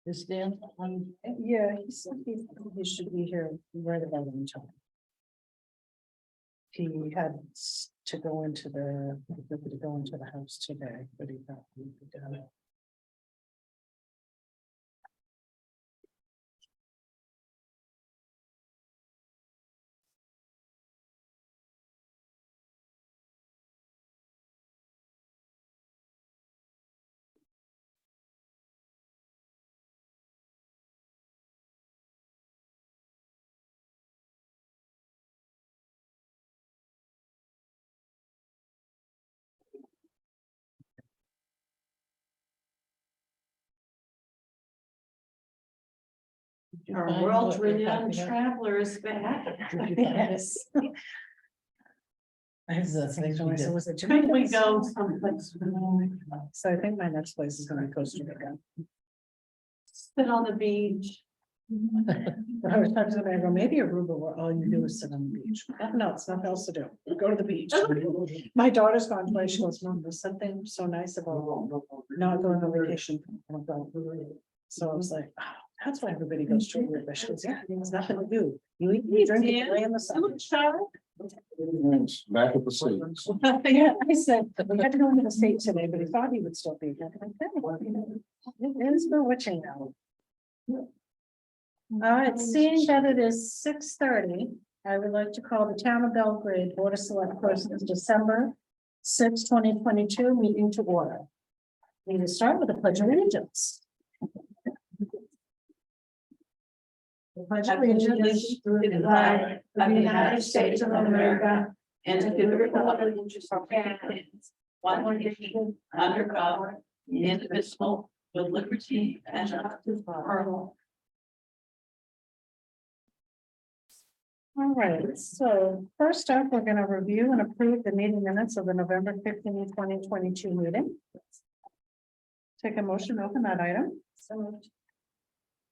Is Dan on? Yeah, he said he should be here right about on time. He had to go into the house today, but he thought he'd be done. Our world-renowned traveler is back. Yes. I Is that something she did? was it Could we Jamaica? go someplace? So I think my next place is gonna be Costa Rica. Sit on the beach. I was talking to them, I go, maybe Aruba where all you do is sit on the beach. No, it's nothing else to do. Go to the beach. My daughter's gone twice. She goes, Mom, there's something so nice about not going on vacation. So I was like, oh, that's why everybody goes to Aruba. She goes, yeah, there's nothing to do. You eat, you drink, you lay in the sun. Back at the States. Yeah, I said, we had to go into the state today, but he thought he would still be here. It is bewitching now. All right, seeing that it is 6:30, I would like to call the Town of Belgrade Board of Select Persons December 6, 2022 meeting to order. We will start with the Pledge of Allegiance. The Pledge of Allegiance To the flag of the United States of America and to the republic which is for one nation under God, indivisible, with liberty and justice for all. All right, so first up, we're going to review and approve the meeting minutes of the November 15, 2022 meeting. Take a motion, to open that item. So moved.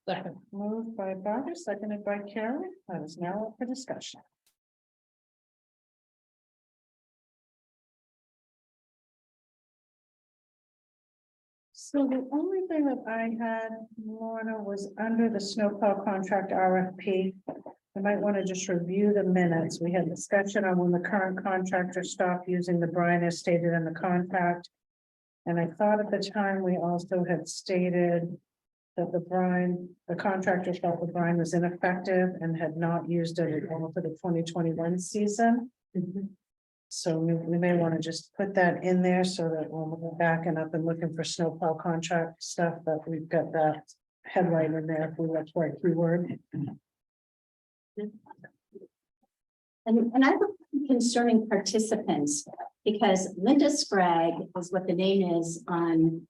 Second. Moved by Barbara, seconded by Carrie. That is now up for discussion. So the only thing that I had, Lorna, was under the snowplow contract RFP. I might want to just review the minutes. We had discussion on when the current contractor stopped using the brine as stated in the contract. And I thought at the time we also had stated that the contractor felt the brine was ineffective and had not used it at all for the 2021 season. So we may want to just put that in there so that when we're backing up and looking for snowplow contract stuff, that we've got that headline in there if we look for a keyword. And I have a concerning participants, because Linda Sprague is what the name is on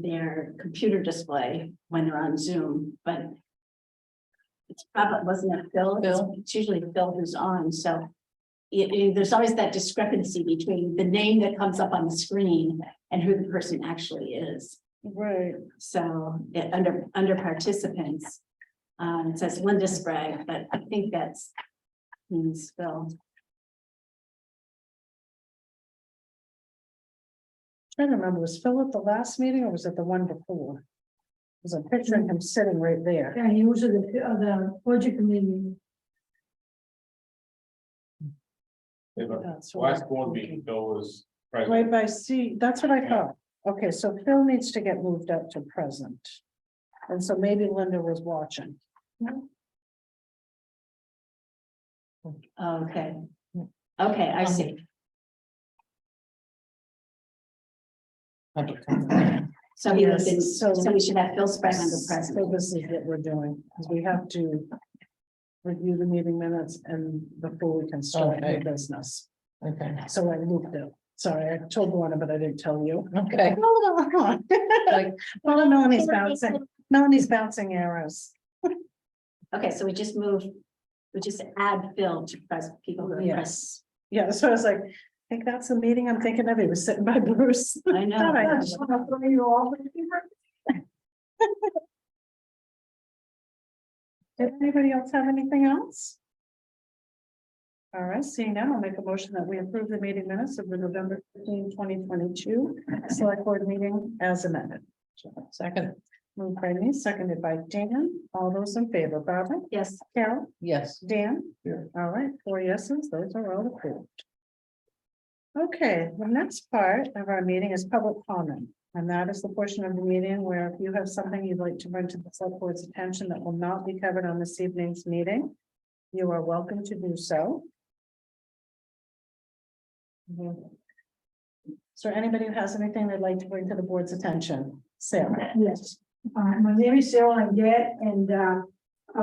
their computer display when they're on Zoom, but it's probably, wasn't it Phil? It's usually Phil who's on, so there's always that discrepancy between the name that comes up on the screen and who the person actually is. Right. So under participants, it says Linda Sprague, but I think that's means Phil. Trying to remember, was Phil at the last meeting or was it the one before? There's a picture of him sitting right there. Yeah, he was at the project meeting. Yeah, but That's what last I'm board thinking. meeting, Bill was Right present. by C, that's what I thought. Okay, so Phil needs to get moved up to present. And so maybe Linda was watching. Okay. Okay, I see. So he was in, Yes, so we should have Phil Sprague under So present. this is what we're doing, because we have to review the meeting minutes and before we can start Okay. the business. Okay. So I looped it. Sorry, I told Warner, but I didn't tell you. Okay. Like, well, Melanie's bouncing arrows. Okay, so we just add Phil to present people who are present. Yes, yeah, so I was like, I think that's the meeting I'm thinking of. He was sitting by Bruce. I know. Thought I- Did anybody else have anything else? All right, seeing none, I'll make a motion that we approve the meeting minutes of the November 15, 2022 select board meeting as amended. Second. Moved by me, seconded by Dan. All those in favor, Barbara, Yes, Carol, Yes. Dan? Yeah. All right, 4 yeses, those are all approved. Okay, the next part of our meeting is public comment. And that is the portion of the meeting where if you have something you'd like to bring to the select board's attention that will not be covered on this evening's meeting, you are welcome to do so. Is there anybody who has anything they'd like to bring to the board's attention? Sarah? Yes. My name is Sarah Langet, and I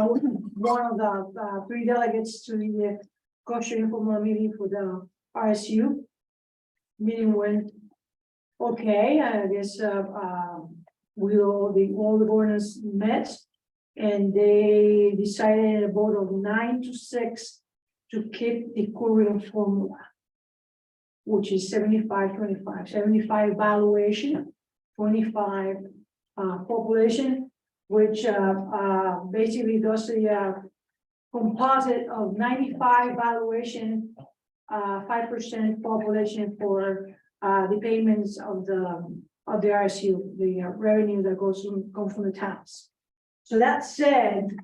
was one of the 3 delegates to the kosher informal meeting for the RSU. Meeting went okay, I guess, all the governors met, and they decided a vote of 9-6 to keep the current formula, which is 75-25, 75 valuation, 25 population, which basically does the composite of 95 valuation, 5% population for the payments of the RSU, the revenue that comes from the towns. So that said,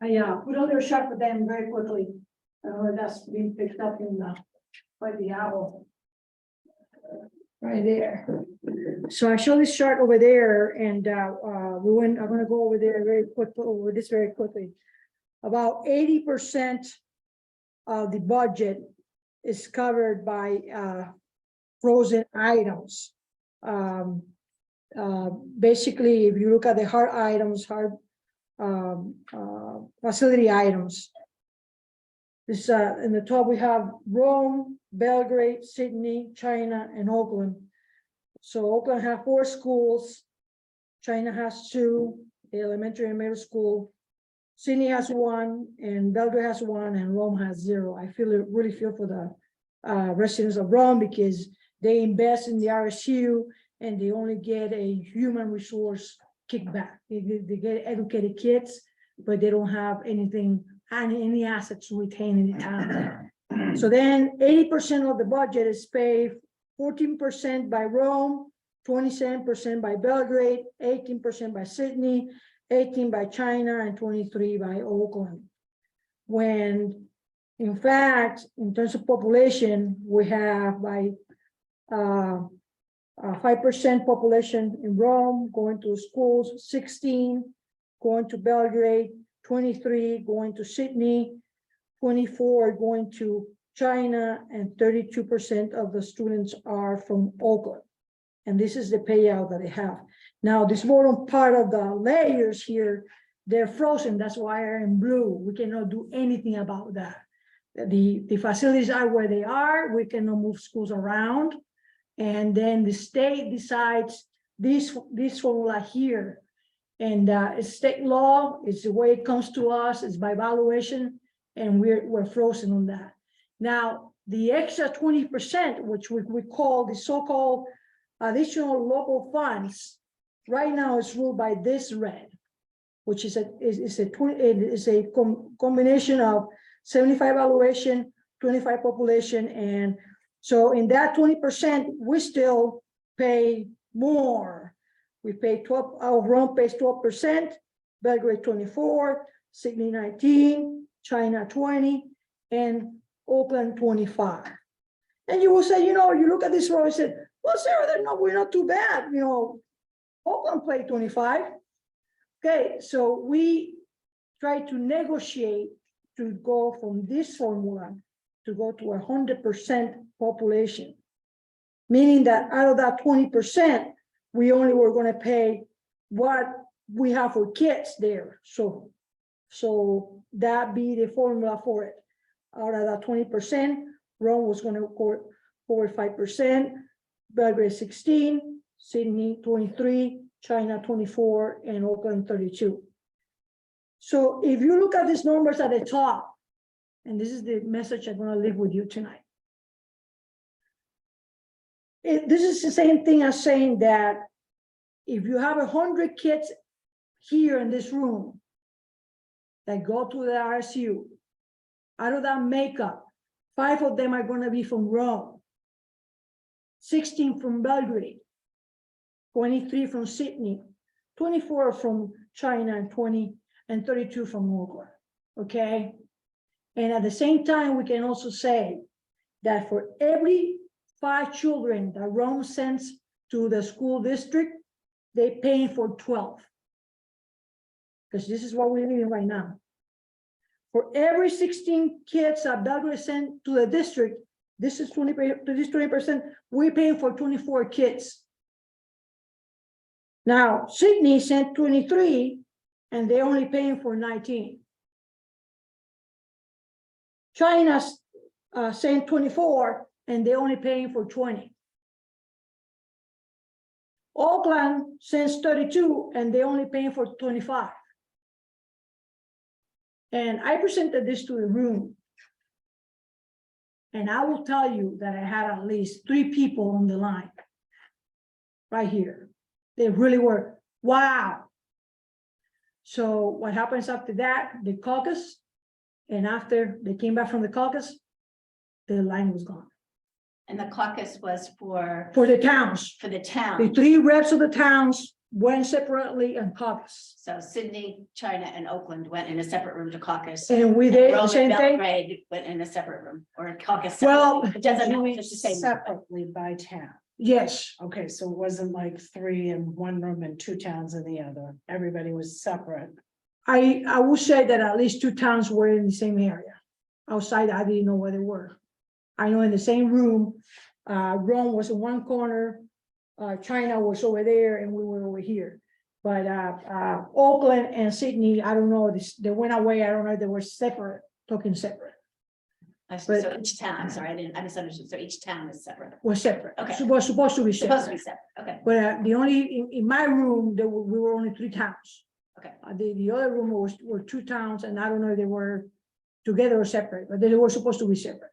I put on their shot for them very quickly. That's being picked up in by the owl. Right there. So I show this chart over there, and I'm going to go over there very quickly. About 80% of the budget is covered by frozen items. Basically, if you look at the hard items, facility items, this in the top we have Rome, Belgrade, Sydney, China, and Oakland. So Oakland has 4 schools, China has 2, the elementary and middle school. Sydney has 1, and Belgrade has 1, and Rome has 0. I really feel for the residents of Rome, because they invest in the RSU and they only get a human resource kickback. They get educated kids, but they don't have any assets to retain in the town. So then 80% of the budget is paid, 14% by Rome, 27% by Belgrade, 18% by Sydney, 18% by China, and 23% by Oakland. When in fact, in terms of population, we have by 5% population in Rome going to schools, 16 going to Belgrade, 23 going to Sydney, 24 going to China, and 32% of the students are from Oakland. And this is the payout that they have. Now, this bottom part of the layers here, they're frozen. That's why they're in blue. We cannot do anything about that. The facilities are where they are. We cannot move schools around. And then the state decides this formula here. And it's state law. It's the way it comes to us. It's by valuation. And we're frozen on that. Now, the extra 20%, which we call the so-called additional local funds, right now is ruled by this red, which is a combination of 75 valuation, 25 population, and so in that 20%, we still pay more. We pay 12. Rome pays 12%, Belgrade 24%, Sydney 19%, China 20%, and Oakland 25%. And you will say, you look at this row and say, well, Sarah, we're not too bad. Oakland paid 25%. Okay, so we try to negotiate to go from this formula to go to 100% population, meaning that out of that 20%, we only were going to pay what we have for kids there. So that be the formula for it. Out of that 20%, Rome was going to cover 5%, Belgrade 16%, Sydney 23%, China 24%, and Oakland 32%. So if you look at these numbers at the top, and this is the message I'm going to leave with you tonight. This is the same thing as saying that if you have 100 kids here in this room that go to the RSU, out of that makeup, 5 of them are going to be from Rome, 16 from Belgrade, 23 from Sydney, 24 from China and 32 from Oakland, okay? And at the same time, we can also say that for every 5 children that Rome sends to the school district, they paying for 12. Because this is what we're living right now. For every 16 kids that Belgrade sent to the district, this is 20%, we're paying for 24 kids. Now, Sydney sent 23, and they're only paying for 19. China sent 24, and they're only paying for 20. Oakland sends 32, and they're only paying for 25. And I presented this to the room. And I will tell you that I had at least 3 people on the line. Right here. They really were, wow. So what happens after that? The caucus. And after they came back from the caucus, the line was gone. And the caucus was for For the towns. the The town. 3 reps of the towns went separately and caucus. So Sydney, China, and Oakland went in a separate room to caucus. And we And did Rome the and same thing. Belgrade went in a separate room or a caucus. Well, separately. It doesn't matter, Doing it's the same. separately by town. Yes, Okay, so it wasn't like 3 in one room and 2 towns in the other. Everybody was separate. I would say that at least 2 towns were in the same area. Outside, I didn't know where they were. I know in the same room, Rome was in one corner, China was over there, and we were over here. But Oakland and Sydney, I don't know, they went away. I don't know if they were separate, talking separate, So each town, I'm sorry, I misunderstood. So each town is separate. was separate. Okay. Supposed to be Supposed to be separate. separate, okay. But the only, in my room, we were only 3 towns. Okay. The other room were 2 towns, and I don't know if they were together or separate, but they were supposed to be separate.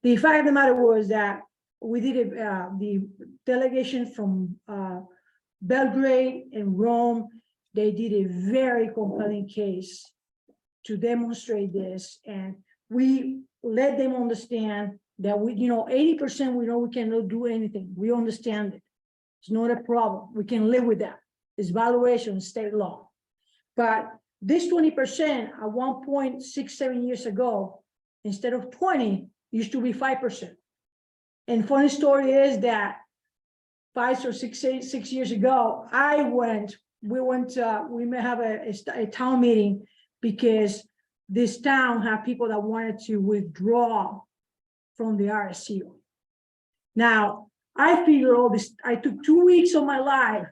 The fact of the matter was that we did the delegation from Belgrade and Rome. They did a very compelling case to demonstrate this, and we let them understand that 80% we know we cannot do anything. We understand it. It's not a problem. We can live with that. It's valuation, state law. But this 20% at 1.67 years ago, instead of 20, used to be 5%. And funny story is that 5 or 6 years ago, we may have a town meeting because this town had people that wanted to withdraw from the RSU. Now, I figured all this, I took 2 weeks of my life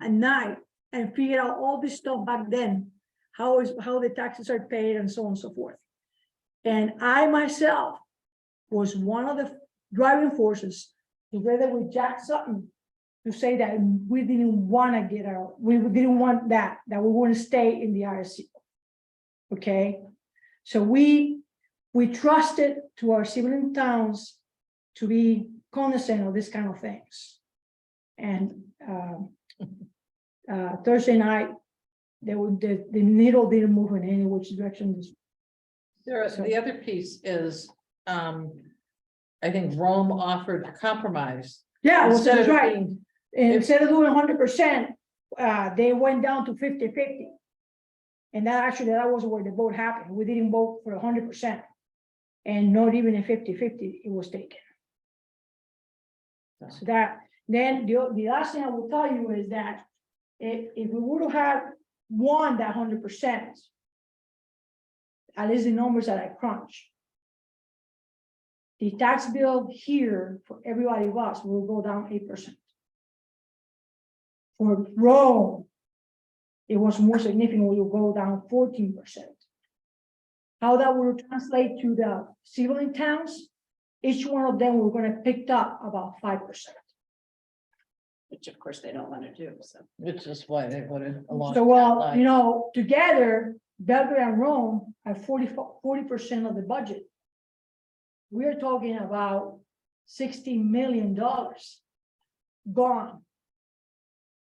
at night and figured out all this stuff back then, how the taxes are paid and so on and so forth. And I myself was one of the driving forces together with Jack Sutton to say that we didn't want to get out. We didn't want that we wouldn't stay in the RSC. Okay. So we trusted to our sibling towns to be cognizant of this kind of things. And Thursday night, the needle didn't move in any which direction. The other piece is, I think Rome offered a compromise. Yeah, well, Instead that's of right. being- And instead of doing 100%, they went down to 50-50. And that was where the vote happened. We didn't vote for 100%. And not even a 50-50, it was taken. So that, then the last thing I will tell you is that if we would have won that 100%, at least the numbers that I crunched, the tax bill here for everybody of us will go down 8%. For Rome, it was more significant, we will go down 14%. How that will translate to the civilian towns, each one of them, we're going to pick up about 5%. Which of course they don't want to do, so. Which is why they voted along. So, that well, line. together, Belgrade and Rome have 40% of the budget. We're talking about $60 million gone.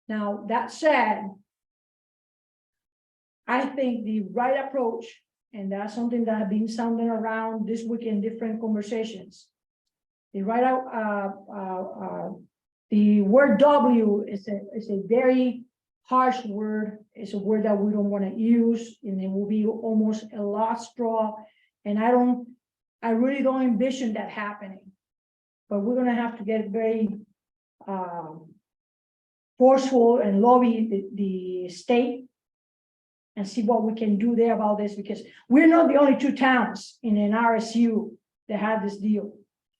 Now, that said, I think the right approach, and that's something that has been sounding around this week in different conversations. The right the word W is a very harsh word. It's a word that we don't want to use, and it will be almost a lost straw. And I really don't envision that happening. But we're gonna have to get very forceful and lobby the state and see what we can do there about this, because we're not the only two towns in an RSU that have this deal.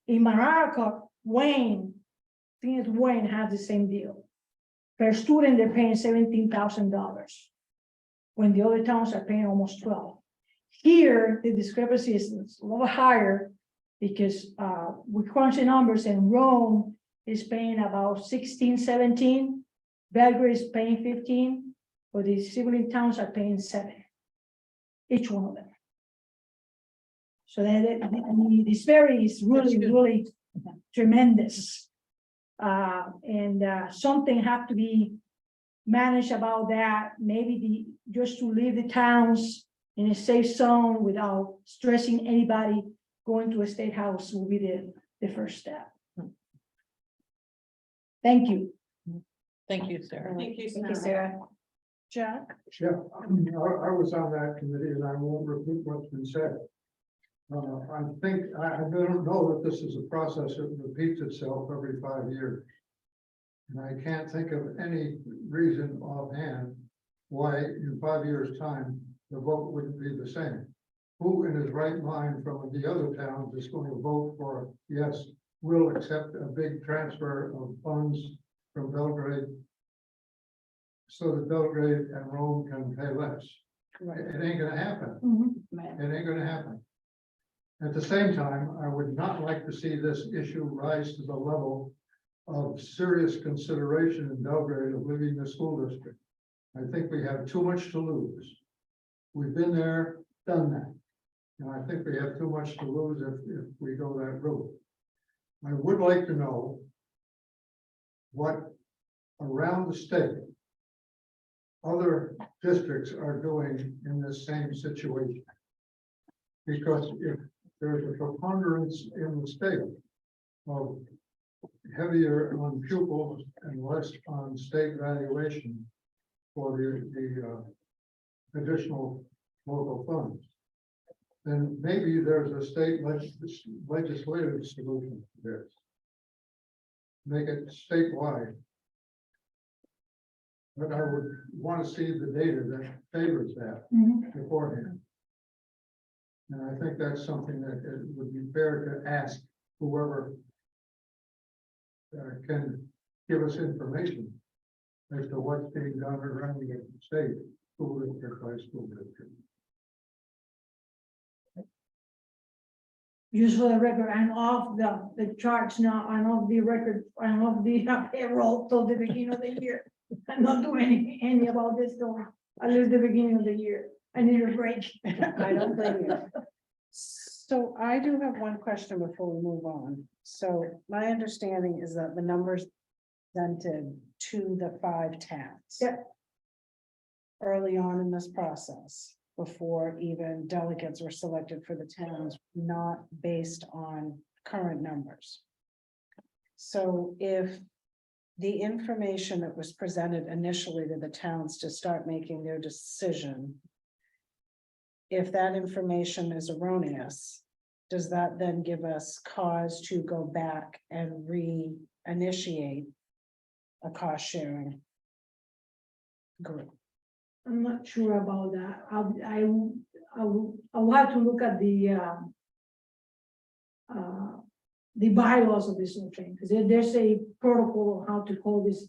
In Maraca, Wayne, I think it's Wayne, has the same deal. Per student, they're paying $17,000, when the other towns are paying almost 12. Here, the discrepancy is a little higher, because we crunch the numbers, and Rome is paying about 16, 17. Belgrade is paying 15, but the sibling towns are paying 7, each one of them. So the disparity is really, really tremendous. Something have to be managed about that, maybe just to leave the towns in a safe zone without stressing anybody. Going to a state house will be the first step. Thank you. Thank you, Sarah. Thank you, Thank you, Sarah. Jack? Yeah, I was on that committee and I won't repeat what's been said. I don't know that this is a process that repeats itself every 5 years. And I can't think of any reason offhand why in 5 years' time, the vote wouldn't be the same. Who in his right mind from the other towns is going to vote for, yes, we'll accept a big transfer of funds from Belgrade so that Belgrade and Rome can pay less? It ain't gonna happen. Mhm. It ain't gonna happen. At the same time, I would not like to see this issue rise to the level of serious consideration in Belgrade of leaving the school district. I think we have too much to lose. We've been there, done that. And I think we have too much to lose if we go that route. I would like to know what around the state other districts are doing in this same situation. Because if there's a preponderance in the state of heavier on pupils and less on state valuation for the additional local funds, then maybe there's a state legislative solution to this. Make it statewide. But I would want to see the data that favors that Mhm. beforehand. And I think that's something that it would be fair to ask whoever can give us information as to what's being done around the state, school district by school district. Just for the record, I'm off the charts now. I'm off the record. I'm off the payroll till the beginning of the year. I'm not doing any about this till at least the beginning of the year. I need a break. I don't blame you. So I do have one question before we move on. So my understanding is that the numbers presented to the 5 towns. Yeah. Early on in this process, before even delegates were selected for the towns, not based on current numbers. So if the information that was presented initially to the towns to start making their decision, if that information is erroneous, does that then give us cause to go back and reinitiate a cost sharing group? I'm not sure about that. I'll have to look at the bylaws of this whole thing, because there's a protocol on how to call this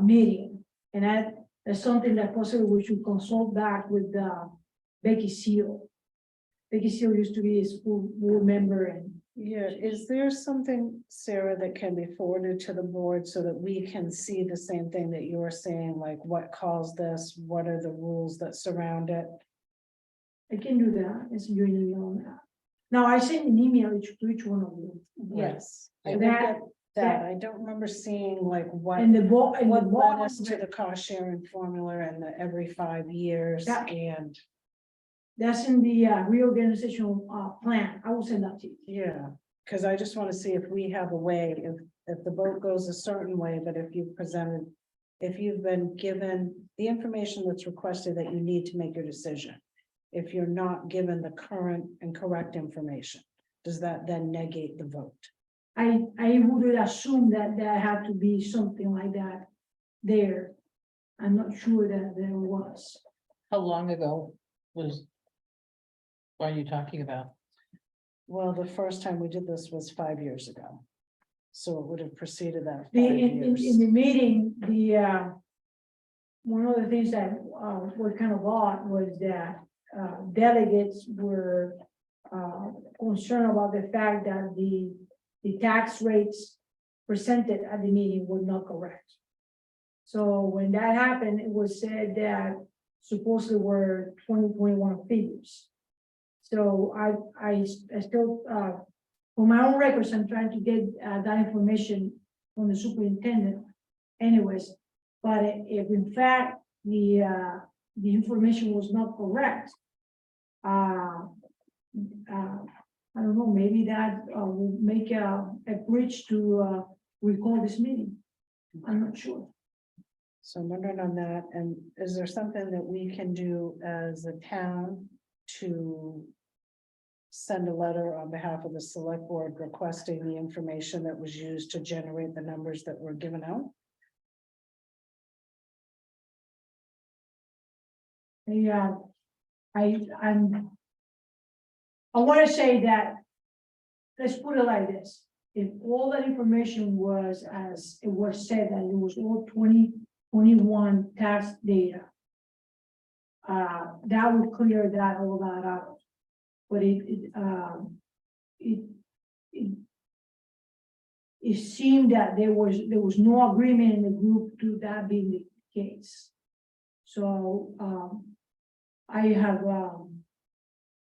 meeting. And that's something that possibly we should consult back with Becky Seal. Becky Seal used to be a school board member, and Yeah, is there something, Sarah, that can be forwarded to the board so that we can see the same thing that you're saying, like what calls this, what are the rules that surround it? I can do that. It's you an email on that. Now, I sent an email to each one of you. Yes, I And did that- get that. I don't remember seeing like what. And the and What the led us to bottom, the cost sharing formula and the every 5 years Yeah. and, that's in the reorganizational plan. I will send that to you. yeah. Cause I just wanna see if we have a way, if the vote goes a certain way, but if you've been given the information that's requested that you need to make your decision. If you're not given the current and correct information, does that then negate the vote? I would assume that there had to be something like that there. I'm not sure that there was. How long ago are you talking about? Well, the first time we did this was 5 years ago. So it would have preceded that. 5 In years. the meeting, one of the things that were kind of odd was that delegates were concerned about the fact that the tax rates presented at the meeting were not correct. So when that happened, it was said that supposedly were 2021 figures. So I still, for my own records, I'm trying to get that information from the superintendent anyways. But if in fact the information was not correct, I don't know, maybe that will make a bridge to recall this meeting. I'm not sure. So I'm wondering on that, and is there something that we can do as a town to send a letter on behalf of the select board requesting the information that was used to generate the numbers that were given out? Yeah, I want to say that, let's put it like this. If all that information was as it was said, that it was all 2021 tax data, that would clear that all that out. But it seemed that there was no agreement in the group to that being the case. So I have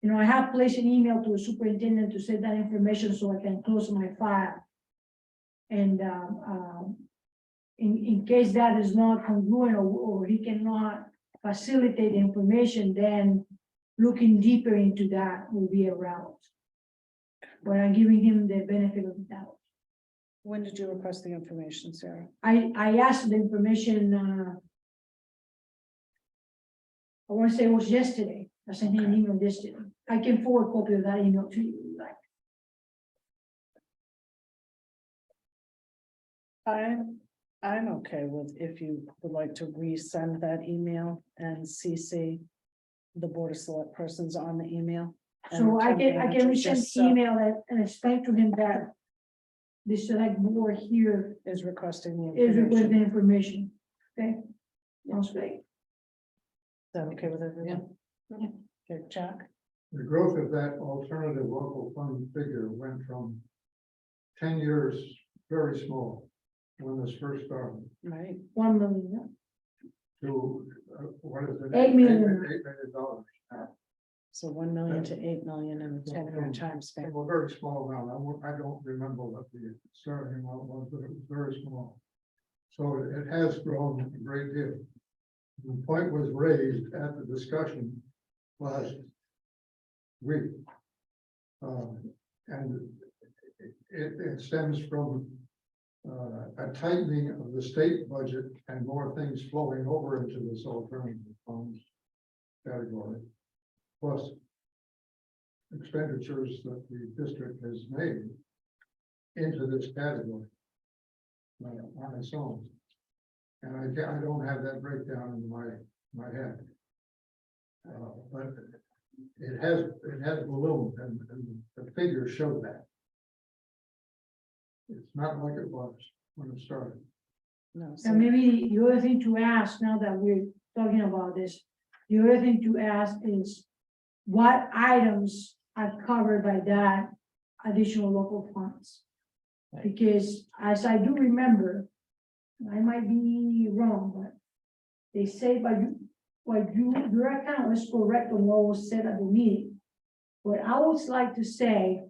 I have placed an email to the superintendent to send that information so I can close my file. And in case that is not congruent or he cannot facilitate the information, then looking deeper into that will be a route. But I'm giving him the benefit of the doubt. When did you request the information, Sarah? I asked the information, I want to say it was yesterday. I sent him an email yesterday. I can forward a copy of that email to you, like. I'm okay with if you would like to resend that email and CC the board of select persons on the email. So I can resend Just the email and explain to him that the select board here is requesting the is with the information. information. Okay? Sounds great. Is that okay with everyone? Yeah. Okay, Jack? The growth of that alternative local fund figure went from 10 years, very small, when this first started, Right, 1 million. to, what is it? $8 million. $8 million. so 1 million to 8 million in the 10-year time span. Well, very small amount. I don't remember what the starting amount was, but it was very small. So it has grown a great deal. The point was raised at the discussion last week. And it stems from a tightening of the state budget and more things flowing over into this alternative funds category. Plus expenditures that the district has made into this category on its own. And I don't have that breakdown in my head. But it has ballooned and the figures show that. It's not like it was when it started. No, so And maybe the other thing to ask, now that we're talking about this, the other thing to ask is what items are covered by that additional local funds? Because as I do remember, I might be wrong, but they say your account is correct on what was said at the meeting. But I would like to say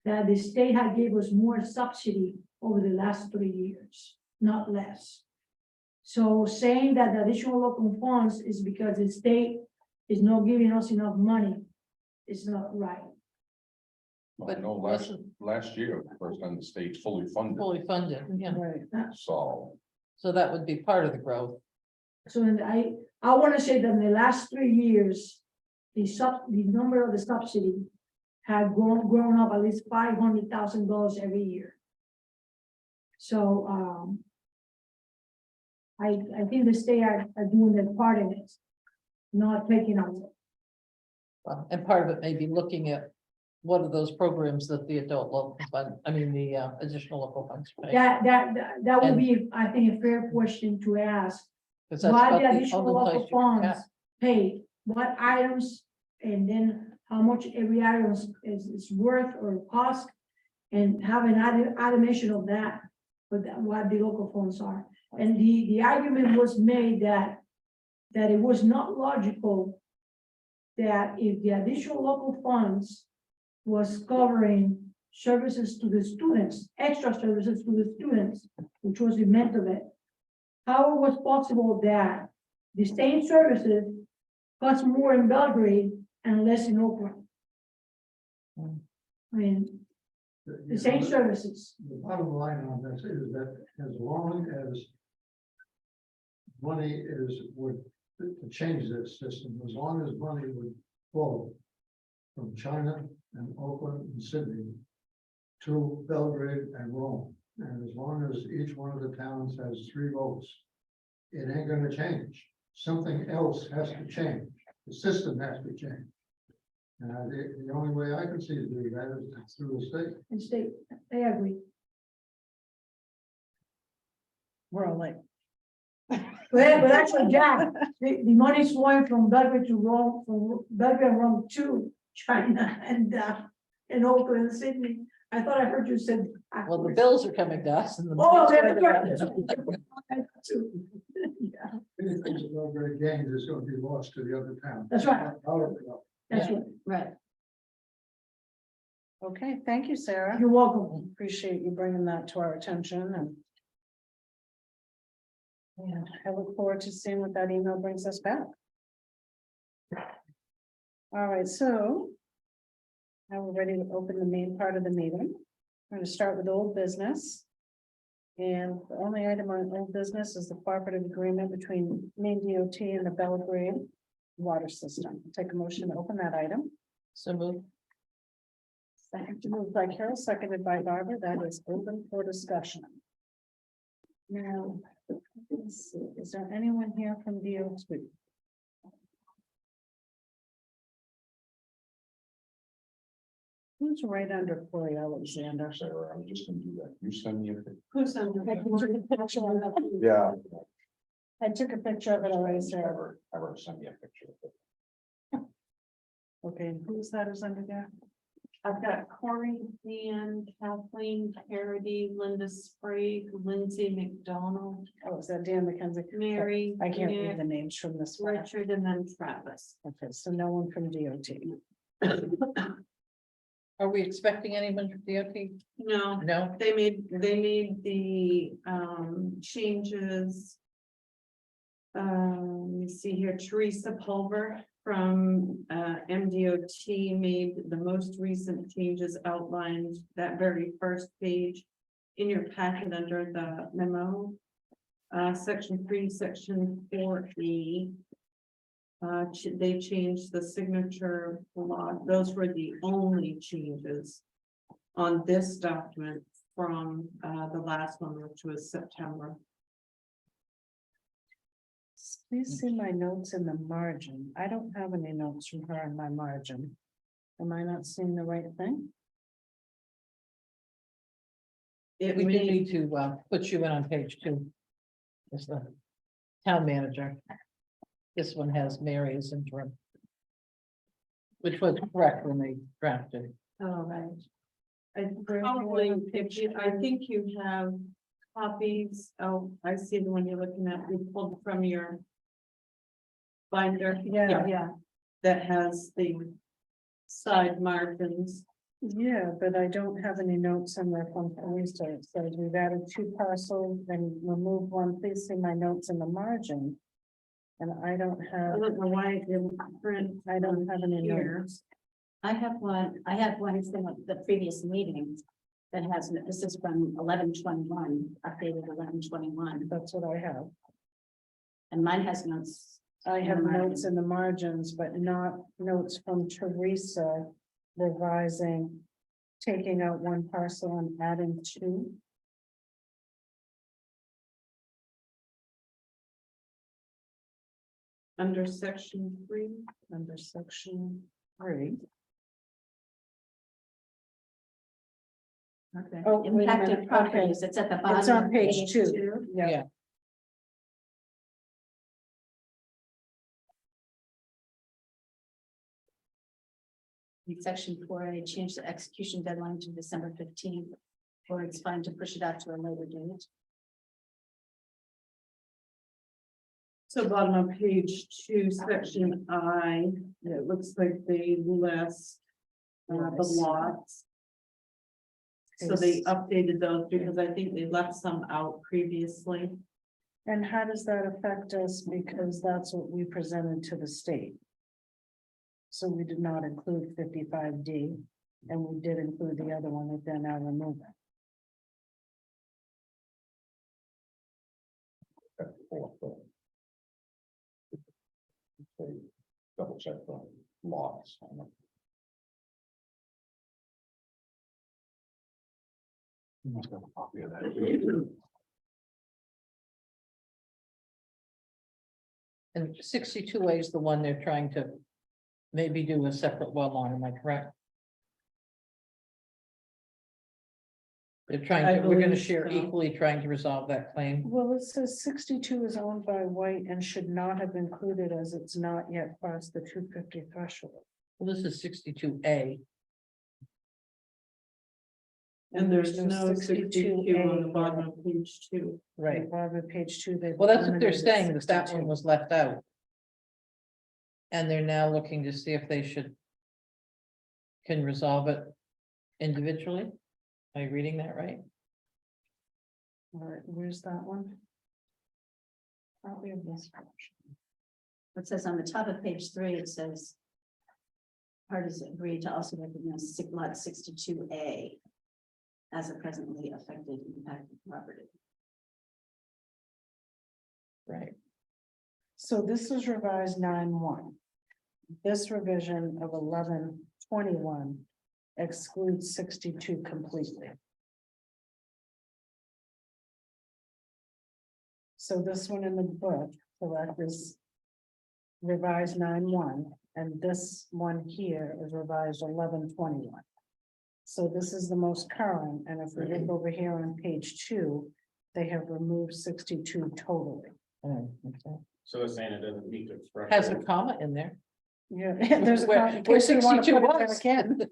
that the state had gave us more subsidy over the last 3 years, not less. So saying that the additional local funds is because the state is not giving us enough money is not right. Well, I But know last year, first time the state fully funded, fully funded, yeah, Right. so. so that would be part of the growth. So then I want to say that in the last 3 years, the number of the subsidy had grown up at least $500,000 every year. So, I think the state are doing their part in it, not taking on it. Well, and part of it may be looking at what are those programs that the adult local fund, I mean, the additional local funds pay. That would be, I think, a fair question to ask. 'Cause that's Why about the the additional only local place you can funds paid, what items, and then how much every item is worth or cost. And have an automation of that, but what the local funds are. And the argument was made that it was not logical that if the additional local funds was covering services to the students, extra services to the students, which was the meant of it. How it was possible that the same services cost more in Belgrade and less in Oakland? I mean, the same services. The bottom line on this is that as long as money would, to change this system, as long as money would flow from China and Oakland and Sydney to Belgrade and Rome, and as long as each one of the towns has 3 votes, it ain't gonna change. Something else has to change. The system has to change. And the only way I can see to do that is through the state. And state, I agree. We're all like, But actually, Jack, the money's flowing from Belgrade to Rome, from Belgrade and Rome to China and Oakland and Sydney. I thought I heard you said. Well, the bills are coming to us and the. Oh, bills that's are going right. to- Yeah, Anything that's not very gained is gonna be lost to the other towns. That's right. However, no. that's right. Right. okay, thank you, Sarah. You're welcome. Appreciate you bringing that to our attention and. Yeah, I look forward to seeing what that email brings us back. All right, so. Now we're ready to open the main part of the meeting. We're going to start with old business. And the only item on old business is the cooperative agreement between Maine DOT and the Belgrade water system. Take a motion to open that item. So move. Second, moved by Carol, seconded by Barbara. That is open for discussion. Now, let's see, is there anyone here from DOT? Who's right under Corey Alexander? Sarah, I'm just gonna do that. You send me a picture. Who's under? I took a picture of it. Yeah. I took a picture of it already, Sarah. I wrote send me a picture of it. Okay, who's that is under there? I've got Corey, Dan, Kathleen, Parody, Linda Sprague, Lindsay McDonald, Oh, is that Dan McKenzie? Mary, I can't read Nick, the names from this one. Richard, and then Travis. Okay, so no one from DOT. Are we expecting anyone from DOT? No, No? they made the changes. Let me see here, Teresa Pulver from MDOT made the most recent changes outlined that very first page in your packet under the memo. Section 3, section 4E. They changed the signature block. Those were the only changes on this document from the last one, which was September. Please see my notes in the margin. I don't have any notes from her in my margin. Am I not seeing the right thing? It We do may, need to put you in on page 2. As the town manager. This one has Mary as interim. Which was correct when they drafted. all right. I probably, I think you have copies. Oh, I see the one you're looking at. We pulled from your binder. Yeah. That has the side margins. Yeah, but I don't have any notes in there from Teresa. It says we've added 2 parcels and removed 1. Please see my notes in the margin. And I don't I have, don't know why it didn't print. I don't have any Here. notes. I have one from the previous meeting that has, this is from 11/21, updated 11/21, That's what I have. and mine has notes. I have In the notes in the margins, but not notes from Teresa revising, taking out one parcel and adding two. Under section 3. Under section 3. Okay. Oh, wait a minute, Impacted properties, it's at the bottom. It's on of page 2. Yeah. Yeah. In section 4A, change the execution deadline to December 15th, or it's fine to push it out to a later date. So bottom of page 2, section I, it looks like they list the lots. So they updated those because I think they left some out previously. And how does that affect us? Because that's what we presented to the state. So we did not include 55D, and we did include the other one that they're now removing. Double check the lots. Must have a copy of that. And 62A is the one they're trying to maybe do a separate well on, am I correct? They're trying to, we're gonna believe share so. equally, trying to resolve that claim. Well, it says 62 is owned by White and should not have included as it's not yet crossed the 250 threshold. Well, this is 62A. And there's There's no 62 on the bottom of page 2. Right. Bottom of page 2. They've Well, that's what they're eliminated saying, that that 62. one was left out. And they're now looking to see if they can resolve it individually. Am I reading that right? All right, where's that one? Copy of this. It says on the top of page 3, it says parties agree to also recognize lot 62A as a presently affected impacted property. Right. So this is revised 9-1. This revision of 11-21 excludes 62 completely. So this one in the book, correct, is revised 9-1, and this one here is revised 11-21. So this is the most current, and if we look over here on page 2, they have removed 62 totally. Oh, okay. So they're saying it doesn't meet the Has a threshold. comma in there. Yeah, there's a Where- comment, in where case you wanna 62 put it was. back in.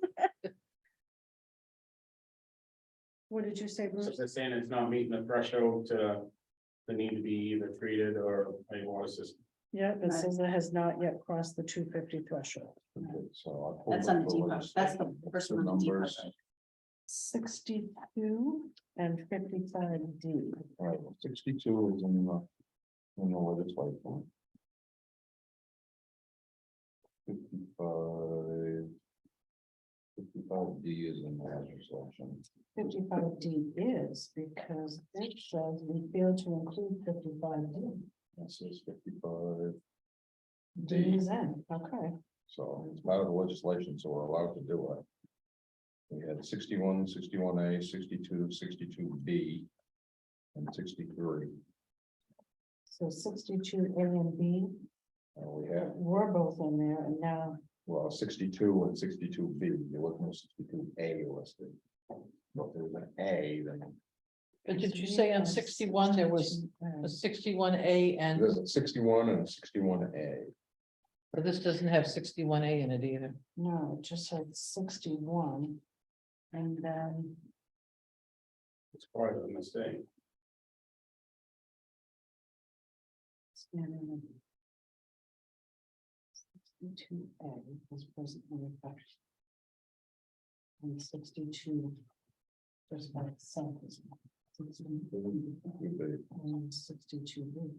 What did you say, So Bruce? they're saying it's not meeting the threshold to the need to be either treated or a water system. Yeah, it says it has not yet crossed the 250 threshold. So I'll pull That's on the up depot. list. That's the first one on the depot. Numbers. 62 and 55D. All right, 62 is in the legislation. 55D is in the legislation. 55D is because it says we failed to include 55D. This is 55. D is in, okay. So it's part of the legislation, so we're allowed to do it. We had 61, 61A, 62, 62B, and 63. So 62A and B And we have, were both in there, and now well, 62 and 62B, you're looking at 62A listed. But there's an A, then But did you say on 61, there was a 61A and, there's a 61 and a 61A. but this doesn't have 61A in it either. no, it just said 61. And then It's part of the mistake. and 62A is presently affected. And 62 just by itself is. And 62B.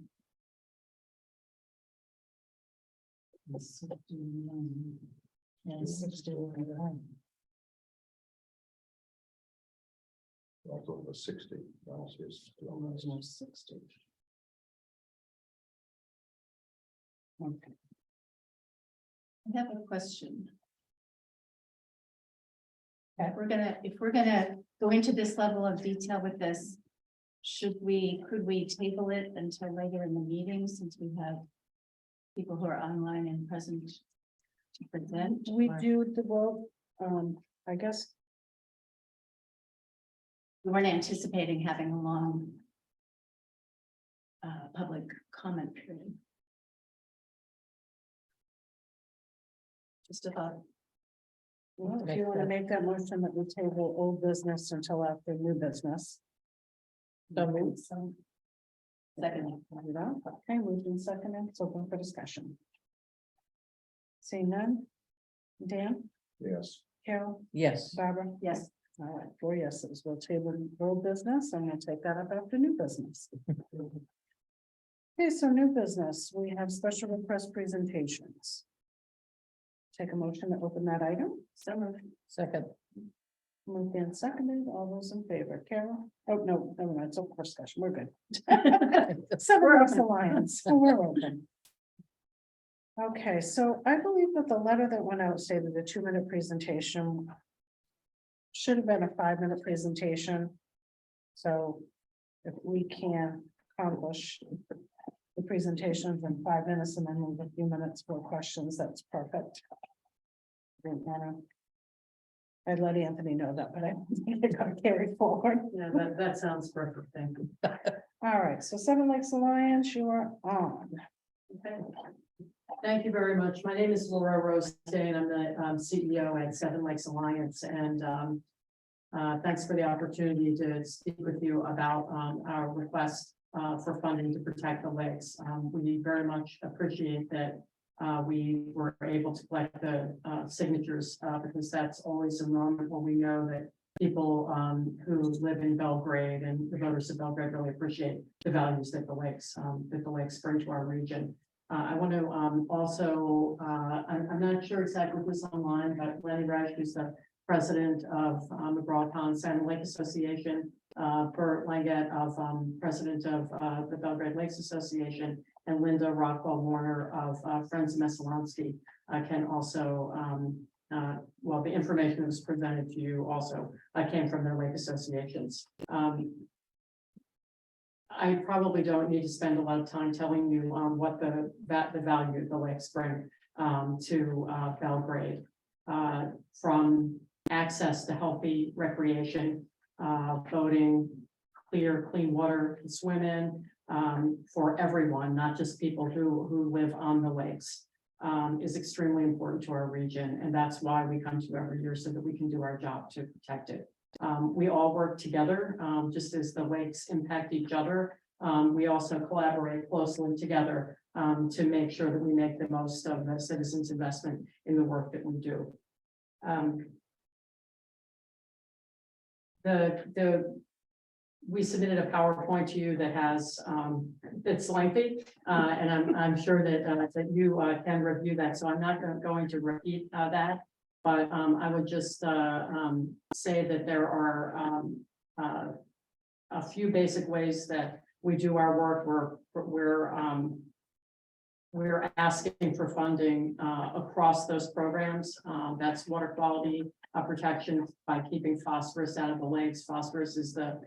And 61. And 61. Also the 60. Downstairs. There's no 60. Okay. I have a question. If we're gonna go into this level of detail with this, could we table it until later in the meeting, since we have people who are online and present to present? We or- do the vote, I guess, We weren't anticipating having a long public comment period. Just a thought. well, if Make you want to that- make that motion that we table old business until after new business. So moved. So, second, Okay, moved and seconded, it's open for discussion. Seeing none? Dan, Yes. Carol, Yes, Barbara? yes, All right, 4 yeses, we'll table old business, I'm gonna take that up after new business. Okay, so new business, we have special request presentations. Take a motion to open that item, so moved. second, moved and seconded, all those in favor, Carol? Oh, no, never mind, it's open for discussion, we're good. Seven Rocks Alliance, so we're open. Okay, so I believe that the letter that went out stated a 2-minute presentation. Should have been a 5-minute presentation. So if we can accomplish the presentations in 5 minutes and then move a few minutes for questions, that's perfect. Didn't wanna- I'd let Anthony know that, but I think it got carried forward. Yeah, that sounds perfect, thank you. All right, so Seven Lakes Alliance, you are on. Okay. Thank you very much. My name is Laura Rosedane. I'm the CEO at Seven Lakes Alliance, and thanks for the opportunity to speak with you about our request for funding to protect the lakes. We very much appreciate that we were able to collect the signatures because that's always a moment when we know that people who live in Belgrade and the voters of Belgrade really appreciate the values that the lakes bring to our region. I want to also, I'm not sure exactly who's online, but Lenny Resch, who's the president of the Broad Pond Salmon Lake Association, Bert Langet of president of the Belgrade Lakes Association, and Linda Rockwell Warner of Friends of Messalonsky can also, well, the information that was presented to you also came from their lake associations. I probably don't need to spend a lot of time telling you what the value of the lakes bring to Belgrade, from access to healthy recreation, boating, clean water to swim in for everyone, not just people who live on the lakes, is extremely important to our region, and that's why we come to you every year so that we can do our job to protect it. We all work together, just as the lakes impact each other. We also collaborate closely together to make sure that we make the most of the citizens' investment in the work that we do. We submitted a PowerPoint to you that has, it's lengthy, and I'm sure that you can review that, so I'm not going to repeat that. But I would just say that there are a few basic ways that we do our work. We're asking for funding across those programs. That's water quality protection by keeping phosphorus out of the lakes. Phosphorus is the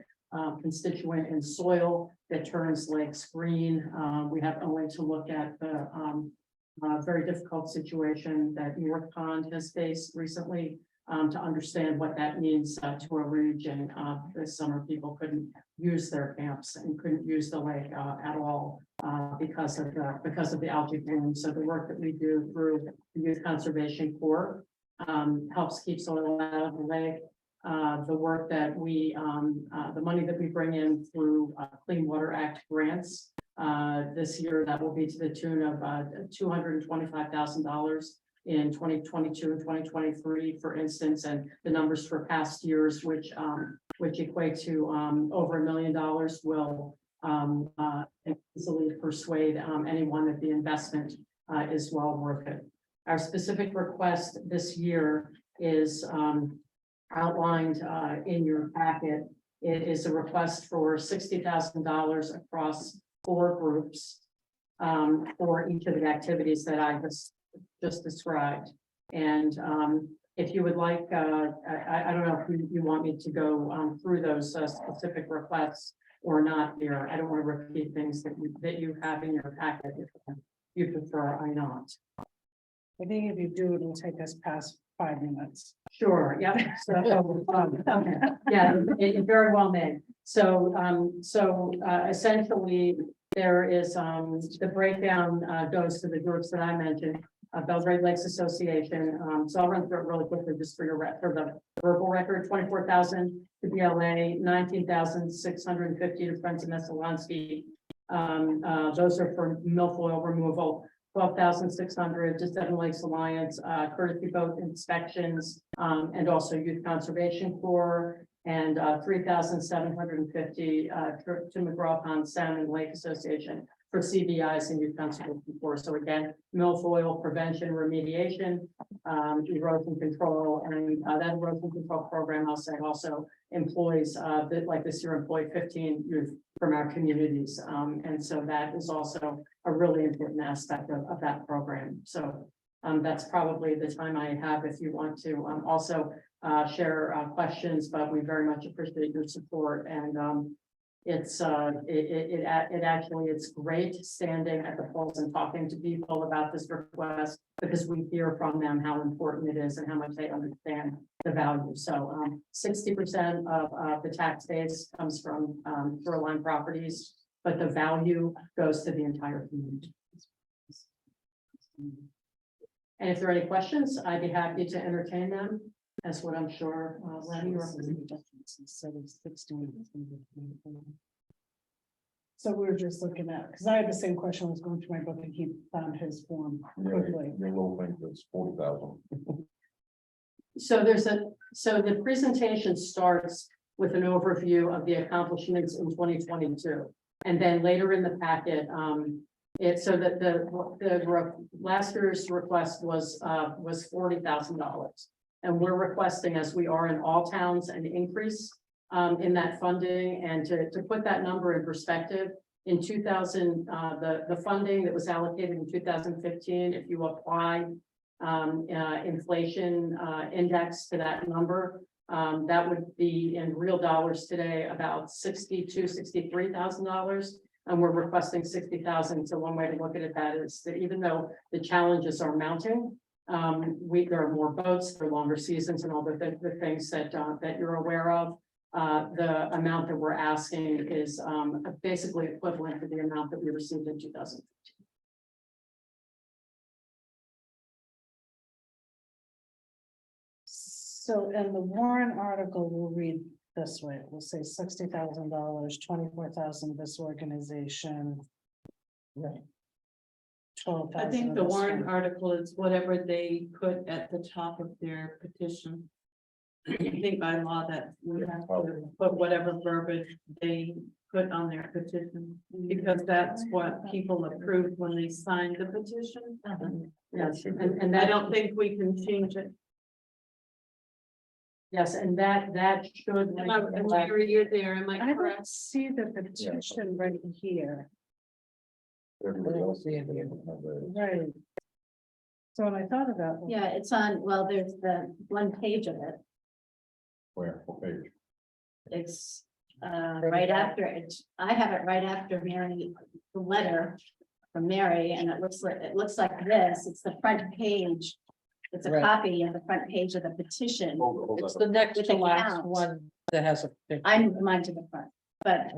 constituent in soil that turns lakes green. We have only to look at the very difficult situation that North Pond has faced recently to understand what that means to a region. This summer, people couldn't use their camps and couldn't use the lake at all because of the algae bloom. So the work that we do through the Youth Conservation Corps helps keep soil out of the lake. The work that the money that we bring in through Clean Water Act grants. This year, that will be to the tune of $225,000 in 2022 and 2023, for instance, and the numbers for past years, which equate to over $1 million, will easily persuade anyone that the investment is well worth it. Our specific request this year is outlined in your packet. It is a request for $60,000 across 4 groups for each of the activities that I just described. And if you would like, I don't know if you want me to go through those specific requests or not here. I don't want to repeat things that you have in your packet. If you prefer, I not. I think if you do, it'll take us past 5 minutes. Sure, yeah. So, okay. Yeah, it very well may. So, essentially, there is, the breakdown, goes to the groups that I mentioned. Belgrade Lakes Association, so I'll run through it really quickly just for for the verbal record, 24,000 to BLA, 19,650 to Friends of Messalonsky. Those are for milfoil removal. 12,600 to Seven Lakes Alliance, courtesy boat inspections, and also Youth Conservation Corps, and 3,750 to McGraw Pond Salmon Lake Association for CBIs and Youth Conservation Corps. So again, milfoil prevention, remediation, erosion control, and that erosion control program, I'll say, also employs, like this year, employed 15 youth from our communities. And so that is also a really important aspect of that program. So that's probably the time I have if you want to also share questions, but we very much appreciate your support. And it's actually, it's great standing at the polls and talking to people about this request, because we hear from them how important it is and how much they understand the value. So 60% of the tax base comes from shoreline properties, but the value goes to the entire community. And if there are any questions, I'd be happy to entertain them. That's what I'm sure. Lenny or- So we're just looking at, because I had the same question, I was going through my book and he found his form quickly. Your little thing that's 40,000. So the presentation starts with an overview of the accomplishments in 2022. And then later in the packet, so that the last year's request was $40,000. And we're requesting, as we are in all towns, an increase in that funding. And to put that number in perspective, in 2000, the funding that was allocated in 2015, if you apply inflation index to that number, that would be in real dollars today about $63,000. And we're requesting 60,000. So one way to look at it, that is that even though the challenges are mounting, there are more boats, there are longer seasons, and all the things that you're aware of. The amount that we're asking is basically equivalent to the amount that we received in 2015. So, and the warrant article will read this way, it will say $60,000, 24,000 this organization. Right. 12,000. I think the this warrant one. article is whatever they put at the top of their petition. I think by law that we have to put whatever verbiage they put on their petition, because that's what people approved when they signed the petition. Yes, and I that, don't think we can change it. yes, and that should. Larry, you're there, am I I don't correct? see the petition right here, Everybody else. See it here. right? So when I thought about. Yeah, it's on, well, there's the one page of it. Where, what page? It's right after it. I have it right after Mary, the letter from Mary, and it looks like this. It's the front page. It's a Right. copy of the front page of the petition. It's the next With to the last count. one that has a picture. I moved mine to the front, but,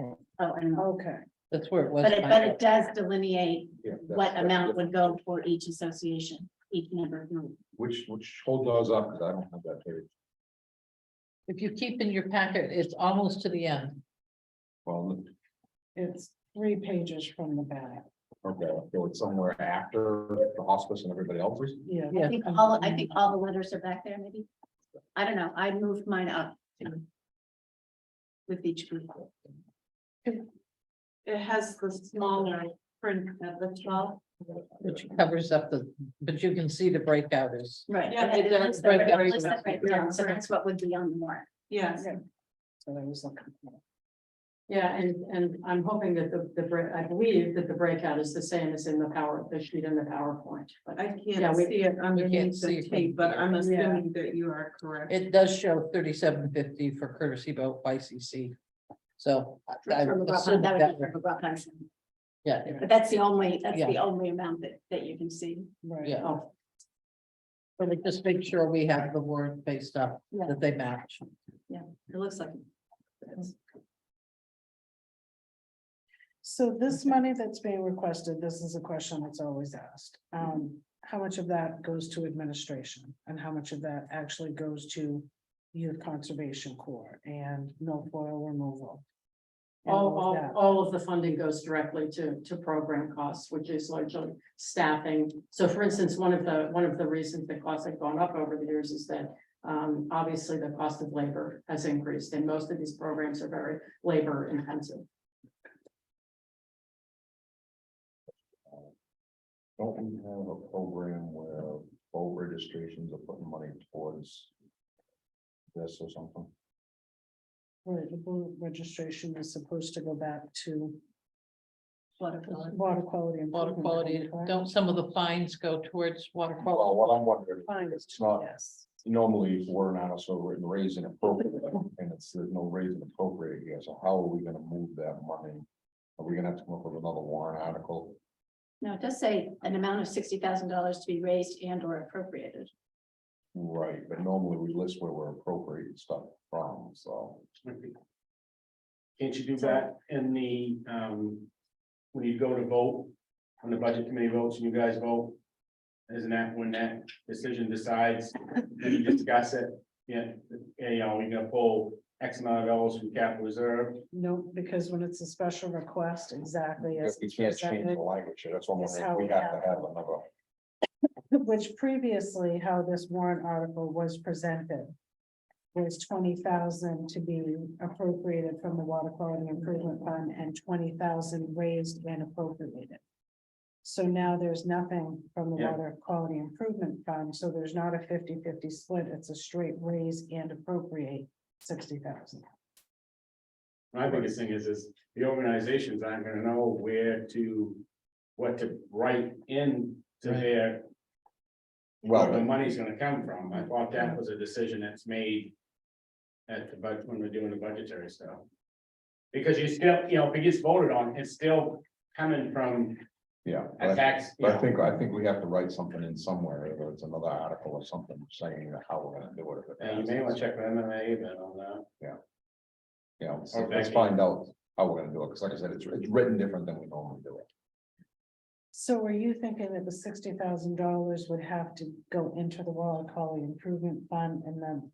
oh, I know. Okay, That's where it was. But it does delineate Yeah, that's- what that's amount would different. go for each association, each member group. Which hold those up, because I don't have that page. If you keep in your packet, it's almost to the end. Well, it's 3 pages from the back. okay, so it's somewhere after the hospice and everybody else's. Yeah. Yeah. I think all the letters are back there, maybe. I don't know. I moved mine up. With each group. It has the smaller print at the top. Which covers up the, but you can see the breakout is. Right. Yeah, and it it does. lists the break- Breakdown. it lists the breakdown, so that's what would be on the warrant. Yes. So I was looking for. Yeah, and I'm hoping that I believe that the breakout is the same as in the sheet in the PowerPoint, but I Yeah, can't we- see it underneath see the it from tape, but I'm here. assuming that you are correct. It does show 3750 for courtesy vote YCC. So I From would the Rock- assume that that, would be from the Rock Hudson. yeah, But that's the only Yeah. amount that you can see. Right. yeah. oh, But we just make sure we have the word-based stuff Yeah. that they match. It looks like. it's- So this money that's being requested, this is a question that's always asked. How much of that goes to administration and how much of that actually goes to Youth Conservation Corps and milfoil removal? and all of that? all of the funding goes directly to program costs, which is largely staffing. So for instance, one of the reasons the costs have gone up over the years is that obviously the cost of labor has increased and most of these programs are very labor intensive. Don't we have a program where boat registrations are putting money towards this or something? Right, the boat registration is supposed to go back to Water quality. water quality. Water improvement quality, fund, correct? don't some of the fines go towards water quality? Well, what I'm wondering, Fine, it's not, yes. normally we're not also written raise and appropriate, and there's no raise and appropriate here, so how are we gonna move that money? Are we gonna have to come up with another warrant article? No, it does say an amount of $60,000 to be raised and or appropriated. Right, but normally we list where we're appropriating stuff from, so. Can't you do that in the, when you go to vote, when the budget committee votes and you guys vote? Isn't that when that decision decides, when you discuss it, yeah, you know, you're gonna pull X amount of dollars from capital reserve? No, because when it's a special request, exactly as We it's can't change presented, the language here, that's what I'm That's wondering, how if we we have to have have another. which previously how this warrant article was presented was 20,000 to be appropriated from the Water Quality Improvement Fund and 20,000 raised and appropriated. So now there's nothing from the Yeah. Water Quality Improvement Fund, so there's not a 50-50 split, it's a straight raise and appropriate 60,000. My biggest thing is the organizations aren't gonna know what to write in to Right. their, where the Well, money's gonna come from. I thought that was a decision that's made at the budget, when we're doing the budgetary stuff. Because you still, you know, if it gets voted on, it's still coming from yeah, a tax. you but know. I think we have to write something in somewhere, whether it's another article or something saying how we're gonna do it. if it And you may want passes. to check with MMA then on that. You know, or let's Becky. find out how we're gonna do it, because like I said, it's written different than we normally do it. So were you thinking that the $60,000 would have to go into the Water Quality Improvement Fund and then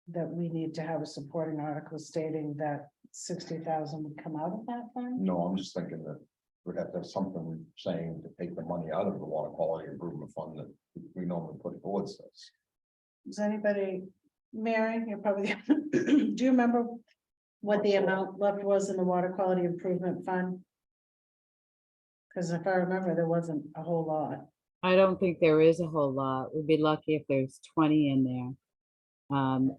that we need to have a supporting article stating that 60,000 would come out of that fund? No, I'm just thinking that we'd have to have something saying to take the money out of the water quality improvement fund that we normally put towards this. Does anybody, Mary, you're probably, do you remember what the amount left was in the Water Quality Improvement Fund? Because if I remember, there wasn't a whole lot. I don't think there is a whole lot. We'd be lucky if there's 20 in there.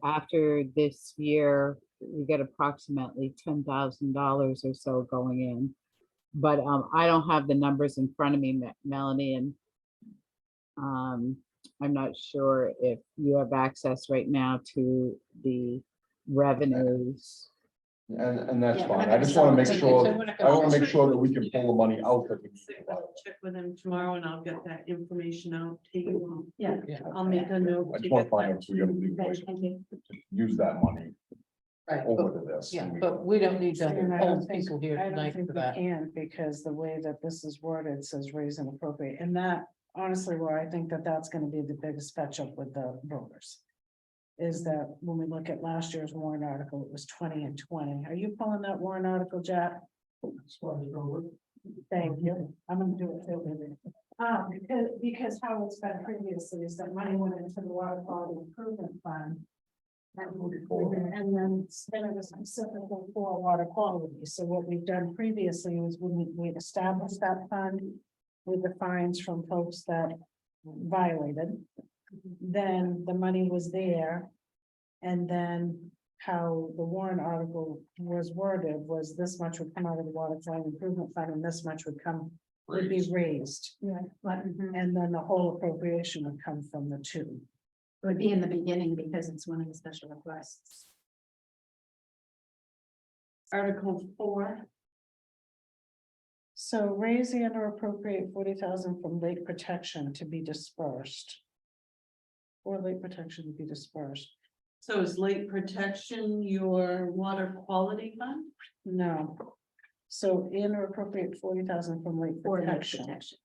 After this year, we get approximately $10,000 or so going in. But I don't have the numbers in front of me, Melanie, and I'm not sure if you have access right now to the revenues. And that's Yeah, fine, we're I just wanna make So sure, we're not I gonna- wanna make sure that we can pull the money out that we need. to pull out. Check with him tomorrow and I'll get that information out to you. Yeah. I'll make a note. I to just wanna get find that out if we gotta to you. leave, Okay, thank you. use that money Right, over but, to this. yeah, and we- but we don't need to And I don't hold think, people here I don't tonight think for we that. can, because the way that this is worded says raise and appropriate, and that honestly, where I think that that's gonna be the biggest fetch up with the voters. Is that when we look at last year's warrant article, it was 20 and 20. Are you pulling that warrant article, Jack? As far as go with. Thank you. I'm gonna do it too. Because how it's been previously is that money went into the Water Quality Improvement Fund. And then spent it specifically for water quality. So what we've done previously was when we established that fund, with the fines from folks that violated. Then the money was there. And then how the warrant article was worded was this much would come out of the waterfront improvement fund and this much would be raised. Yeah. And then the whole appropriation would come from the two. It would be in the beginning because it's one of the special requests. Article 4, So raise and or appropriate 40,000 from lake protection to be dispersed. Or lake protection to be dispersed. so is lake protection your water quality fund? No. So in or appropriate 40,000 from lake For lake protection. protection.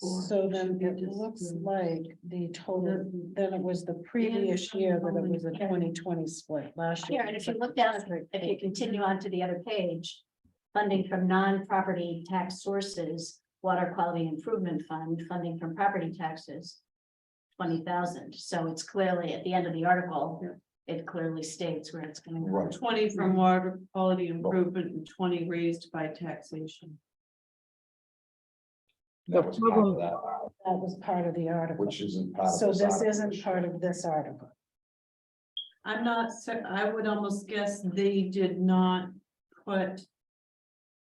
So then it looks like the total, then it was the previous year that it was a 2020 split last year. Here, and if you look down, if you continue on to the other page, funding from non-property tax sources, water quality improvement fund, funding from property taxes, 20,000. So it's clearly at the end of the article, it clearly states where it's going to go. Right. 20 from water quality improvement and 20 raised by taxation. That was part of that, That was part of the article. which isn't part of. So this article. isn't part of this article. I'm not, I would almost guess they did not put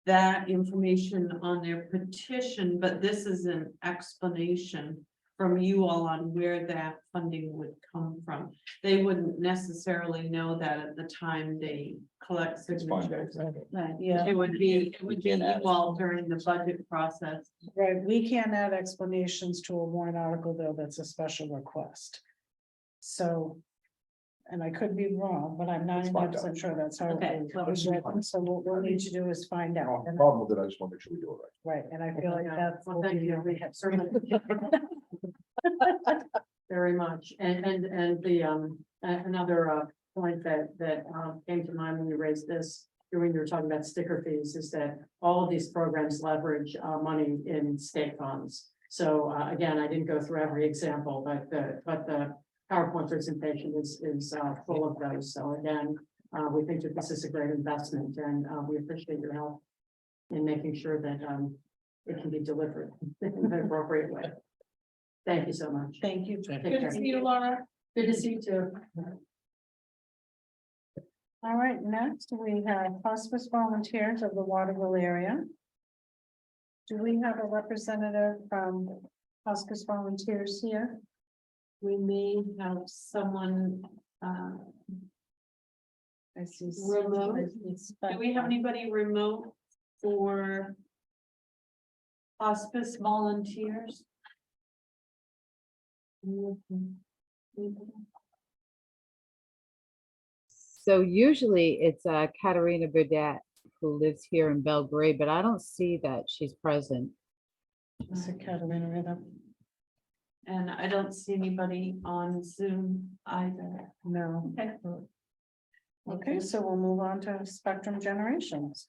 that information on their petition, but this is an explanation from you all on where that funding would come from. They wouldn't necessarily know that at the time they collect It's fine. signatures. Right, yeah, It would be you all during the budget process. right. We can't add explanations to a warrant article, though, that's a special request. So. And I could be wrong, but I'm 99% sure that's how. Okay, it well, was written. So what we'll need to do is find out. No And- problem with it, I just want to make sure we do it right. Right, and I feel like that's. Well, thank you. Very much, and the, another, point that, came to mind when you raised this, when you were talking about sticker fees, is that all of these programs leverage, money in state funds. So, again, I didn't go through every example, but the PowerPoint presentation is, full of those. So again, we think that this is a great investment, and, we appreciate your help in making sure that, it can be delivered in the appropriate way. Thank you so much. Thank you. Take Good care. to see you, Laura. Good to see you too. All right, next we have hospice volunteers of the Waterville area. Do we have a representative from hospice volunteers here? We may have someone, I see. remote. Do we have anybody remote for hospice volunteers? So usually it's Katerina Burdette who lives here in Belgrade, but I don't see that she's present. Is it Katerina Rita? And I don't see anybody on Zoom either. No. Okay. Okay, so we'll move on to Spectrum Generations.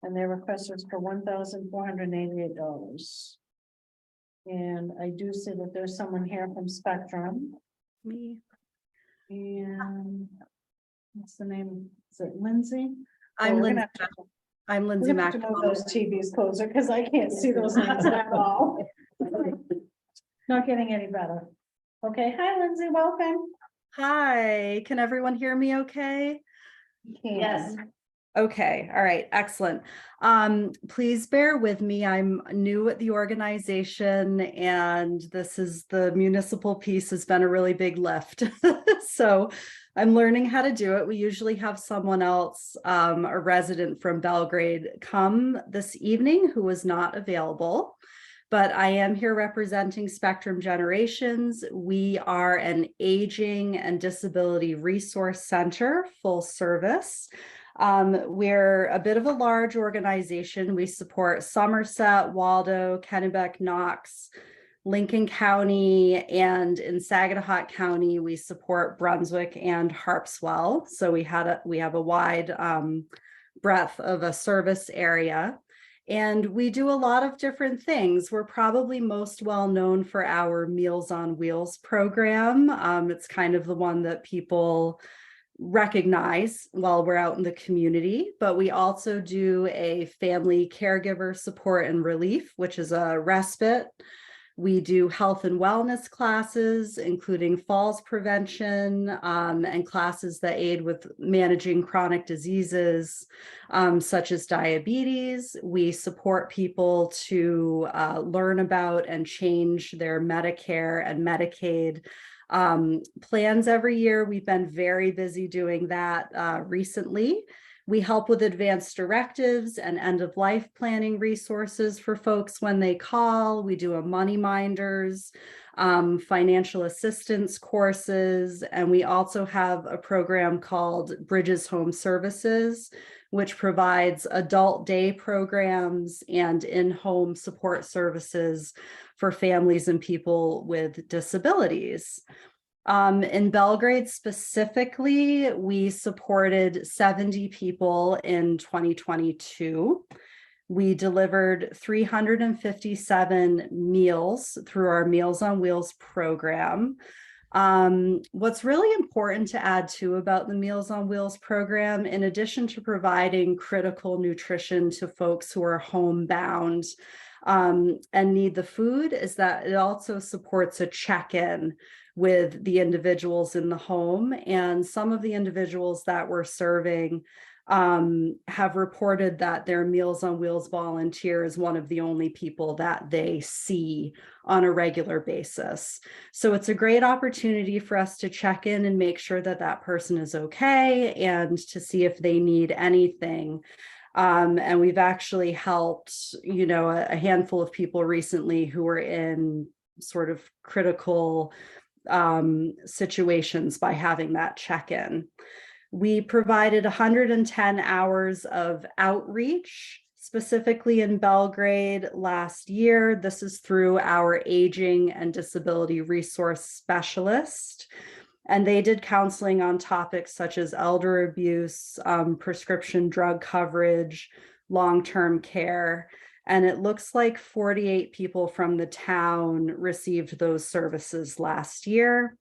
And their request is for $1,488. And I do see that there's someone here from Spectrum. Me. And what's the name? Is it Lindsay? I'm Well, we're Lindsay. gonna have to- I'm we're Lindsay gonna have to Mac. move those TVs closer because I can't see those names at all. Not getting any better. Okay, hi Lindsay, welcome. Hi, can everyone hear me okay? Yes. Okay, all right, excellent. Please bear with me. I'm new at the organization and this is the municipal piece has been a really big lift. So I'm learning how to do it. We usually have someone else, a resident from Belgrade, come this evening who was not available. But I am here representing Spectrum Generations. We are an aging and disability resource center, full service. We're a bit of a large organization. We support Somerset, Waldo, Kennebec, Knox, Lincoln County, and in Saginaw County, we support Brunswick and Harpswell. So we have a wide breadth of a service area. And we do a lot of different things. We're probably most well known for our Meals on Wheels program. It's kind of the one that people recognize while we're out in the community, but we also do a family caregiver support and relief, which is a respite. We do health and wellness classes, including falls prevention, and classes that aid with managing chronic diseases, such as diabetes. We support people to learn about and change their Medicare and Medicaid plans every year. We've been very busy doing that recently. We help with advanced directives and end-of-life planning resources for folks when they call. We do a money minders, financial assistance courses, and we also have a program called Bridges Home Services, which provides adult day programs and in-home support services for families and people with disabilities. In Belgrade specifically, we supported 70 people in 2022. We delivered 357 meals through our Meals on Wheels program. What's really important to add too about the Meals on Wheels program, in addition to providing critical nutrition to folks who are homebound and need the food, is that it also supports a check-in with the individuals in the home. And some of the individuals that we're serving have reported that their Meals on Wheels volunteer is one of the only people that they see on a regular basis. So it's a great opportunity for us to check in and make sure that that person is okay and to see if they need anything. And we've actually helped, you know, a handful of people recently who were in sort of critical situations by having that check-in. We provided 110 hours of outreach, specifically in Belgrade last year. This is through our aging and disability resource specialist. And they did counseling on topics such as elder abuse, prescription drug coverage, long-term care. And it looks like 48 people from the town received those services last year.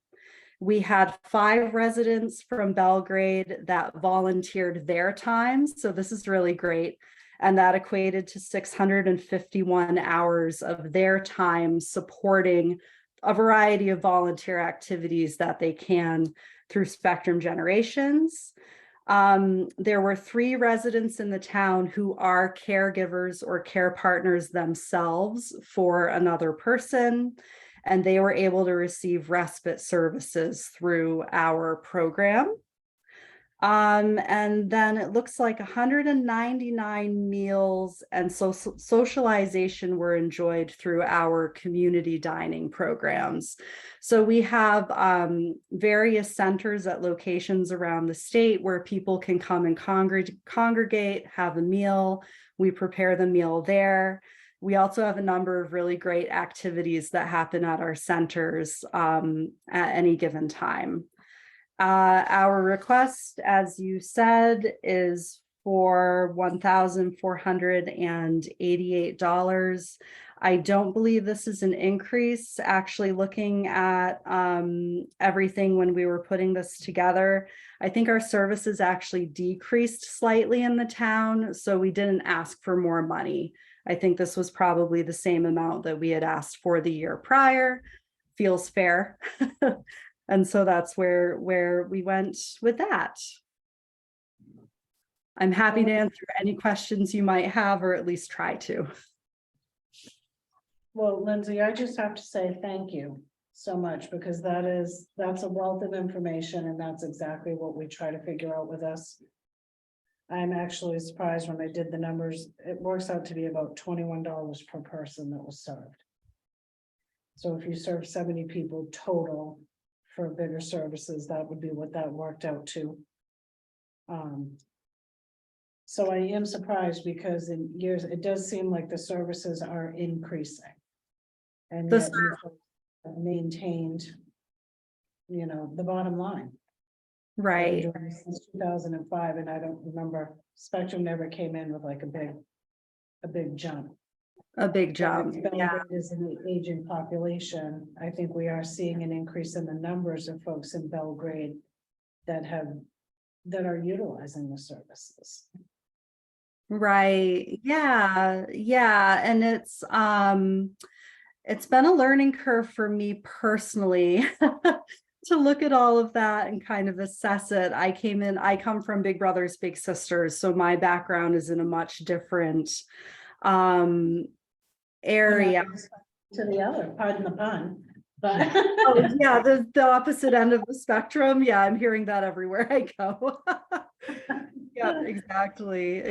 We had 5 residents from Belgrade that volunteered their time. So this is really great. And that equated to 651 hours of their time supporting a variety of volunteer activities that they can through Spectrum Generations. There were 3 residents in the town who are caregivers or care partners themselves for another person, and they were able to receive respite services through our program. And then it looks like 199 meals and socialization were enjoyed through our community dining programs. So we have various centers at locations around the state where people can come and congregate, have a meal. We prepare the meal there. We also have a number of really great activities that happen at our centers at any given time. Our request, as you said, is for $1,488. I don't believe this is an increase. Actually, looking at everything when we were putting this together, I think our services actually decreased slightly in the town, so we didn't ask for more money. I think this was probably the same amount that we had asked for the year prior. Feels fair. And so that's where we went with that. I'm happy to answer any questions you might have, or at least try to. Well, Lindsay, I just have to say thank you so much, because that's a wealth of information, and that's exactly what we try to figure out with us. I'm actually surprised when I did the numbers. It works out to be about $21 per person that was served. So if you serve 70 people total for bigger services, that would be what that worked out to. So I am surprised, because in years, it does seem like the services are increasing. And yet you have maintained, you know, the bottom line. Right. Since 2005, and I don't remember, Spectrum never came in with like a big jump. A big jump. Yeah. Belgrade is an aging population. I think we are seeing an increase in the numbers of folks in Belgrade that have that are utilizing the services. Right, yeah, yeah, and it's been a learning curve for me personally to look at all of that and kind of assess it. I come from Big Brothers Big Sisters, so my background is in a much different area. To the other, pardon the pun, but. Oh, yeah, the opposite end of the spectrum. Yeah, I'm hearing that everywhere I go. Yeah, exactly.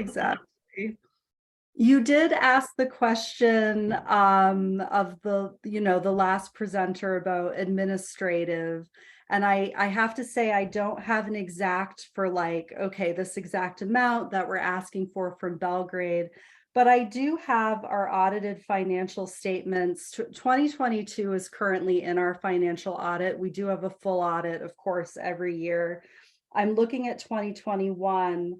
You did ask the question of the last presenter about administrative. And I have to say, I don't have an exact for like, okay, this exact amount that we're asking for from Belgrade. But I do have our audited financial statements. 2022 is currently in our financial audit. We do have a full audit, of course, every year. I'm looking at 2021.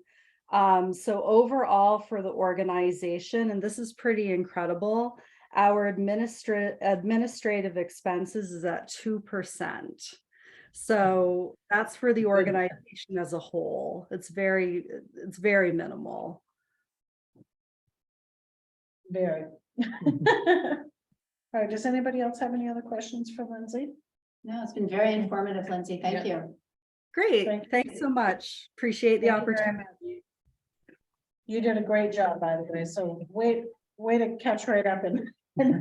So overall for the organization, and this is pretty incredible, our administrative expenses is at 2%. So that's for the organization as a whole. It's very minimal. Very. All right, does anybody else have any other questions for Lindsay? No, it's been very informative, Lindsay. Thank you. Great. Thanks so much. Appreciate the Thank you very opportunity. You did a great job, by the way, so way to catch right up and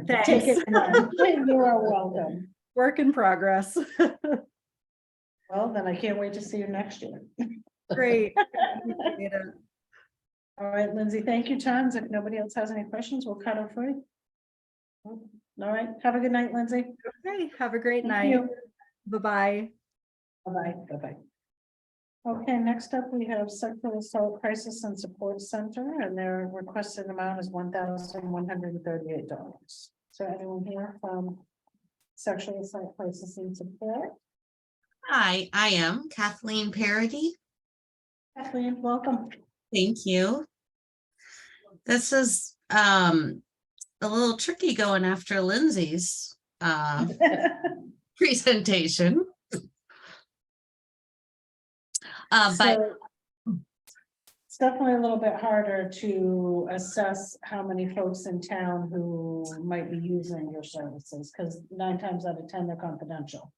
take Thanks. it. You are welcome. Work in progress. Well, then I can't wait to see you next year. Great. Appreciate it. All right, Lindsay, thank you tons. If nobody else has any questions, we'll cut her free. All right, have a good night, Lindsay. Okay, have a great Thank night. you. Bye-bye. Bye-bye, bye-bye. Okay, next up, we have Sexual Assault Crisis and Support Center, and their requested amount is $1,138. So anyone here from Sexual Assault Crisis and Support? Hi, I am Kathleen Parody. Kathleen, welcome. Thank you. This is a little tricky going after Lindsay's presentation. But So, it's definitely a little bit harder to assess how many folks in town who might be using your services, because 9 times out of 10, they're confidential.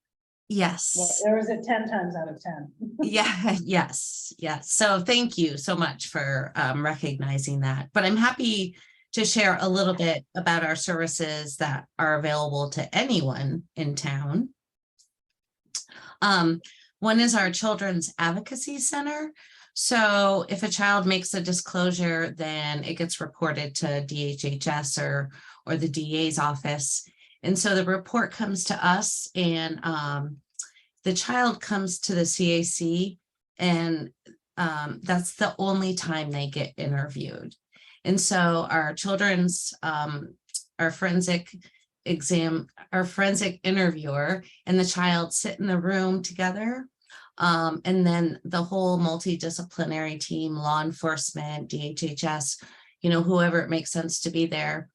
yes. Well, or is it 10 times out of 10? Yeah, yes. So thank you so much for recognizing that. But I'm happy to share a little bit about our services that are available to anyone in town. One is our Children's Advocacy Center. So if a child makes a disclosure, then it gets reported to DHHS or the DA's office. And so the report comes to us, and the child comes to the CAC, and that's the only time they get interviewed. And so our children's, our forensic interviewer and the child sit in the room together. And then the whole multidisciplinary team, law enforcement, DHHS, whoever it makes sense to be there,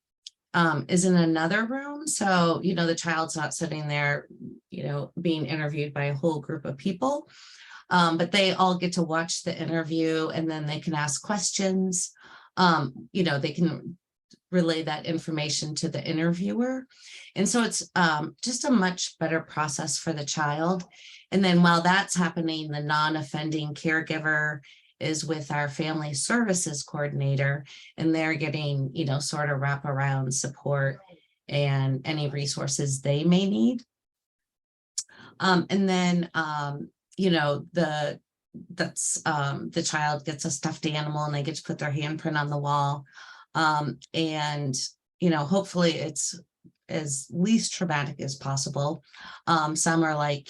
is in another room. So, the child's not sitting there, being interviewed by a whole group of people. But they all get to watch the interview, and then they can ask questions. They can relay that information to the interviewer. And so it's just a much better process for the child. And then while that's happening, the non-offending caregiver is with our family services coordinator, and they're getting, sort of wraparound support and any resources they may need. And then, the child gets a stuffed animal and they get to put their handprint on the wall. And, hopefully it's as least traumatic as possible. Some are like,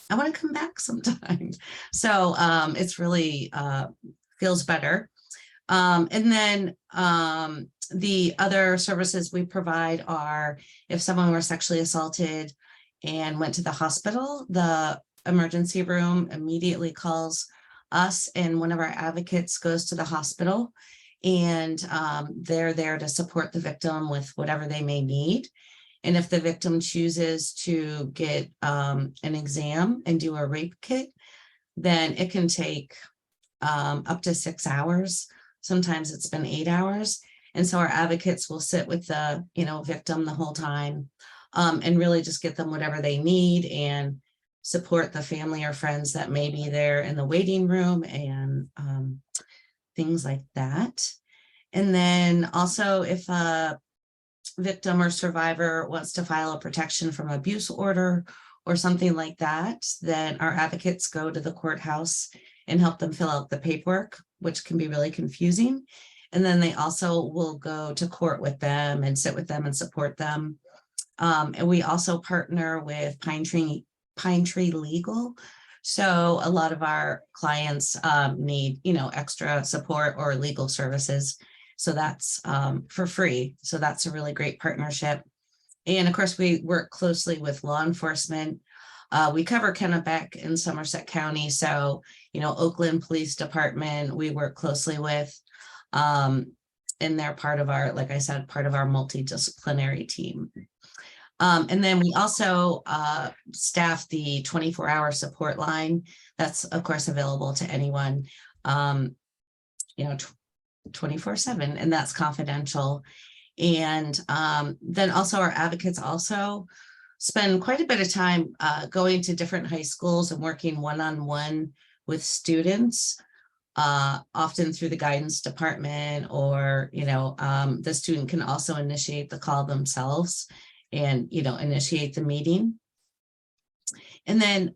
I want to come back sometime. So it's really feels better. And then the other services we provide are if someone were sexually assaulted and went to the hospital, the emergency room immediately calls us, and one of our advocates goes to the hospital, and they're there to support the victim with whatever they may need. And if the victim chooses to get an exam and do a rape kit, then it can take up to 6 hours. Sometimes it's been 8 hours. And so our advocates will sit with the, victim the whole time, and really just get them whatever they need and support the family or friends that may be there in the waiting room and things like that. And then also if a victim or survivor wants to file a protection from abuse order or something like that, then our advocates go to the courthouse and help them fill out the paperwork, which can be really confusing. And then they also will go to court with them and sit with them and support them. And we also partner with Pine Tree Legal. So a lot of our clients need, extra support or legal services. So that's for free. So that's a really great partnership. And of course, we work closely with law enforcement. We cover Kennebec and Somerset County. So, Oakland Police Department, we work closely with. And they're part of our, like I said, part of our multidisciplinary team. And then we also staff the 24-hour support line. That's, of course, available to anyone, 24/7, and that's confidential. And then also our advocates also spend quite a bit of time going to different high schools and working one-on-one with students, often through the guidance department, or, the student can also initiate the call themselves and, initiate the meeting. And then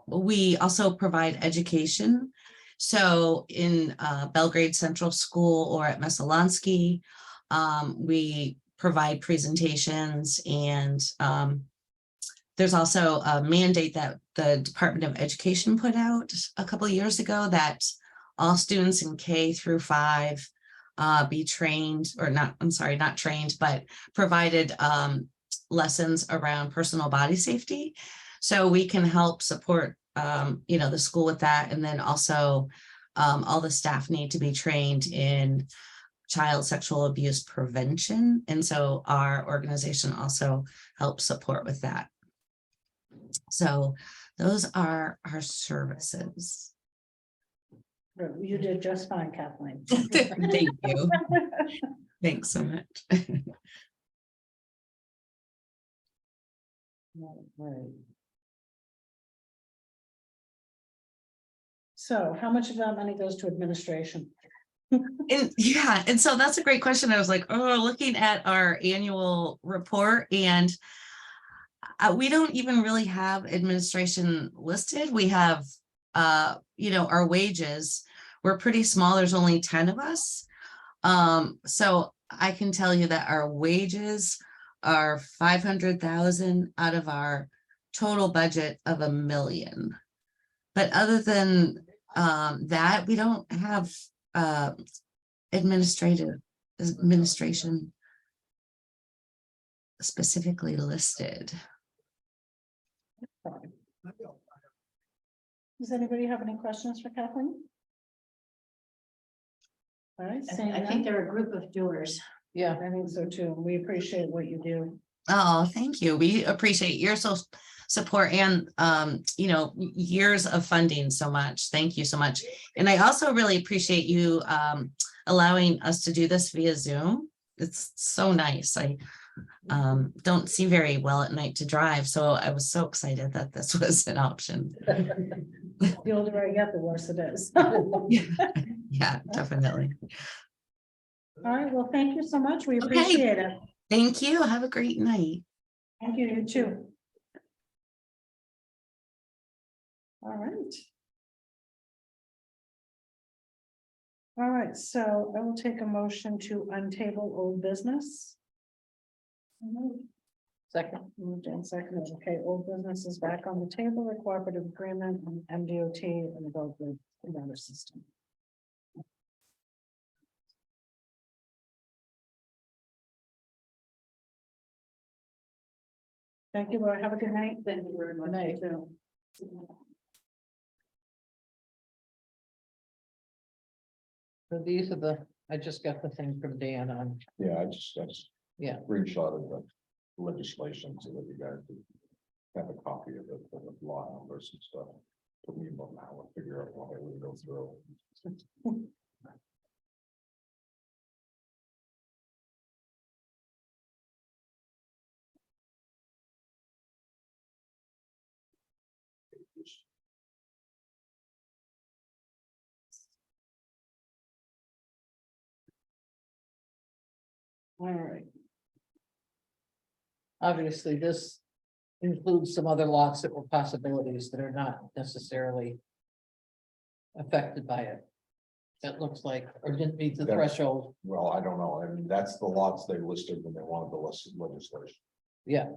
we also provide education. So in Belgrade Central School or at Messalonsky, we provide presentations, and there's also a mandate that the Department of Education put out a couple of years ago that all students in K through 5 be trained, or not trained, but provided lessons around personal body safety. So we can help support, the school with that. And then also all the staff need to be trained in child sexual abuse prevention. And so our organization also helps support with that. So those are our services. You did just fine, Kathleen. Thank you. Thanks so much. Right. So how much of that money goes to administration? And so that's a great question. I was like, looking at our annual report, and we don't even really have administration listed. We have, our wages. We're pretty small. There's only 10 of us. So I can tell you that our wages are 500,000 out of our total budget of $1 million. But other than that, we don't have administration specifically listed. Does anybody have any questions for Kathleen? All right, saying I think they're a group of doers. Yeah. I think so too. We appreciate what you do. Oh, thank you. We appreciate your support and, years of funding so much. Thank you so much. And I also really appreciate you allowing us to do this via Zoom. It's so nice. I don't see very well at night to drive, so I was so excited that this was an option. The older I get, the worse it is. Yeah, definitely. All right, well, thank you so much. We appreciate it. Thank you. Have a great night. Thank you, you too. All right. All right, so I will take a motion to untable old business. Second. Moved and seconded. Okay, old business is back on the table, the cooperative agreement and MDOT and the Belgrade water system. Thank you, Laura. Have a good night. Thank you very much. Night. So these are I just got the thing from Dan on, Yeah, I just yeah. screenshotted the legislation so that you guys could have a copy of it, the law numbers and stuff. Took me about an hour to figure out what I would go through. All right. Obviously, this includes some other lots that were possibilities that are not necessarily affected by it. It looks like, or didn't meet the That's- threshold. Well, I don't know. I mean, that's the lots they listed when they wanted the legislation. Yeah,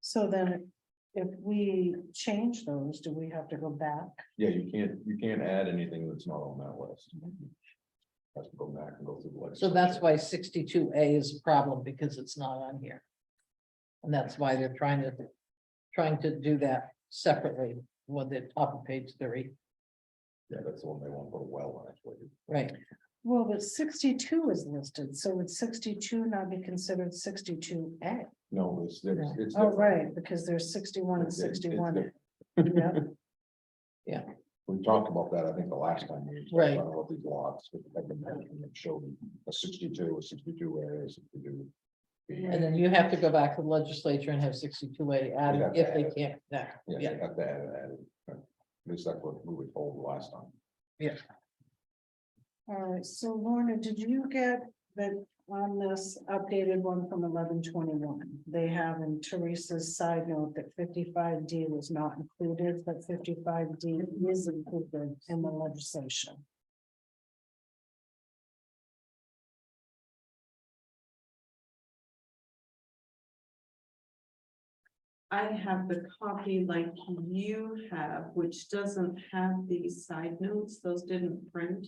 So then if we change those, do we have to go back? Yeah, you can't add anything that's not on that list. Has to go back and go through the so legislation. that's why 62A is a problem, because it's not on here. And that's why they're trying to do that separately with the top of page 30, Yeah, that's the one they want to put a well in, actually. right? Well, but 62 is listed, so would 62 not be considered 62A? No, it's, it's. Oh, different. right, because there's 61 and It's 61. different. Yeah, We talked about that, I think, the last time. We talked Right. About these lots, we had them there, and it showed a 62, a 62A, a 62. And then you have to go back to the legislature and have 62A added have to if they add it. can't, yeah, Yeah, yeah, they have to add it. At least that's what we were told the last time. all right, so Lorna, did you get that on this updated one from 11/21? They have in Teresa's side note that 55D was not included, but 55D is included in the legislation. I have the copy like you have, which doesn't have these side notes, those didn't print.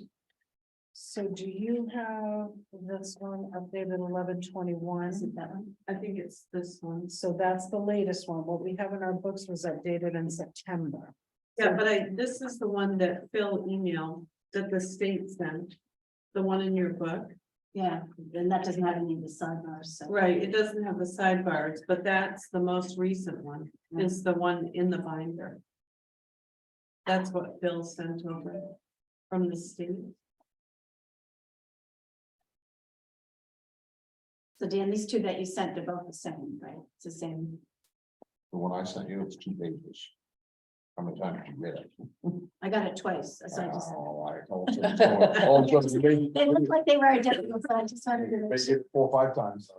So do you have this one updated 11/21? That one? I think it's this one. So that's the latest one. What we have in our books was updated in September. Yeah, but this is the one that Phil emailed that the state sent. The one in your book. Yeah, and that doesn't have any of the sidebars, so. Right, it doesn't have the sidebars, but that's the most recent one, is the one in the binder. That's what Phil sent over from the state. So Dan, these two that you sent, they're both the same, right? It's the same. The one I sent you, it's 2 pages. How many times did you get it? I got it twice. So I just. Oh, I told you. All of a sudden, They look like they were identical, so I just wanted to They make get sure. it 4 or 5 times.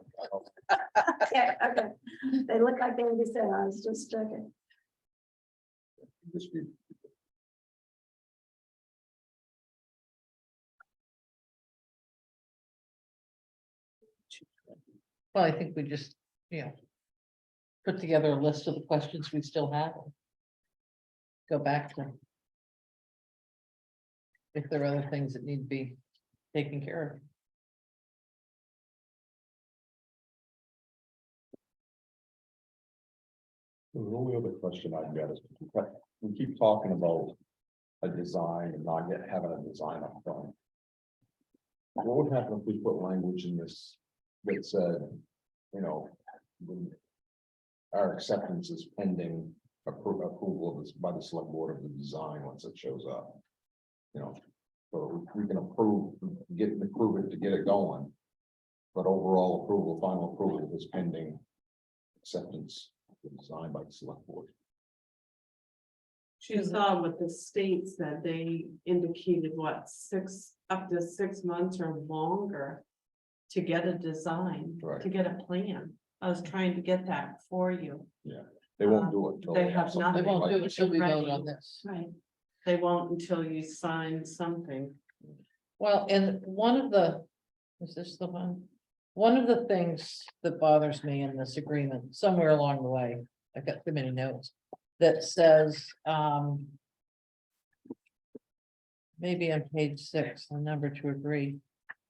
Okay, okay. They look like they were the same. I was just checking. Just be- well, I think we just, put together a list of the questions we still have. Go back to. If there are other things that need to be taken care of. The only other question I've got is, we keep talking about a design and not yet having a design up front. What would happen if we put language in this that said, when our acceptance is pending approval of this by the select board of the design once it shows up? So we can approve it to get it going. But overall approval, final approval is pending acceptance of the design by the select board. She saw what the state said, they indicated up to 6 months or longer. To get a design, Right. to get a plan. I was trying to get that for you. They won't do it. until They have something They nothing. won't do like- it till we vote Ready. on this. Right. They won't until you sign something. Well, and is this the one? One of the things that bothers me in this agreement, somewhere along the way, I've got too many notes, that says, maybe on page 6, the number to agree.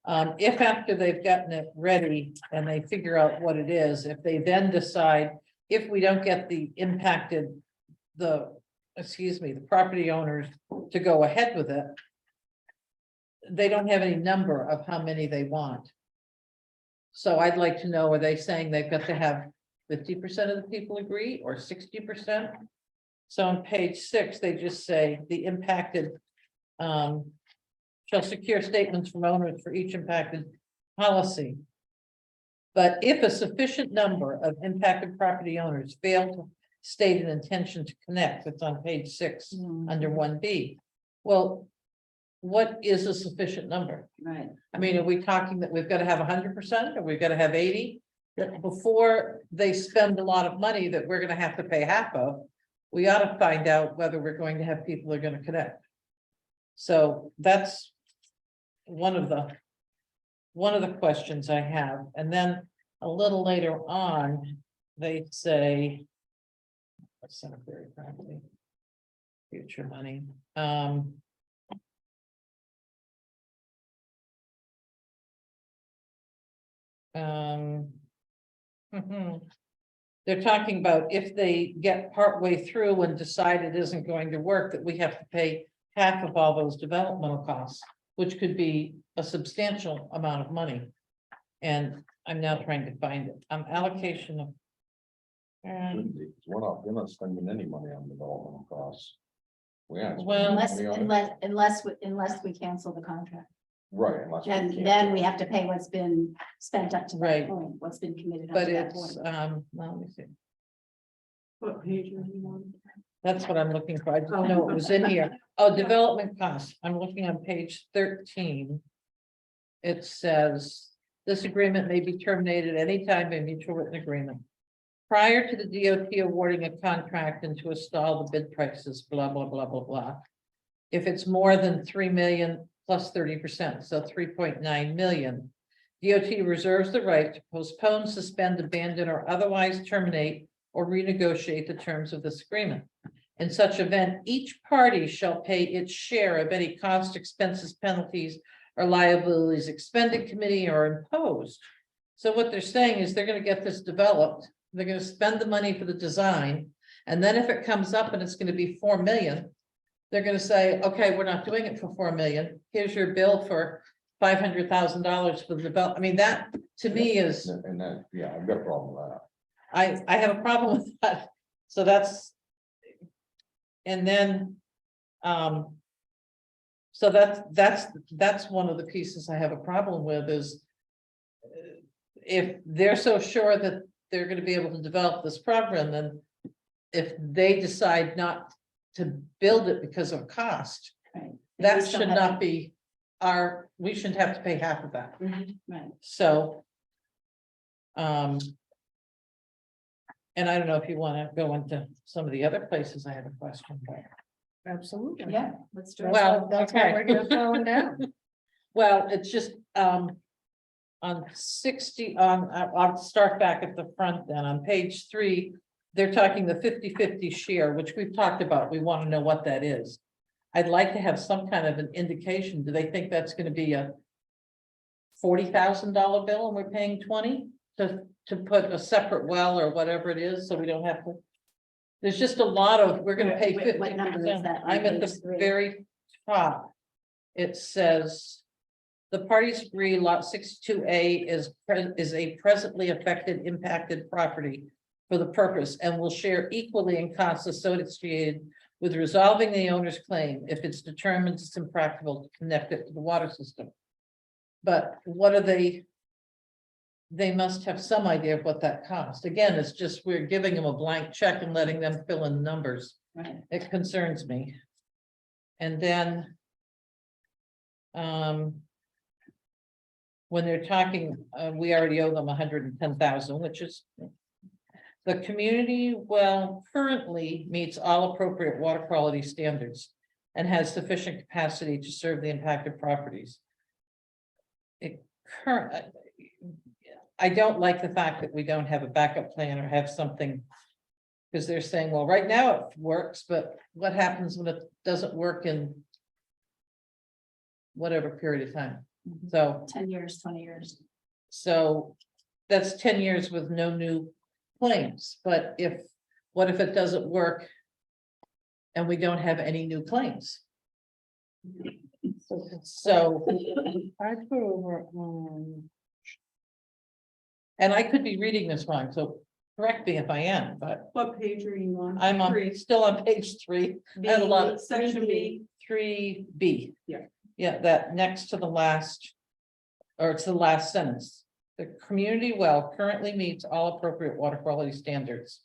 If after they've gotten it ready and they figure out what it is, if they then decide, if we don't get the property owners to go ahead with it, they don't have any number of how many they want. So I'd like to know, are they saying they've got to have 50% of the people agree, or 60%? So on page 6, they just say the impacted shall secure statements from owners for each impacted policy. But if a sufficient number of impacted property owners fail to state an intention to connect, it's on page 6, under 1B. Well, what is a sufficient number? Right. I mean, are we talking that we've got to have 100%, or we've got to have 80? That before they spend a lot of money that we're gonna have to pay half of, we ought to find out whether we're going to have people who are gonna connect. So that's one of the questions I have. And then a little later on, they say, let's send it very properly. Future money. They're talking about if they get partway through and decide it isn't going to work, that we have to pay half of all those developmental costs, which could be a substantial amount of money. And I'm now trying to find it. Allocation of. Shouldn't be, 'cause we're not spending any money on development costs. We aren't. spending Well- money on it. Unless we cancel the contract. Right. unless we And cancel then we it. have to pay what's been spent up to Right. that point, what's been committed up But to that it's, point. well, let me see. What page are you on? That's what I'm looking for. I didn't know it was in here. Oh, development costs. I'm looking on page 13. It says, this agreement may be terminated anytime by mutual written agreement. Prior to the DOT awarding a contract and to install the bid prices, blah, blah, blah, blah, blah. If it's more than 3 million plus 30%, so 3.9 million. DOT reserves the right to postpone, suspend, abandon, or otherwise terminate or renegotiate the terms of this agreement. In such event, each party shall pay its share of any cost, expenses, penalties, or liabilities expended, committee, or imposed. So what they're saying is they're gonna get this developed, they're gonna spend the money for the design, and then if it comes up and it's gonna be 4 million, they're gonna say, okay, we're not doing it for 4 million, here's your bill for $500,000 for the develop. I mean, that to me is, And that, yeah, I've got a problem with that. I have a problem with that. So that's. And then, so that's one of the pieces I have a problem with is. If they're so sure that they're gonna be able to develop this program, then if they decide not to build it because of cost, Right. that We still should have not be we shouldn't have to pay half of that. Right. So. And I don't know if you want to go into some of the other places I have a question. but- Absolutely. Yeah, let's do it. Well, That's why okay. we're gonna throw them down. Well, it's just, on 60, I'll start back at the front then, on page 3. They're talking the 50-50 share, which we've talked about, we want to know what that is. I'd like to have some kind of an indication, do they think that's gonna be a $40,000 bill and we're paying 20 to put a separate well or whatever it is, so we don't have to. There's just a lot of, we're gonna pay What number is 50%. that on I'm at page the 3? very top. It says. The parties agree lot 62A is a presently affected impacted property for the purpose and will share equally in costs associated with resolving the owner's claim if it's determined it's impractical to connect it to the water system. But what are they? They must have some idea of what that costs. Again, it's just we're giving them a blank check and letting them fill in the numbers. Right. It concerns me. And then. When they're talking, we already owe them 110,000, which is. The community well currently meets all appropriate water quality standards. And has sufficient capacity to serve the impacted properties. I don't like the fact that we don't have a backup plan or have something. Because they're saying, well, right now it works, but what happens when it doesn't work in. Whatever period of time, so. 10 years, 20 years. So that's 10 years with no new claims, but what if it doesn't work? And we don't have any new claims? So, I put over, and I could be reading this wrong, so correct me if I am, but What page are you on? I'm still on page 3. I had a lot of Section B. 3B. Yeah. Yeah, that next to the last, or it's the last sentence. The community well currently meets all appropriate water quality standards.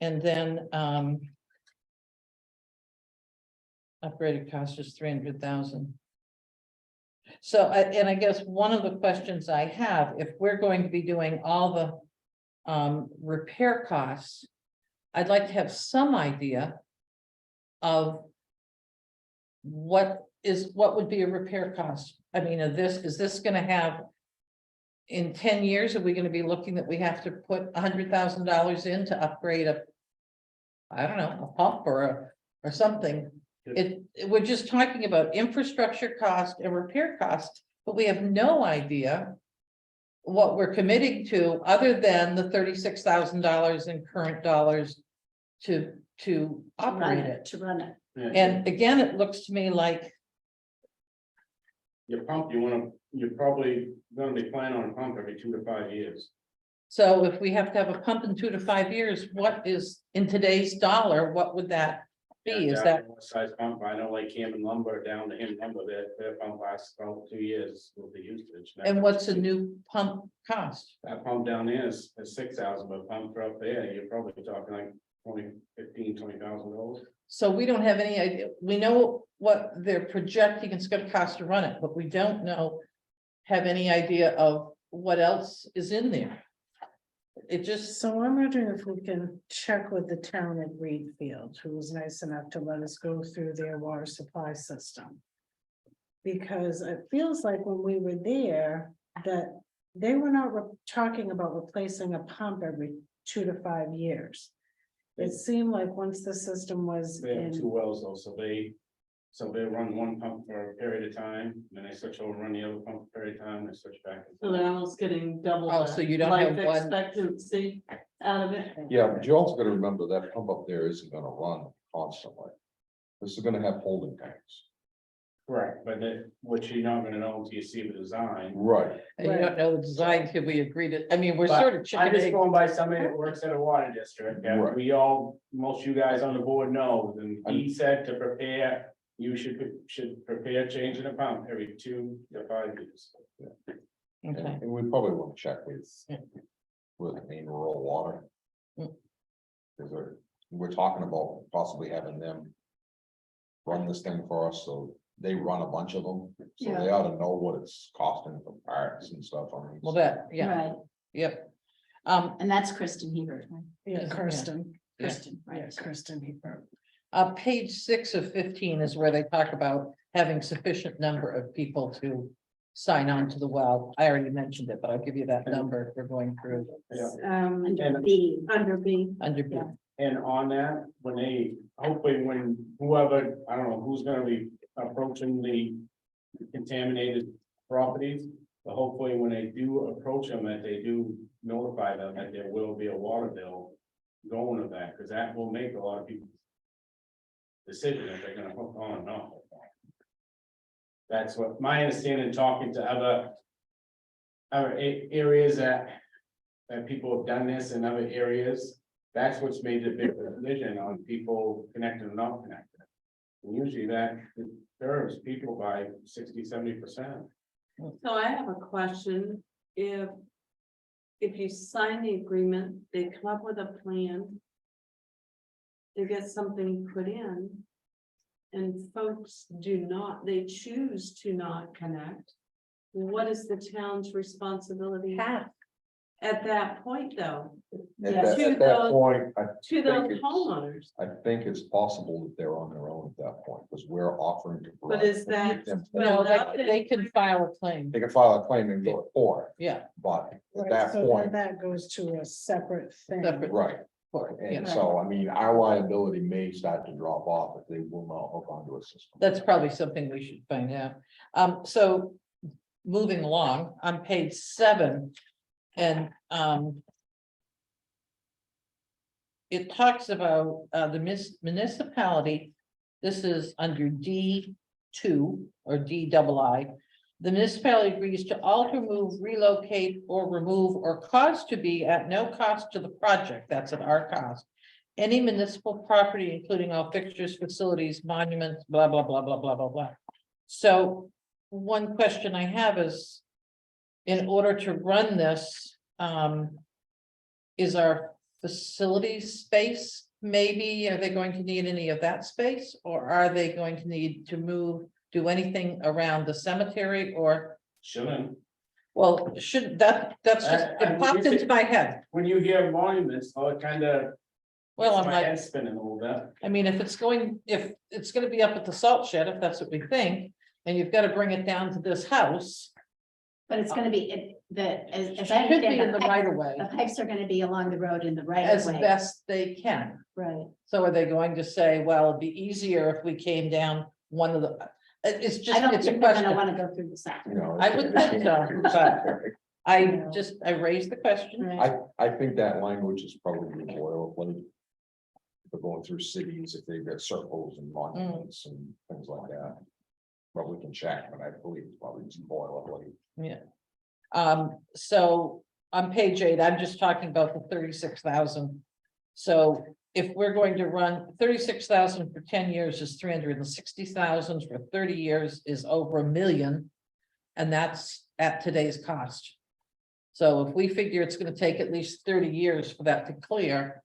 And then, upgraded cost is 300,000. So I guess one of the questions I have, if we're going to be doing all the repair costs, I'd like to have some idea of what would be a repair cost. I mean, is this gonna have, in 10 years, are we gonna be looking that we have to put $100,000 in to upgrade I don't know, a pump or something? We're just talking about infrastructure cost and repair cost, but we have no idea what we're committing to, other than the $36,000 in current dollars to operate it. To run it. Yeah. And again, it looks to me like, Your pump, you're probably gonna be planning on a pump every 2 to 5 years. so if we have to have a pump in 2 to 5 years, what is, in today's dollar, what would that be? Is that, What size pump? I know like Hammond Lumber down to Hammond Lumber, their pump lasts about 2 years with the usage. and what's a new pump cost? That pump down there is 6,000, but pump for up there, you're probably talking like $20,000. So we don't have any idea. We know what they're projecting it's gonna cost to run it, but we don't have any idea of what else is in there. It just, So I'm wondering if we can check with the town at Reedfield, who was nice enough to let us go through their water supply system. Because it feels like when we were there, that they were not talking about replacing a pump every 2 to 5 years. It seemed like once the system was They have 2 in, wells though, so they run one pump for a period of time, then they switch over, run the other pump for a period of time, they switch back. So they're almost getting double. Oh, the so you don't life have one- Expectancy out of it. Yeah, but you also gotta remember that pump up there isn't gonna run constantly. This is gonna have holding tanks. Correct, but what you're not gonna know until you see the design. Right. and you don't know the design till we agree to, I mean, we're But sort of I'm chicken just egg. going by somebody that works at a water district, that Right. we all, most of you guys on the board know, and he said to prepare. You should prepare changing a pump every 2 to 5 years. And Okay, and we probably want to check with. Yeah. With main rural water. Mm. Because we're talking about possibly having them. Run this thing for us, so they run a bunch of them, so they ought to know what it's costing for parts and stuff. I mean, well, that, yeah, Right, yep. and that's Kristen Hebert, right? yeah, Kirsten, Yeah. Kristen, yeah, right? Kirsten Hebert. Page 6 of 15 is where they talk about having sufficient number of people to sign on to the well. I already mentioned it, but I'll give you that number if we're going through Yeah. Under And- B. Under B. under. Yeah. And on that, when they, hopefully when whoever, I don't know who's gonna be approaching the contaminated properties. But hopefully when they do approach them, that they do notify them that there will be a water bill going to that, because that will make a lot of people decision if they're gonna hook on or not. That's what my understanding, talking to other areas that people have done this in other areas. That's what's made the big decision on people connected and not connected. And usually that serves people by 60–70%. So I have a question. If you sign the agreement, they come up with a plan. They get something put in. And folks they choose to not connect. What is the town's responsibility at that point, though? At To that those- point, To those think it's- homeowners, I think it's possible that they're on their own at that point, because we're offering to. but is that? them- No, spelled they out? can file a claim, They can file a claim and go to court, yeah, but at Right, that so then point, that goes to a separate thing. Separate. right, court, and yeah. so, I mean, our liability may start to drop off if they will not hook onto a system. That's probably something we should find out. So moving along on page 7 and it talks about the municipality. This is under D2 or DII. The municipality agrees to alter, move, relocate, or remove, or cause to be at no cost to the project, that's at our cost. Any municipal property, including all fixtures, facilities, monuments, blah, blah, blah, blah, blah, blah, blah. So one question I have is, in order to run this, is our facility space, maybe, are they going to need any of that space? Or are they going to need to do anything around the cemetery or, Shouldn't, well, should that's just, it popped into my head. when you hear monuments, oh, it kind of, Well, I'm my like, head's spinning a little bit. I mean, if it's gonna be up at the salt shed, if that's what we think, and you've got to bring it down to this house. But it's gonna be, as It I should be understand, in the right of way, the pipes are gonna be along the road in the right of as way. best they can. Right. So are they going to say, well, it'd be easier if we came down one of the, it's I just, don't it's a think they're gonna question. wanna go through the site. You know, I would think so, but I raised the question. Right. I think that language is probably boilerplate. But going through cities, if they've got circles and monuments and things like that. But we can check, but I believe it's probably just boilerplate. Yeah. So on page 8, I'm just talking about the 36,000. So if we're going to run 36,000 for 10 years is 360,000, for 30 years is over $1 million. And that's at today's cost. So if we figure it's going to take at least 30 years for that to clear.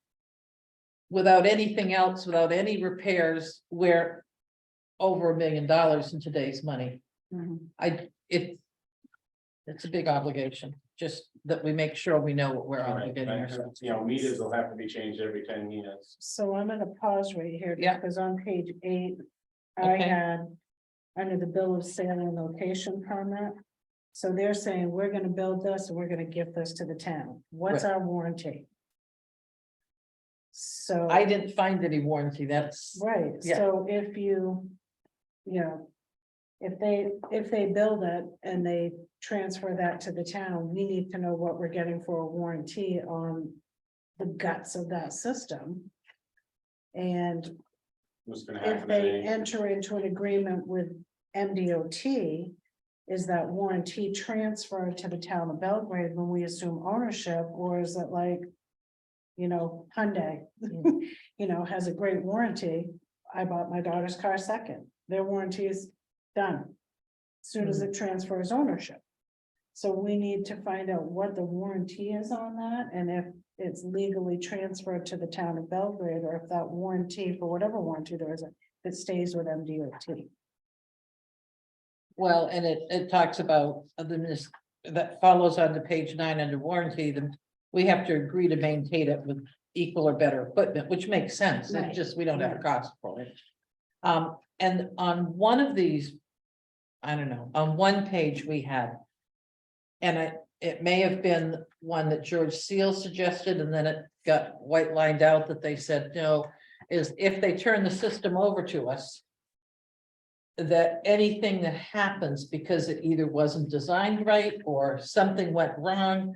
Without anything else, without any repairs, we're over $1 million in today's money. It's a big obligation, just that we make sure we know what we're obligating ourselves. You know, meters will have to be changed every 10 years. So I'm gonna pause right here, Yeah. because on page 8, I Okay. had under the bill of sale and location permit. So they're saying, we're gonna build this, and we're gonna give this to the town. What's our warranty? So. I didn't find any warranty, that's, Right, Yeah. so if you know, if they build it and they transfer that to the town, we need to know what we're getting for a warranty on the guts of that system. And What's gonna if happen they today? enter into an agreement with MDOT, is that warranty transferred to the town of Belgrade when we assume ownership, or is it like, you know, Hyundai, you know, has a great warranty. I bought my daughter's car second. Their warranty is done. Soon as it transfers ownership. So we need to find out what the warranty is on that, and if it's legally transferred to the town of Belgrade, or if that warranty, for whatever warranty there is, it stays with MDOT. well, and it talks about that follows on to page 9 under warranty, then we have to agree to maintain it with equal or better equipment, which makes sense. Right. It's just, we don't have a cost for it. And on one of these, I don't know, on one page we had. And it may have been one that George Seal suggested, and then it got white lined out that they said, no, is if they turn the system over to us. That anything that happens because it either wasn't designed right or something went wrong.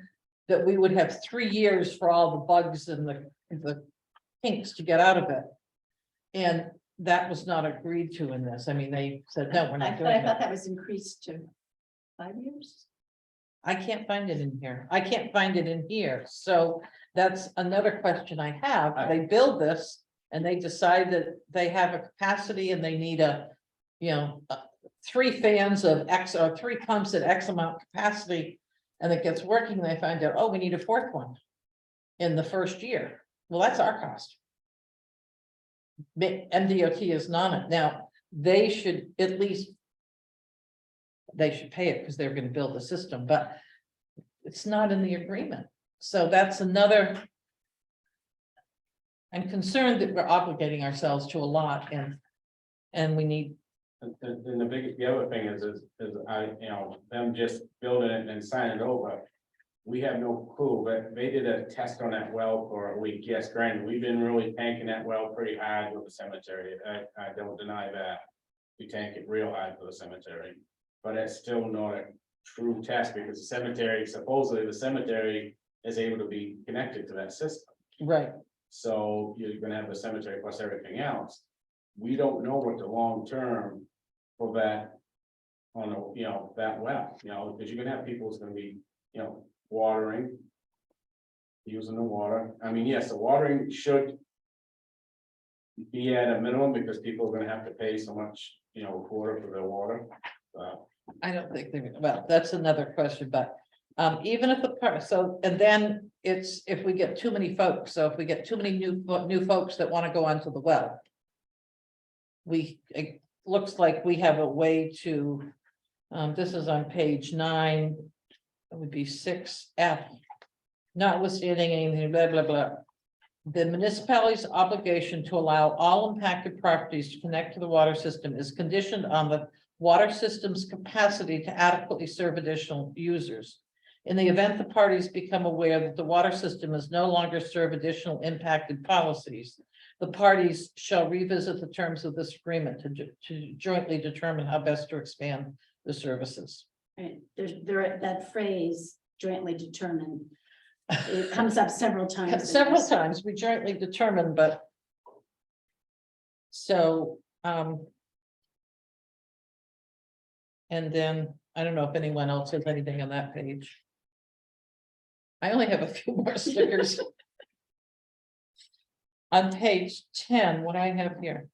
That we would have 3 years for all the bugs and the kinks to get out of it. And that was not agreed to in this. I mean, they said, no, we're not doing I thought that. that was increased to 5 years. I can't find it in here. I can't find it in here. So that's another question I have. They build this and they decide that they have a capacity and they need 3 fans of X or 3 pumps at X amount capacity. And it gets working, they find out, oh, we need a 4th one in the first year. Well, that's our cost. MDOT is not, now, they should at least. They should pay it because they're gonna build the system, but it's not in the agreement. So that's another. I'm concerned that we're obligating ourselves to a lot and we need. And the other thing is them just building it and signing it over. We have no clue, but they did a test on that well for a week. Yes, granted, we've been really tanking that well pretty hard with the cemetery. I don't deny that. We tank it real hard for the cemetery, but it's still not a true test because supposedly the cemetery is able to be connected to that system. Right. So you're gonna have the cemetery plus everything else. We don't know what the long term for that on, that well, because you're gonna have people who's gonna be, watering. Using the water. I mean, yes, the watering should be at a minimum because people are gonna have to pay so much, a quarter for their water. I don't think they're, well, that's another question, but even if the part, so, and then it's, if we get too many folks, so if we get too many new folks that want to go onto the well. It looks like we have a way to, this is on page 9, it would be 6F. Notwithstanding anything, blah, blah, blah. The municipality's obligation to allow all impacted properties to connect to the water system is conditioned on the water system's capacity to adequately serve additional users. In the event the parties become aware that the water system is no longer serve additional impacted policies, the parties shall revisit the terms of this agreement to jointly determine how best to expand the services. Right, that phrase jointly determined, it comes up several times. in Several this. times we jointly determined, but so, and then I don't know if anyone else has anything on that page. I only have a few more stickers. On page 10, what I have here,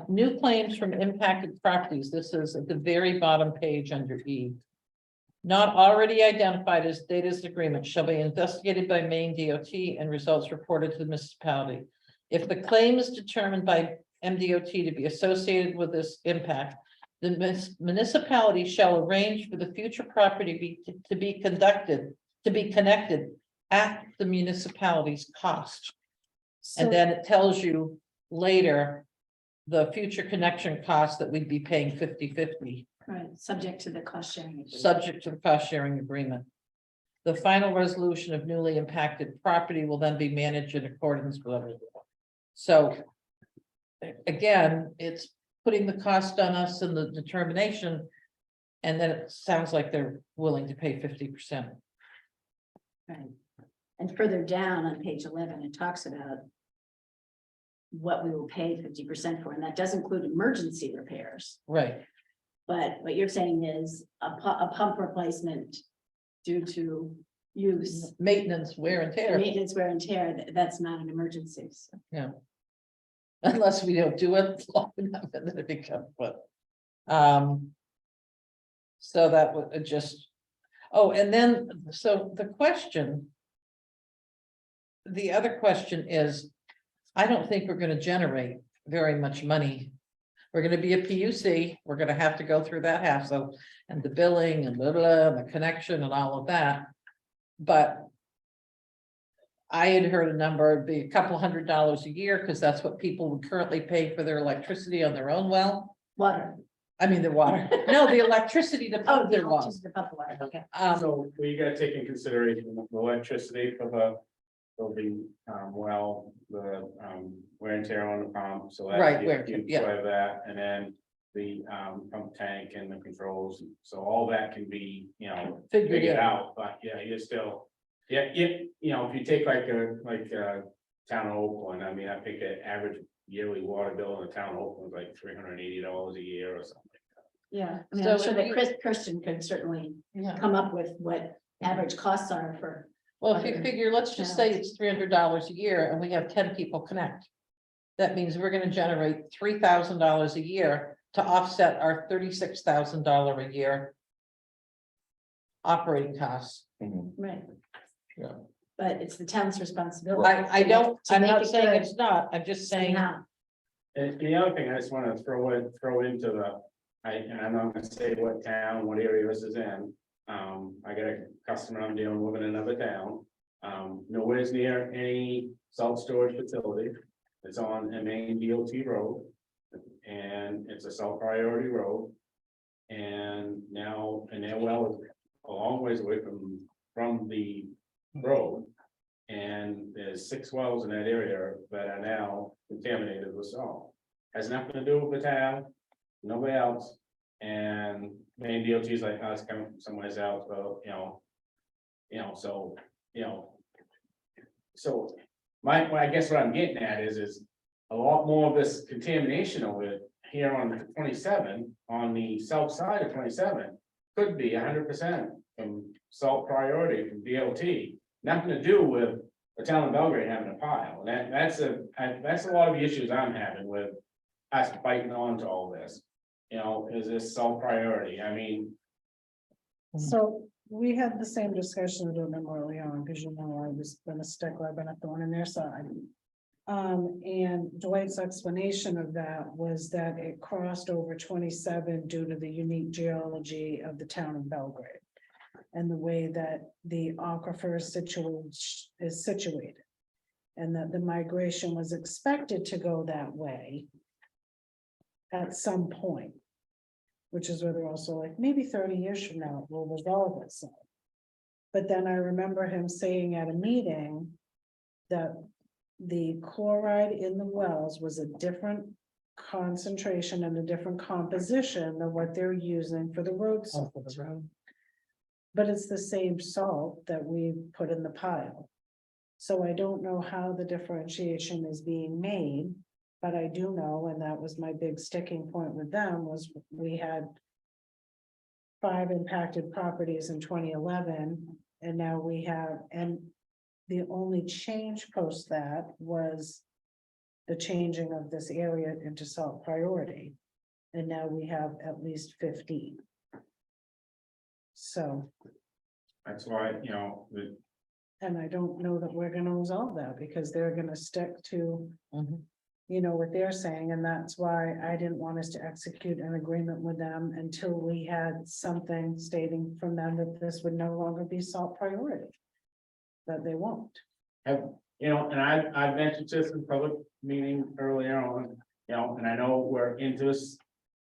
new claims from impacted properties. This is at the very bottom page under E. Not already identified as data agreement shall be investigated by Maine DOT and results reported to the municipality. If the claim is determined by MDOT to be associated with this impact, the municipality shall arrange for the future property to be connected at the municipality's cost. So- And then it tells you later the future connection costs that we'd be paying 50-50. Right, subject to the cost sharing. agreement. Subject to the cost sharing agreement. The final resolution of newly impacted property will then be managed in accordance with everything. So again, it's putting the cost on us and the determination. And then it sounds like they're willing to pay 50%. Right. And further down on page 11, it talks about what we will pay 50% for, and that does include emergency repairs. Right, But what you're saying is a pump replacement due to use, maintenance, wear and tear, maintenance, wear and tear, that's not an emergency. So, unless we don't do it long enough and then it becomes, but. So that would just, oh, and then, so the question. The other question is, I don't think we're gonna generate very much money. We're gonna be a PUC, we're gonna have to go through that hassle and the billing and blah, blah, and the connection and all of that. But I had heard a number, it'd be a couple $100 a year, because that's what people would currently pay for their electricity on their own well. water. I mean, the water, no, the electricity to Oh, pump their the wells. the pump water, okay. So we gotta take in consideration the electricity for the wear and tear on the pump, so. that's Right, you- wear and tear, you yeah. drive that, and then the pump tank and the controls, so all that can be, Figured figured in. out, but yeah, you're still. Yeah, if you take like town of Oakland, I mean, I think the average yearly water bill in the town of Oakland is like $380 a year or something. Yeah, I mean, So I'm sure if that you- Kirsten could certainly Yeah, come up with what average costs are for. well, if you other figure, let's just say towns. it's $300 a year and we have 10 people connect. That means we're gonna generate $3,000 a year to offset our $36,000 a year. Operating costs. Right. Yeah. But it's the town's responsibility. I don't, to I'm make not it saying good it's not, I'm just saying, somehow. And the other thing I just wanna throw into the, and I'm not gonna say what town, what area this is in. I got a customer I'm dealing with in another town, nowhere's near any salt storage facility. It's on a main DOT road, and it's a salt priority road. And now, and their well is a long ways away from the road. And there's 6 wells in that area that are now contaminated with salt. Has nothing to do with the town, nobody else. And Maine DOT is like, oh, it's coming from somewhere else, but so I guess what I'm getting at is a lot more of this contamination over it here on 27, on the south side of 27, could be 100% from salt priority from DOT. Nothing to do with the town of Belgrade having a pile. And that's a lot of the issues I'm having with us fighting on to all this. You know, is this salt priority? I mean, So we had the same discussion with them early on, because you know, I was been a stickler, I've been a thorn in their side. And Dwight's explanation of that was that it crossed over 27 due to the unique geology of the town of Belgrade. And the way that the aquifer is situated. And that the migration was expected to go that way. At some point. Which is where they're also like, maybe 30 years from now, it will resolve itself. But then I remember him saying at a meeting. That the chloride in the wells was a different concentration and a different composition than what they're using for the road salt. But it's the same salt that we put in the pile. So I don't know how the differentiation is being made, but I do know, and that was my big sticking point with them, was we had 5 impacted properties in 2011, and now we have, and the only change post that was the changing of this area into salt priority. And now we have at least 15. So, that's why, you know, and I don't know that we're gonna resolve that, because they're gonna stick to, Mhm. you know, what they're saying, and that's why I didn't want us to execute an agreement with them until we had something stating from them that this would no longer be salt priority. That they won't. have, you know, and I've mentioned this in public meeting earlier on, you know, and I know we're into this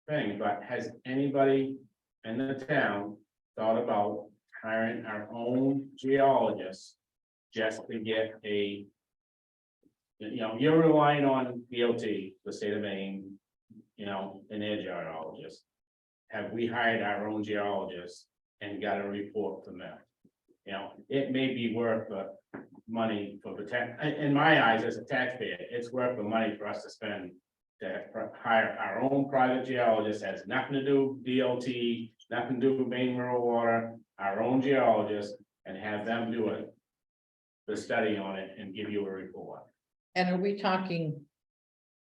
thing, but has anybody in the town thought about hiring our own geologist just to get a, you know, you're relying on DOT, the state of Maine, you know, and their geologist. Have we hired our own geologist and got a report from them? You know, it may be worth the money for the tax, in my eyes, as a taxpayer, it's worth the money for us to spend. To hire our own private geologist, has nothing to do with DOT, nothing to do with Maine Rural Water, our own geologist, and have them do it. The study on it and give you a report. And are we talking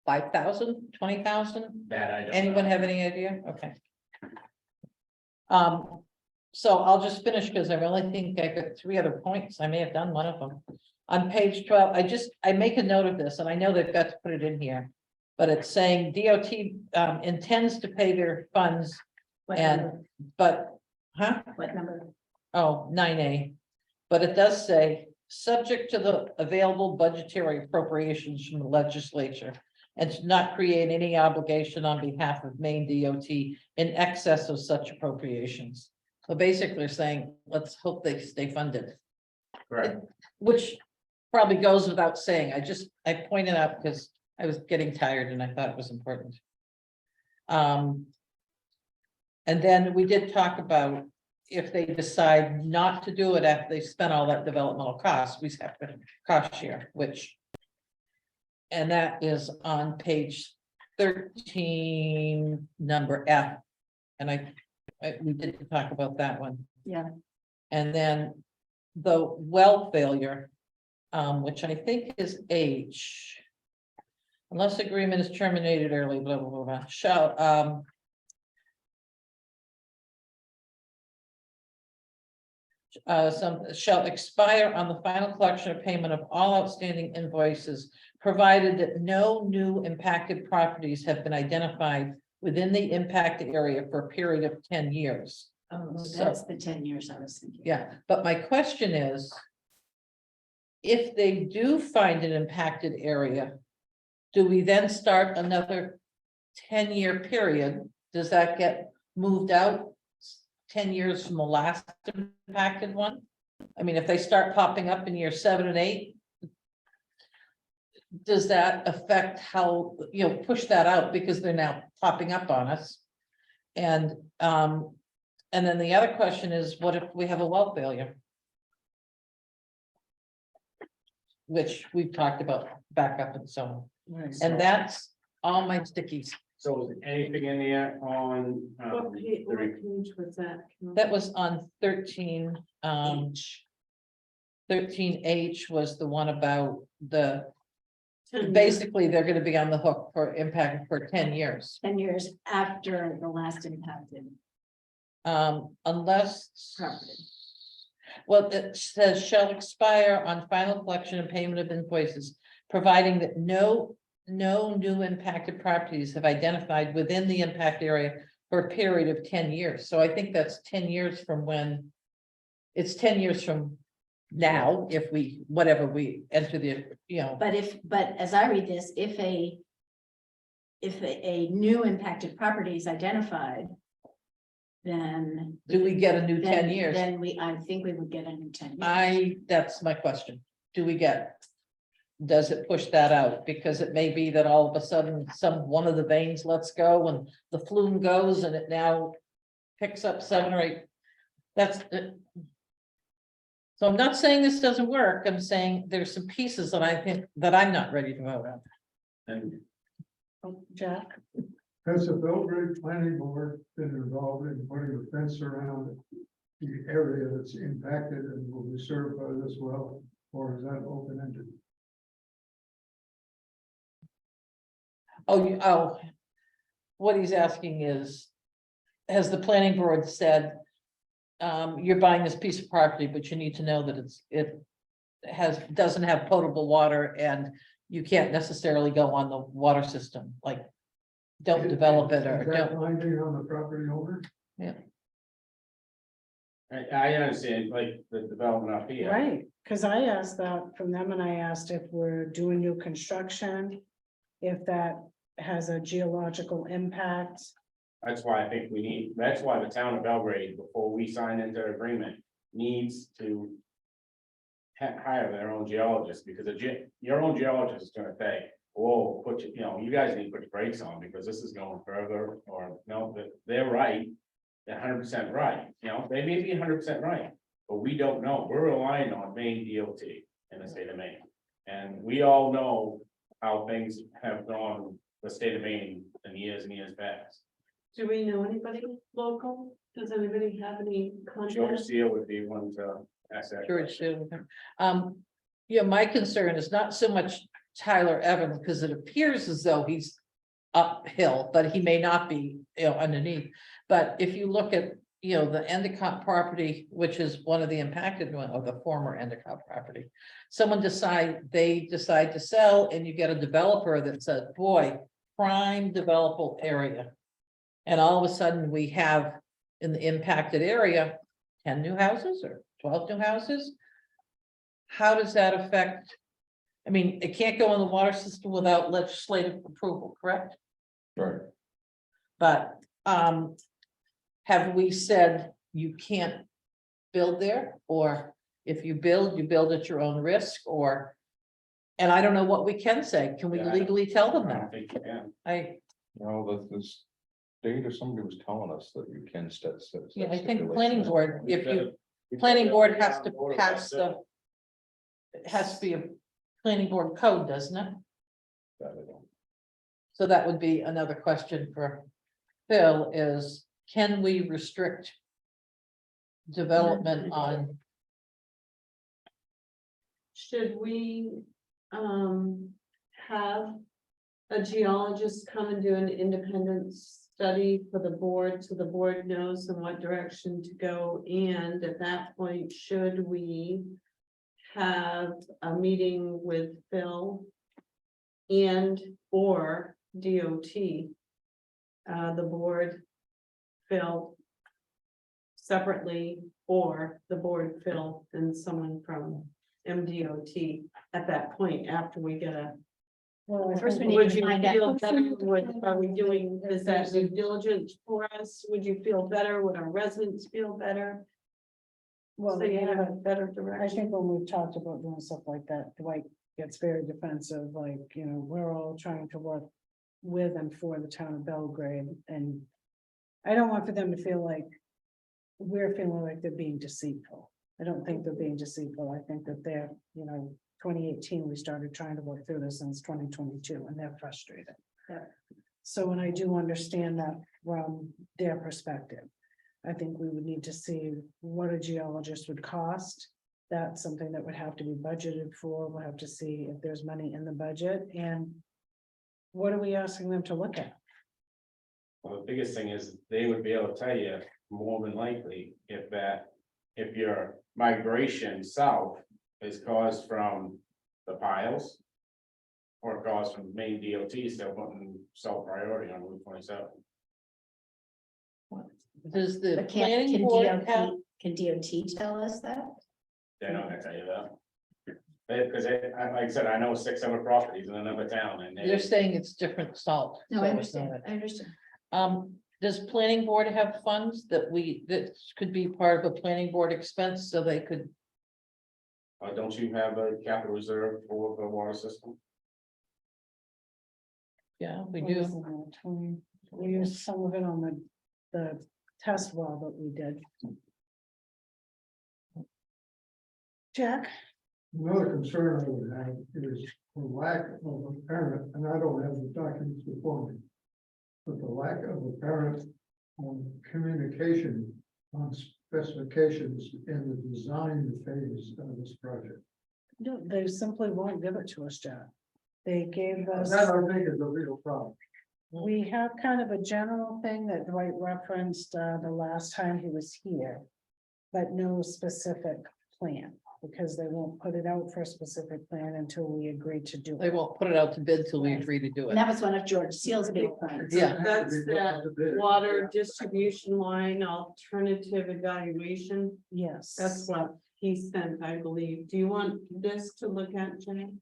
5,000, 20,000? That I don't Anyone know. have any idea? Okay. So I'll just finish because I really think I got 3 other points. I may have done one of them. On page 12, I make a note of this, and I know they've got to put it in here. But it's saying DOT intends to pay their funds What and, number? but, huh? What number? Oh, 9A. But it does say, subject to the available budgetary appropriations from the legislature. And to not create any obligation on behalf of Maine DOT in excess of such appropriations. So basically they're saying, let's hope they stay funded, Correct. which probably goes without saying. I pointed out because I was getting tired and I thought it was important. And then we did talk about if they decide not to do it after they spent all that developmental cost, we have to cost share, which. And that is on page 13, number F. And we did talk about that one. Yeah. And then the well failure, which I think is H. Unless agreement is terminated early, blah, blah, blah, blah, shall, shall expire on the final collection of payment of all outstanding invoices, provided that no new impacted properties have been identified within the impacted area for a period of 10 years. Oh, So- that's the 10 years I was thinking. Yeah, but my question is, if they do find an impacted area, do we then start another 10-year period? Does that get moved out 10 years from the last impacted one? I mean, if they start popping up in year 7 and 8, does that affect how, push that out because they're now popping up on us? And then the other question is, what if we have a well failure? Which we've talked about backup and so on. Right. And that's all my stickies. So is anything in there on, What page was that? That was on 13, 13H was the one about the, basically, they're gonna be on the hook for impact for 10 years. 10 years after the last impacted Unless. property. Well, it says shall expire on final collection and payment of invoices, providing that no new impacted properties have identified within the impact area for a period of 10 years. So I think that's 10 years from when. It's 10 years from now, if we, whatever we enter the, you know, But as I read this, if a new impacted property is identified, then. do we get a new 10 then- years? Then I think we would get a new 10 years. That's my question. Do we get? Does it push that out? Because it may be that all of a sudden one of the veins lets go and the flume goes and it now picks up 7 or 8. That's it. So I'm not saying this doesn't work. I'm saying there's some pieces that I think that I'm not ready to vote on. and Jack? Has the Belgrade Planning Board been involved in putting a fence around the area that's impacted and will be served by this well, or is that open-ended? Oh, what he's asking is, has the planning board said, you're buying this piece of property, but you need to know that doesn't have potable water and you can't necessarily go on the water system, like, don't develop it or Is that don't, binding on the property owner? I understand, like, the development up here. Right, because I asked that from them and I asked if we're doing new construction, if that has a geological impact. That's why I think that's why the town of Belgrade, before we sign into an agreement, needs to hire their own geologist, because your own geologist is gonna say, whoa, you guys need to put your brakes on, because this is going further, or, no, they're right. They're 100% right, they may be 100% right, but we don't know, we're relying on Maine DOT in the state of Maine. And we all know how things have gone, the state of Maine in years and years past. Do we know anybody local? Does anybody have any George contacts? Seal would be one to ask that. George, yeah, my concern is not so much Tyler Evans, because it appears as though he's uphill, but he may not be, underneath. But if you look at, the Endicott property, which is one of the impacted one, or the former Endicott property, they decide to sell, and you get a developer that says, boy, prime developable area. And all of a sudden, we have in the impacted area, 10 new houses or 12 new houses. How does that affect? I mean, it can't go in the water system without legislative approval, correct? Right. But have we said you can't build there? Or if you build at your own risk, or, and I don't know what we can say. Can we Yeah, legally tell them I that? don't think you can. The state or somebody was telling us that you can set. Yeah, I think stipulations. planning board, We planning put board that has on to board pass of us, it has to be a planning board code, doesn't it? That I don't- So that would be another question for Phil is, can we restrict development on, Should we, have a geologist come and do an independent study for the board, so the board knows in what direction to go? And at that point, should we have a meeting with Phil and or DOT? The board, Phil separately, or the board, Phil, and someone from MDOT at that point after we get a. Well, First, we need Would to you find out. feel better with, are we doing, is that due diligence for us? Would you feel better? Would our residents feel better? Well, So you have a yeah, better I direction. think when we've talked about doing stuff like that, Dwight gets very defensive, like, we're all trying to work with and for the town of Belgrade, and I don't want for them to feel like we're feeling like they're being deceitful. I don't think they're being deceitful. I think that they're, 2018, we started trying to work through this since 2022, and they're frustrated. Yeah. So when I do understand that from their perspective, I think we would need to see what a geologist would cost. That's something that would have to be budgeted for. We'll have to see if there's money in the budget and what are we asking them to look at? Well, the biggest thing is they would be able to tell you more than likely if your migration south is caused from the piles. Or caused from main DOT still putting sole priority on Route 27. Does the But planning board have? Can DOT tell us that? They're not gonna tell you that. Because like I said, I know 6 other properties in another town and They're saying it's different salt. No, so I it's not understand, I understand. Does planning board have funds that could be part of a planning board expense so they could? Don't you have a capital reserve for the water system? Yeah, we What is do. it, we used some of it on the test well that we did. Jack? Another concern I would have is the lack of apparent, and I don't have the documents before me. But the lack of apparent communication on specifications in the design phase of this project. No, they simply won't give it to us, Jack. They gave us, That I think is a real problem. we have kind of a general thing that Dwight referenced the last time he was here. But no specific plan, because they won't put it out for a specific plan until we agree to do They it. won't put it out to bid till we agree to do it. And that was one of George Seal's big points. Yeah. That's that Water distribution line alternative evaluation, Yes. that's what he sent, I believe. Do you want this to look at, Jenny? I'm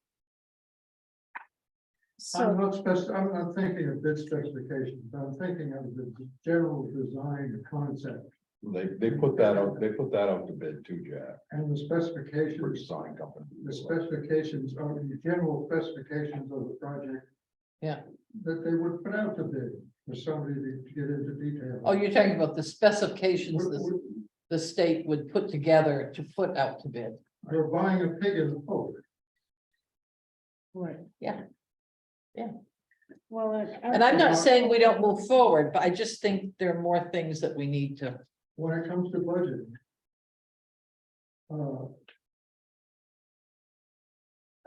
So, not thinking of bid specifications, I'm thinking of the general design concept They put that out to bid too, Jack, and the for specifications. design company. The specifications are the general specifications of the project. Yeah. That they would put out to bid for somebody to get into detail. Oh, you're talking about the specifications We're- the state would put together to put out to bid. They're buying a pig in the poke. right. Yeah. Yeah. Well, And I'm not saying we don't move forward, but I just think there are more things that we need to. When it comes to budgeting.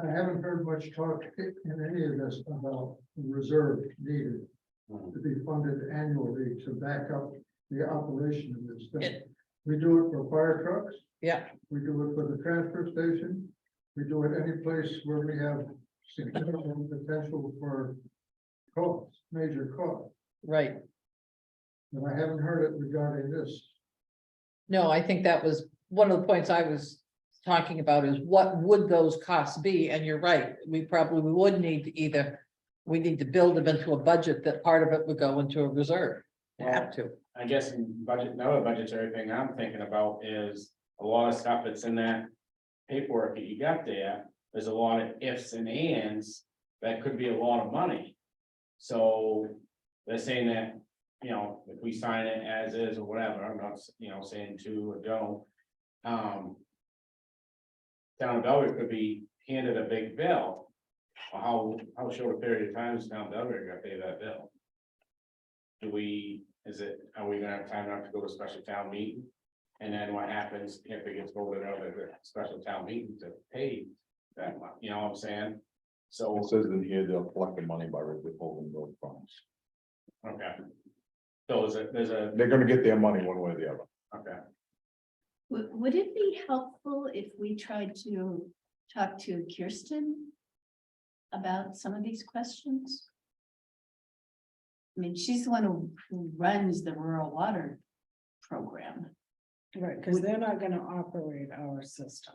I haven't heard much talk in any of this about the reserve needed to be funded annually to back up the operation of this thing. We do it for fire trucks, Yeah, we do it for the transfer station, we do it any place where we have significant potential for costs, major costs. right. And I haven't heard it regarding this. No, I think that was one of the points I was talking about is what would those costs be? And you're right, we probably would need to either, we need to build them into a budget that part of it would go into a reserve. Have to. I guess in budget, another budgetary thing I'm thinking about is a lot of stuff that's in that paperwork that you got there. There's a lot of ifs and ands that could be a lot of money. So they're saying that, you know, if we sign it as is or whatever, I'm not, you know, saying to or don't. Town of Belgrade could be handed a big bill. How short a period of time is town of Belgrade gonna pay that bill? Are we gonna have time enough to go to a special town meeting? And then what happens if it gets voted out at a special town meeting to pay that much, you know what I'm saying? So, It says in here they'll collect the money by withholding road funds. okay. So there's a, They're gonna get their money one way or the other. okay, Would it be helpful if we tried to talk to Kirsten about some of these questions? I mean, she's the one who runs the rural water program. Right, because they're not gonna operate our system.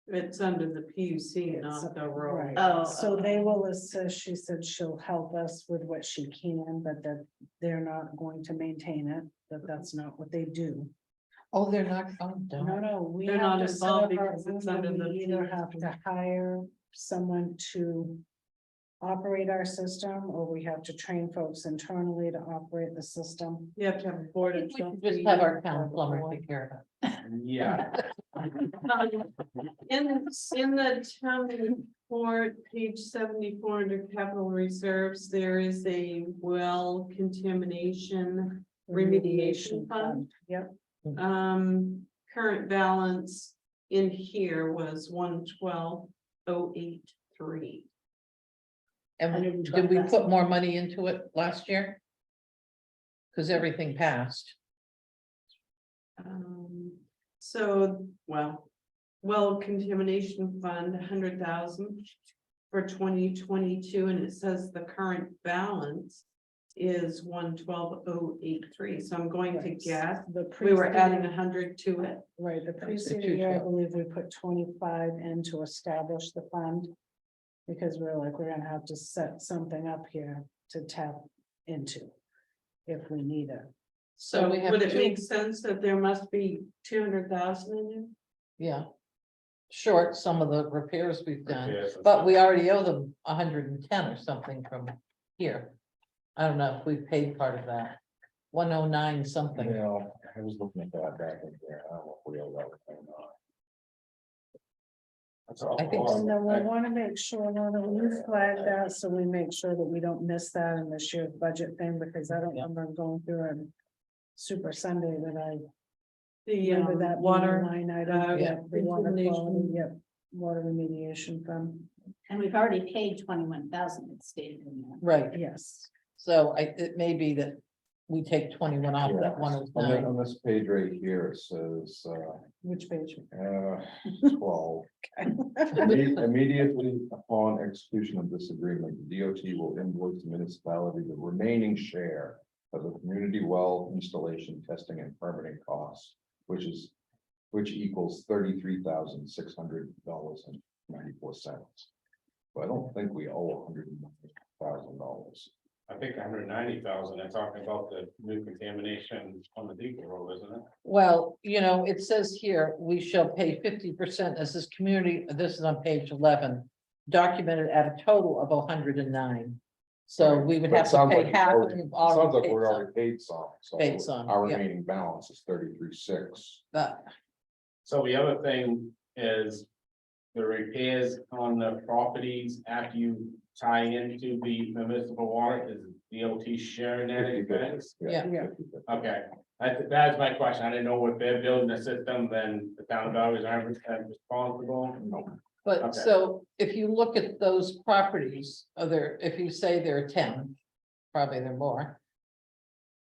It's under the PUC, It's not the road. Right. Oh, So they will assist, she said she'll help us with what she can, but that they're not going to maintain it, that's not what they do. Oh, they're not, oh, No, don't. no, we They're have not to set involved up our because it's own, under and the we either have PUC. to hire someone to operate our system, or we have to train folks internally to operate the system. You have to have a board of. We should just have our town plumber take care of it. Yeah, In the town report, page 74, under capital reserves, there is a well contamination remediation fund. Yep, Current balance in here was 112,083. And did we put more money into it last year? Because everything passed. So, well contamination fund, 100,000 for 2022, and it says the current balance is 112,083. So I'm going to Right. guess the we were preceding- adding 100 to it. Right, the the preceding year, I 212. believe we put 25 in to establish the fund. Because we're like, we're gonna have to set something up here to tap into. If we need it. So we have would it two- make sense that there must be 200,000 in there? Yeah. Short some of the repairs we've done, repairs and but stuff. we already owe them 110 or something from here. I don't know if we paid part of that. 109 something. Yeah, I was looking at that back in there. I don't know if we all got it or not. That's all. I think And then we wanna make sure, Lorna, we flag that, so we make sure that we don't miss that in this year's budget thing, because I don't remember going through a Super Sunday that I The remember that water, line item, yeah, the water quality, remediation. yep, water remediation fund, And we've already paid 21,000, it's stated in there. Right, yes. so it may be that we take 21 off Yeah. that On 109. on this page right here, it says, Which page? 12. Immediately upon execution of this agreement, the DOT will invoice the municipality the remaining share of the community well installation, testing and permitting costs, which equals $33,600.94. So I don't think we owe $190,000. I think 190,000, they're talking about the new contamination on the Depot Road, isn't it? Well, it says here, we shall pay 50% as this community, this is on page 11. Documented at a total of 109. So we would But it have to sounds pay like half. we've and we've Sounds already like paid we're some. already paid some, Paid so some, our yeah. remaining balance is 33,600. But So the other thing is the repairs on the properties after you tie into the municipal water, is DOT sharing that expense? Yeah. Yeah. Okay, that's my question. I didn't know if they're building a system, then the town of Dover is responsible. But Okay. so if you look at those properties, if you say there are 10, probably there are more.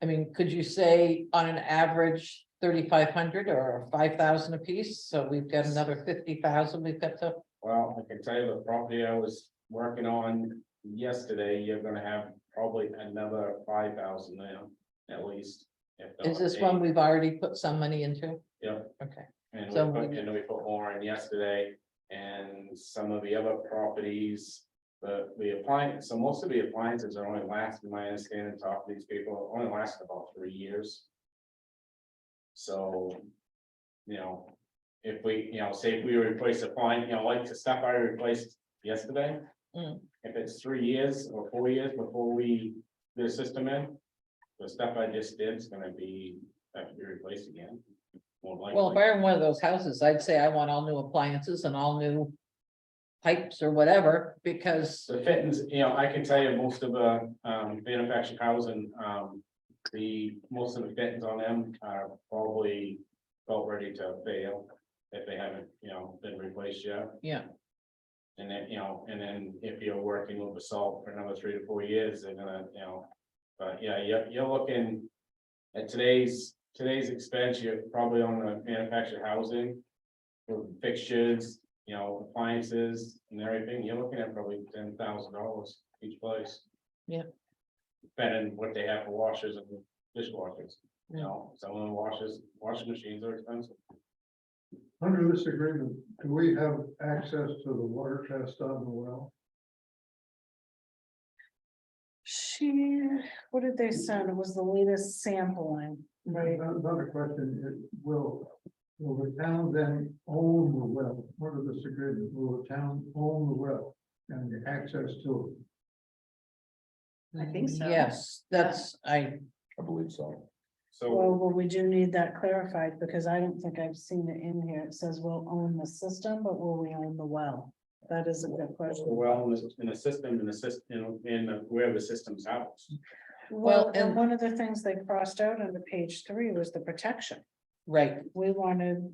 I mean, could you say on an average 3,500 or 5,000 apiece? So we've got another 50,000 we've got to, Well, I can tell you the property I was working on yesterday, you're gonna have probably another 5,000 now, at least. if is not this 8. one we've already put some money into? Yep. Okay, And So we put more in yesterday, and some of the other properties, the appliance, so most of the appliances are only lasting, my understanding, talk to these people, only lasting about 3 years. So, if we, say if we replace a appliance, like the stuff I replaced yesterday. Mm. If it's 3 years or 4 years before we get a system in, the stuff I just did is gonna be, have to be replaced again. More well, if likely. I were in one of those houses, I'd say I want all new appliances and all new pipes or whatever, because The fittings, I can tell you most of the manufactured housing, most of the fittings on them are probably about ready to fail. If they haven't, been replaced yet. yeah, And then, and then if you're working with the salt for another 3 to 4 years, they're gonna, but yeah, you're looking. At today's expense, you're probably on the manufactured housing. With fixtures, appliances and everything, you're looking at probably $10,000 each place. Yeah. Depending what they have for washers and dishwashers, some of the washing machines are expensive. Under this agreement, do we have access to the water test on the well? What did they send? It was the latest sampling, right? Another question, will the town then own the well? Under this agreement, will the town own the well and the access to I think so. yes, that's, I believe so. So, well, we do need that clarified because I don't think I've seen it in here. It says we'll own the system, but will we own the well? That is a good question. well, in the system, in where the system's housed. Well, and and- one of the things they crossed out on the page 3 was the protection. Right, We wanted.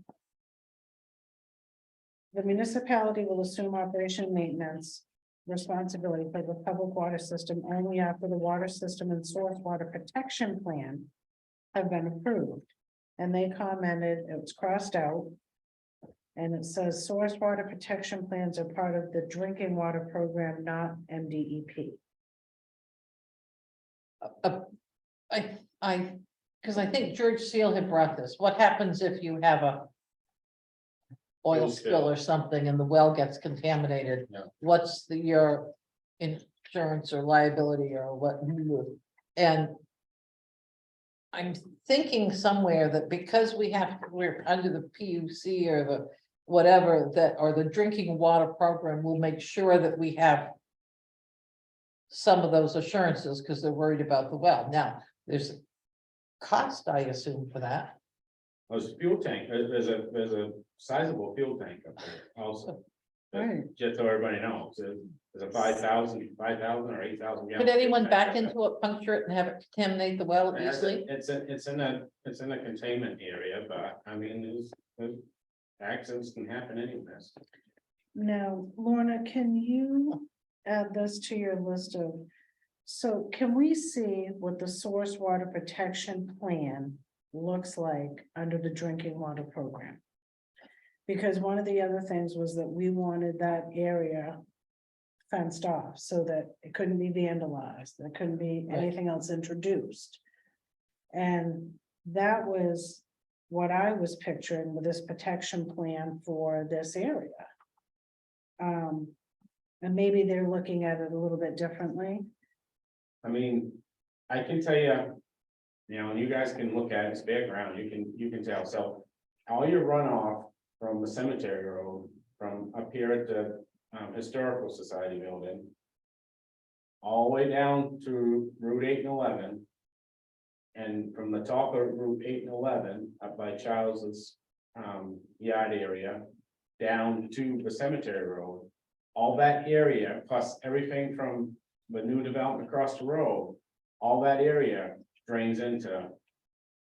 The municipality will assume operation and maintenance responsibility for the public water system only after the water system and source water protection plan have been approved. And they commented, it was crossed out. And it says source water protection plans are part of the drinking water program, not MDEP. because I think George Seal had brought this. What happens if you have a oil Oil spill spill. or something and the well gets contaminated? Yeah. What's your insurance or liability or what? And I'm thinking somewhere that because we're under the PUC or the whatever that, or the drinking water program, will make sure that we have some of those assurances because they're worried about the well. Now, there's a cost, I assume, for that. There's a fuel tank, there's a sizable fuel tank up there also. Right. Just so everybody knows, there's a 5,000 or 8,000. Could anyone back into it, puncture it and have it contaminate the well easily? It's in a containment area, but I mean, there's accidents can happen anyways. Now, Lorna, can you add this to your list of? So can we see what the source water protection plan looks like under the drinking water program? Because one of the other things was that we wanted that area fenced off so that it couldn't be vandalized, there couldn't be Right. anything else introduced. And that was what I was picturing with this protection plan for this area. And maybe they're looking at it a little bit differently. I mean, I can tell you, and you guys can look at it, it's background, you can tell, so. All your runoff from the cemetery road, from up here at the Historical Society building. All the way down to Route 8 and 11. And from the top of Route 8 and 11, up by Charles's yard area, down to the cemetery road. All that area, plus everything from the new development across the road, all that area drains into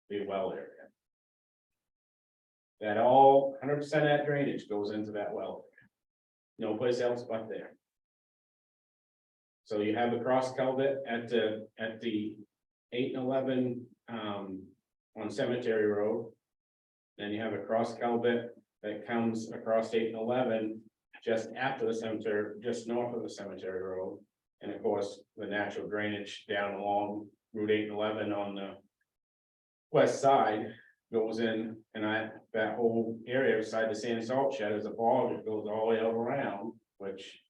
the well area. That all 100% of that drainage goes into that well. No place else but there. So you have the cross culvert at the 8 and 11 on Cemetery Road. Then you have a cross culvert that comes across 8 and 11 just after the cemetery, just north of the Cemetery Road. And of course, the natural drainage down along Route 8 and 11 on the west side goes in, and that whole area beside the sand salt shed is a bog that goes all the way out around, which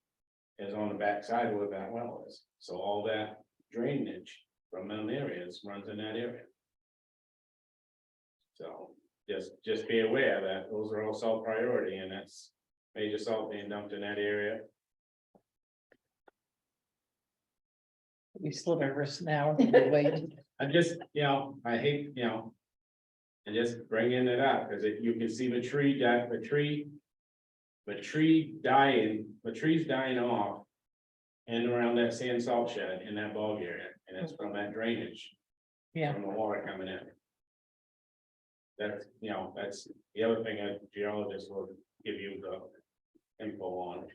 is on the back side where that well is. So all that drainage from them areas runs in that area. So just be aware that those are all salt priority, and that's major salt being dumped in that area. We slit our wrists now and we wait. I just, I hate, and just bringing it up, because you can see the tree's dying off. And around that sand salt shed in that bog area, and it's from that drainage. Yeah. From the water coming in. That's the other thing a geologist will give you the info on.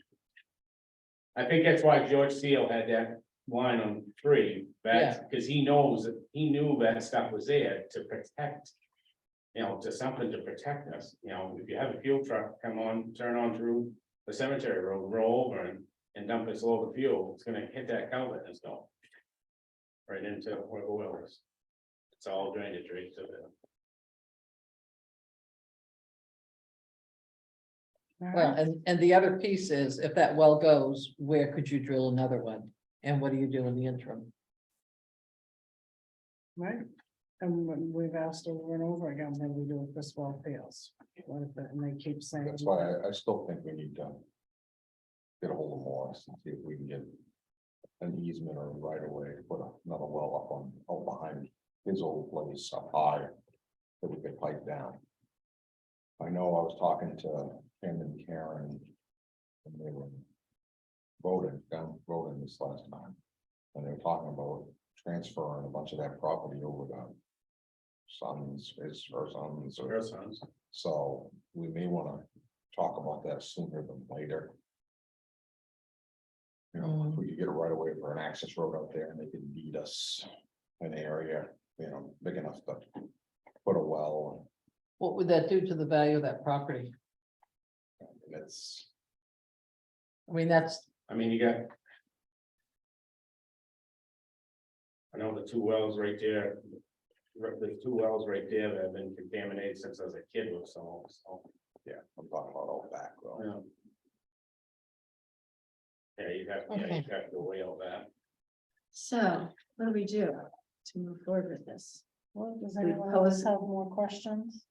I think that's why George Seal had that line on 3, because he knew that stuff was there to protect. To something to protect us, if you have a fuel truck turn on through the cemetery road, roll over and dump its load of fuel, it's gonna hit that culvert and go. Right into where the well is. It's all drainage right to the. Well, and the other piece is, if that well goes, where could you drill another one? And what do you do in the interim? Right, and we've asked over and over again, what do we do if this well fails? What if it, and they keep saying. That's why I still think we need to get a hold of Morris and see if we can get an easement or right away to put another well up out behind his old place up high that we could pipe down. I know I was talking to him and Karen, and they were voting this last time. And they were talking about transferring a bunch of that property over to sons, his or sons, or Your sons. so we may wanna talk about that sooner than later. You know, if we could get a right away for an access road out there and they could deed us an area, you know, big enough to put a well. What would that do to the value of that property? And it's, I mean, that's, I mean, you got. I know the two wells right there. There's two wells right there that have been contaminated since I was a kid with so. yeah, I'm talking about all back though. Yeah. Yeah, you have, Okay. you have to weigh all that. So what do we do to move forward with this? Well, does We anyone pose- else have more questions?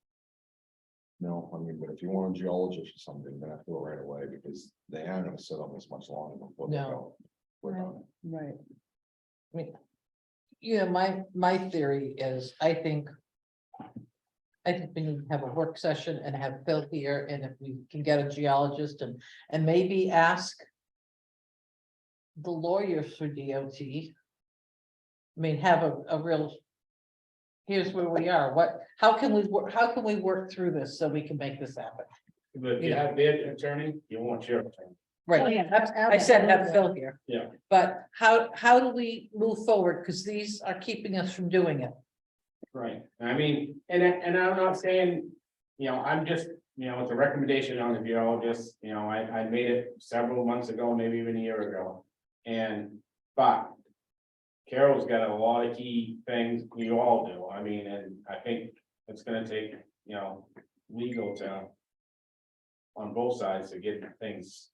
No, I mean, but if you want a geologist or something, you're gonna have to do it right away because they aren't gonna sit on this much longer before they No. go. We're done. Right. I mean, you know, my theory is, I think we need to have a work session and have Phil here, and if we can get a geologist and maybe ask the lawyers for DOT. I mean, have a real, here's where we are, how can we work through this so we can make this happen? But if you have their attorney, you want your attorney. Right, Oh, yeah, I said have absolutely. Phil here. Yeah. But how do we move forward? Because these are keeping us from doing it. Right, I mean, and I'm not saying, you know, I'm just, you know, it's a recommendation on the geologist, you know, I made it several months ago, maybe even a year ago. But Carol's got a lot of key things, you all do, I mean, and I think it's gonna take, you know, legal to on both sides to get things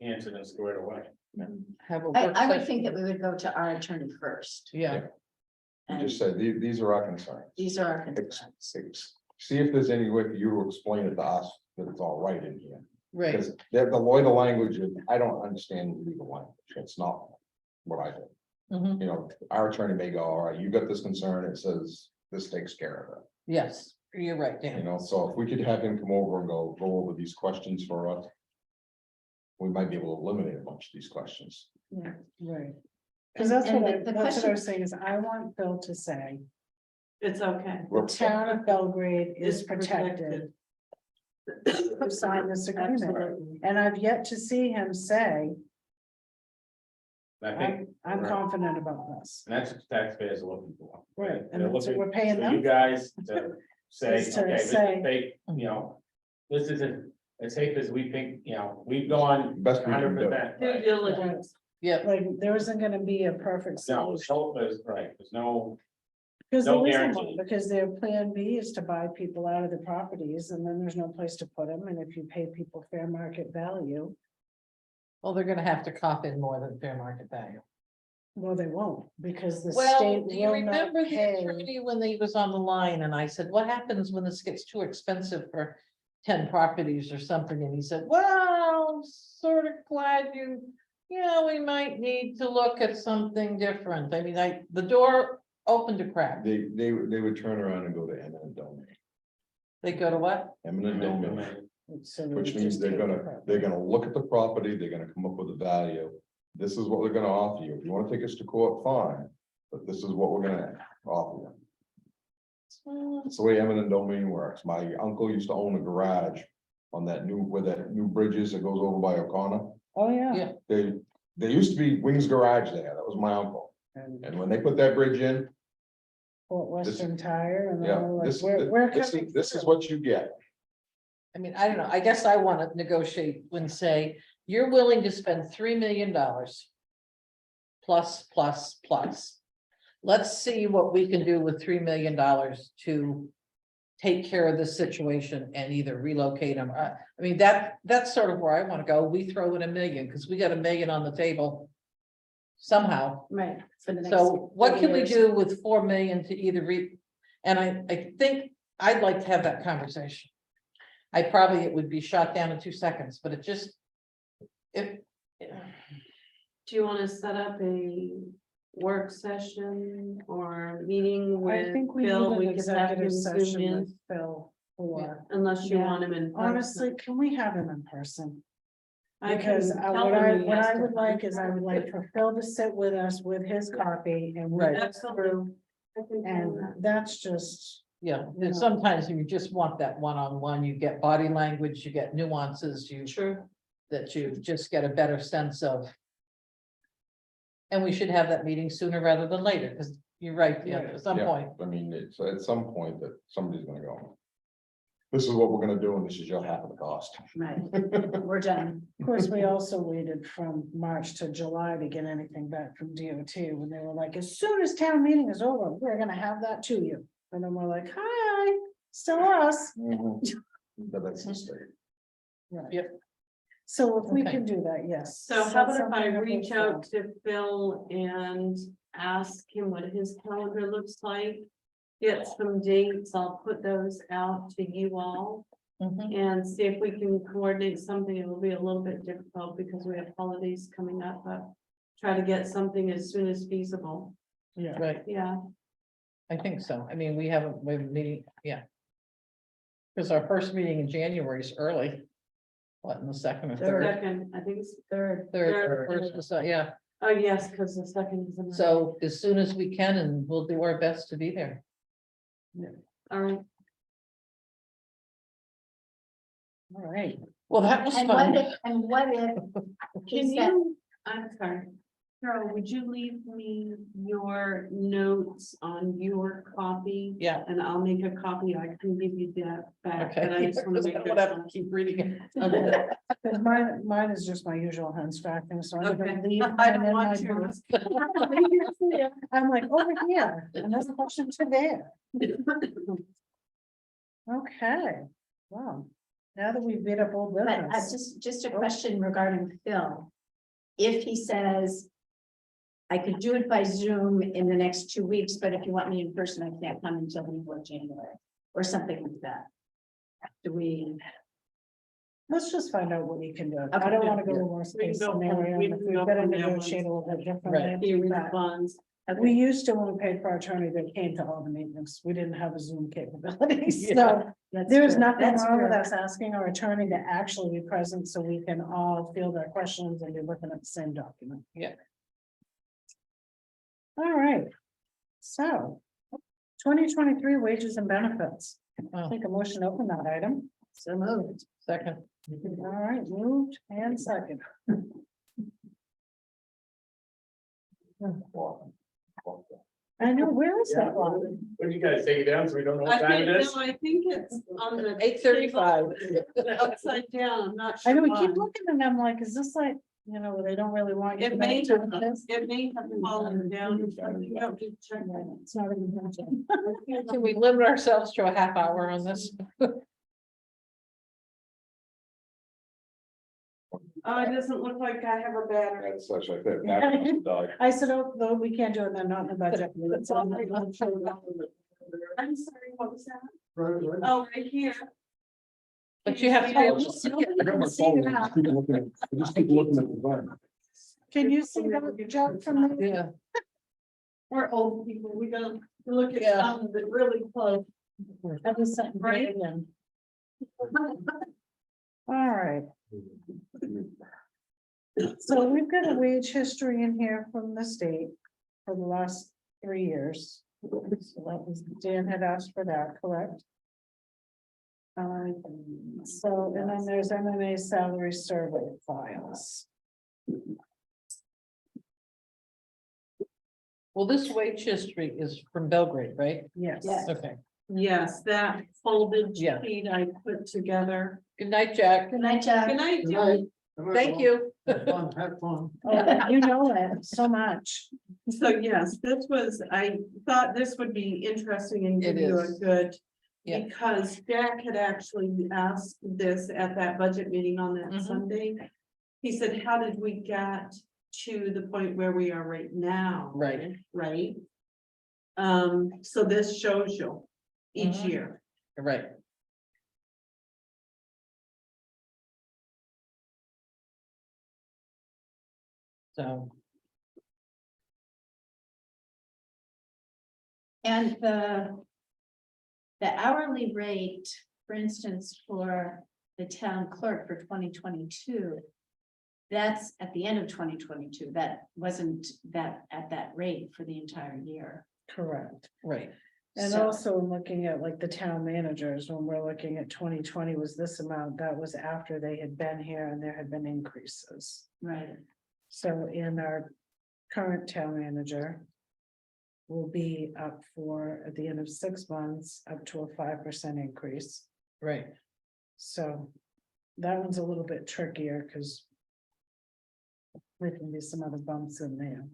answered and squared away. Have a work I would session. think that we would go to our attorney first. Yeah, You And just said, these are our concerns. these are our concerns. See if there's any way for you to explain it to us that it's all right in here. right. Because the lawyer language, I don't understand legal language. It's not what I do. Mhm. You know, our attorney may go, all right, you got this concern, it says this takes care of it. Yes, you're right, You Dan. know, so if we could have him come over and go over these questions for us. We might be able to eliminate a bunch of these questions. Yeah, right. Because And- that's and what the that's what I question- was saying is I want Phil to say, It's okay. the town of Belgrade is It's protected. To sign this agreement, Absolutely. and I've yet to see him say, I think, I'm Right. confident about this. and that's what taxpayers are looking for. Right, and They're that's what looking we're paying for you them. guys to say, Is to okay, this is say- fake, you know, this isn't as safe as we think, you know, we've gone Best we can hundred do. percent. Due diligence. Yeah, Like, there isn't gonna be a perfect No, solution. there's, right, there's no, Because no there isn't guarantee. one, because their plan B is to buy people out of the properties, and then there's no place to put them, and if you pay people fair market value, well, they're gonna have to cop in more than fair market value. well, they won't, because the Well, state do you will not remember the pay. attorney when he was on the line and I said, what happens when this gets too expensive for 10 properties or something? And he said, well, sort of glad yeah, we might need to look at something different. I mean, the door opened a crack. They would turn around and go to eminent domain. They go to what? Eminent domain, So they which would means just they're take the gonna, property. they're gonna look at the property, they're gonna come up with a value. This is what they're gonna offer you. If you wanna take us to court, fine, but this is what we're gonna offer you. It's the way eminent domain works. My uncle used to own a garage on where that new bridge is that goes over by O'Connor. Oh, yeah. Yeah. There used to be Wings Garage there. That was my uncle. And And when they put that bridge in, Fort Western Tire and yeah, all, like, this, we're this coming is, this is through. what you get. I mean, I don't know. I guess I want to negotiate and say, you're willing to spend $3 million. Plus. Let's see what we can do with $3 million to take care of this situation and either relocate them. I mean, that's sort of where I want to go. We throw in $1 million because we got $1 million on the table. Somehow. Right. For the next So what 30 can we years. do with 4 million to either and I think I'd like to have that conversation. It would be shot down in 2 seconds, but it just. If, Do you want to set up a work session or meeting I with think we Bill, need we an could have him executive zoom session in, with Phil for, unless you Yeah. want him in. person. honestly, can we have him in person? I Because can what tell I, him he what has I to would like come. is I would like for Phil to sit with us with his copy and we Right. go Absolutely. through, I can tell him and that. that's just, Yeah, You know. and sometimes you just want that one-on-one, you get body language, you get nuances, True. that you just get a better sense of. And we should have that meeting sooner rather than later, because you're right, yeah, at some Yeah, point, I mean, it's at some point that somebody's gonna go. This is what we're gonna do, and this is your half of the cost. Right, we're done. of course, we also waited from March to July to get anything back from DOT when they were like, as soon as town meeting is over, we're gonna have that to you. And then we're like, hi, still us. But that's the state. Right. Yep. So if we Okay. can do that, yes. So Set how about if I something up with reach out Phil. to Phil and ask him what his calendar looks like? Get some dates, I'll put those out to you all Mhm. and see if we can coordinate something. It will be a little bit difficult because we have holidays coming up, but try to get something as soon as feasible. Yeah, Right, Yeah, I think so, I mean, we have a meeting, yeah. Because our first meeting in January is early. What, in the second or third? second, I think it's third. Third, first, is, yeah, Oh, yes, because the second is. in- so as soon as we can, and we'll do our best to be there. All right, all right. Well, that was And fun. what if? he can said- you, I'm sorry, Carol, would you leave me your notes on your copy? Yeah. And I'll make a copy, I can give you that back, Okay. but I just want to make I would have to sure. keep reading it. Okay. Because mine is just my usual handwriting, so I'm gonna Okay. leave. I mine don't in want my yours. book. I'm like, over here, and there's a question to there. Okay, wow. Now that we've beat up old But business. just a question regarding Phil. If he says, I could do it by Zoom in the next 2 weeks, but if you want me in person, I can't come until the middle of January, or something like that. Do we? Let's just find out what we can do. I Okay. don't wanna go to worst We can case go from- scenario, we and if can we've go got to from there negotiate a little bit differently. He but refunds. We used to, when we paid for our attorney, that came to all the meetings, we didn't have a Zoom capability, Yeah. so. That's There's true. nothing That's wrong with true. us asking our attorney to actually be present so we can all field our questions and be looking at the same document. Yeah. All right. So 2023 wages and benefits. Oh. Take a motion to open that item. So moved. Second, All right, moved and second. I know, where is that one? When you guys take it down, so we don't know I what time think, it is. no, I think it's on the. 8:35. table, Upside down, I'm not I sure. know, we keep why. looking and I'm like, is this like, you know, where they don't really want you It to may make have, this? it may have fallen down. You don't need to check that. It's not even mentioned. can we limit ourselves to a half hour on this? Oh, it doesn't look like I have a battery. That's such like that. That must have died. I said, oh, no, we can't do it, then not in the budget. It's all right. I'm sorry, what was that? Right. Oh, right here. But you have to be able to see it. I got my phone, I just keep looking at- I just keep looking at the button. Can you see that jump from the? Yeah, We're old people, we gotta look at Yeah. something that really close. That was something Right? right in. All right. So we've got a wage history in here from the state for the last 3 years. So that was, Dan had asked for that, correct? So, and then there's MMA salary survey files. well, this wage history is from Belgrade, right? Yes. Yes. Okay, Yes, that folded Yeah. sheet I put together. good night, Jack. Good night, Jack. Good night, Good Julie. night. Thank you. Have fun, have fun. Oh, you know it so much. So yes, this was, I thought this would be interesting and give It you a is. good. Yeah. Because Jack had actually asked this at that budget meeting on that Mhm. Sunday. He said, how did we get to the point where we are right now? Right. Right? So this shows you each Mhm. year. Right. So. And the hourly rate, for instance, for the town clerk for 2022. That's at the end of 2022. That wasn't that at that rate for the entire year. Correct. Right, And So- also looking at like the town managers, when we're looking at 2020 was this amount, that was after they had been here and there had been increases. Right. So in our current town manager. Will be up for, at the end of 6 months, up to a 5% increase. right. So that one's a little bit trickier because. There can be some other bumps in there.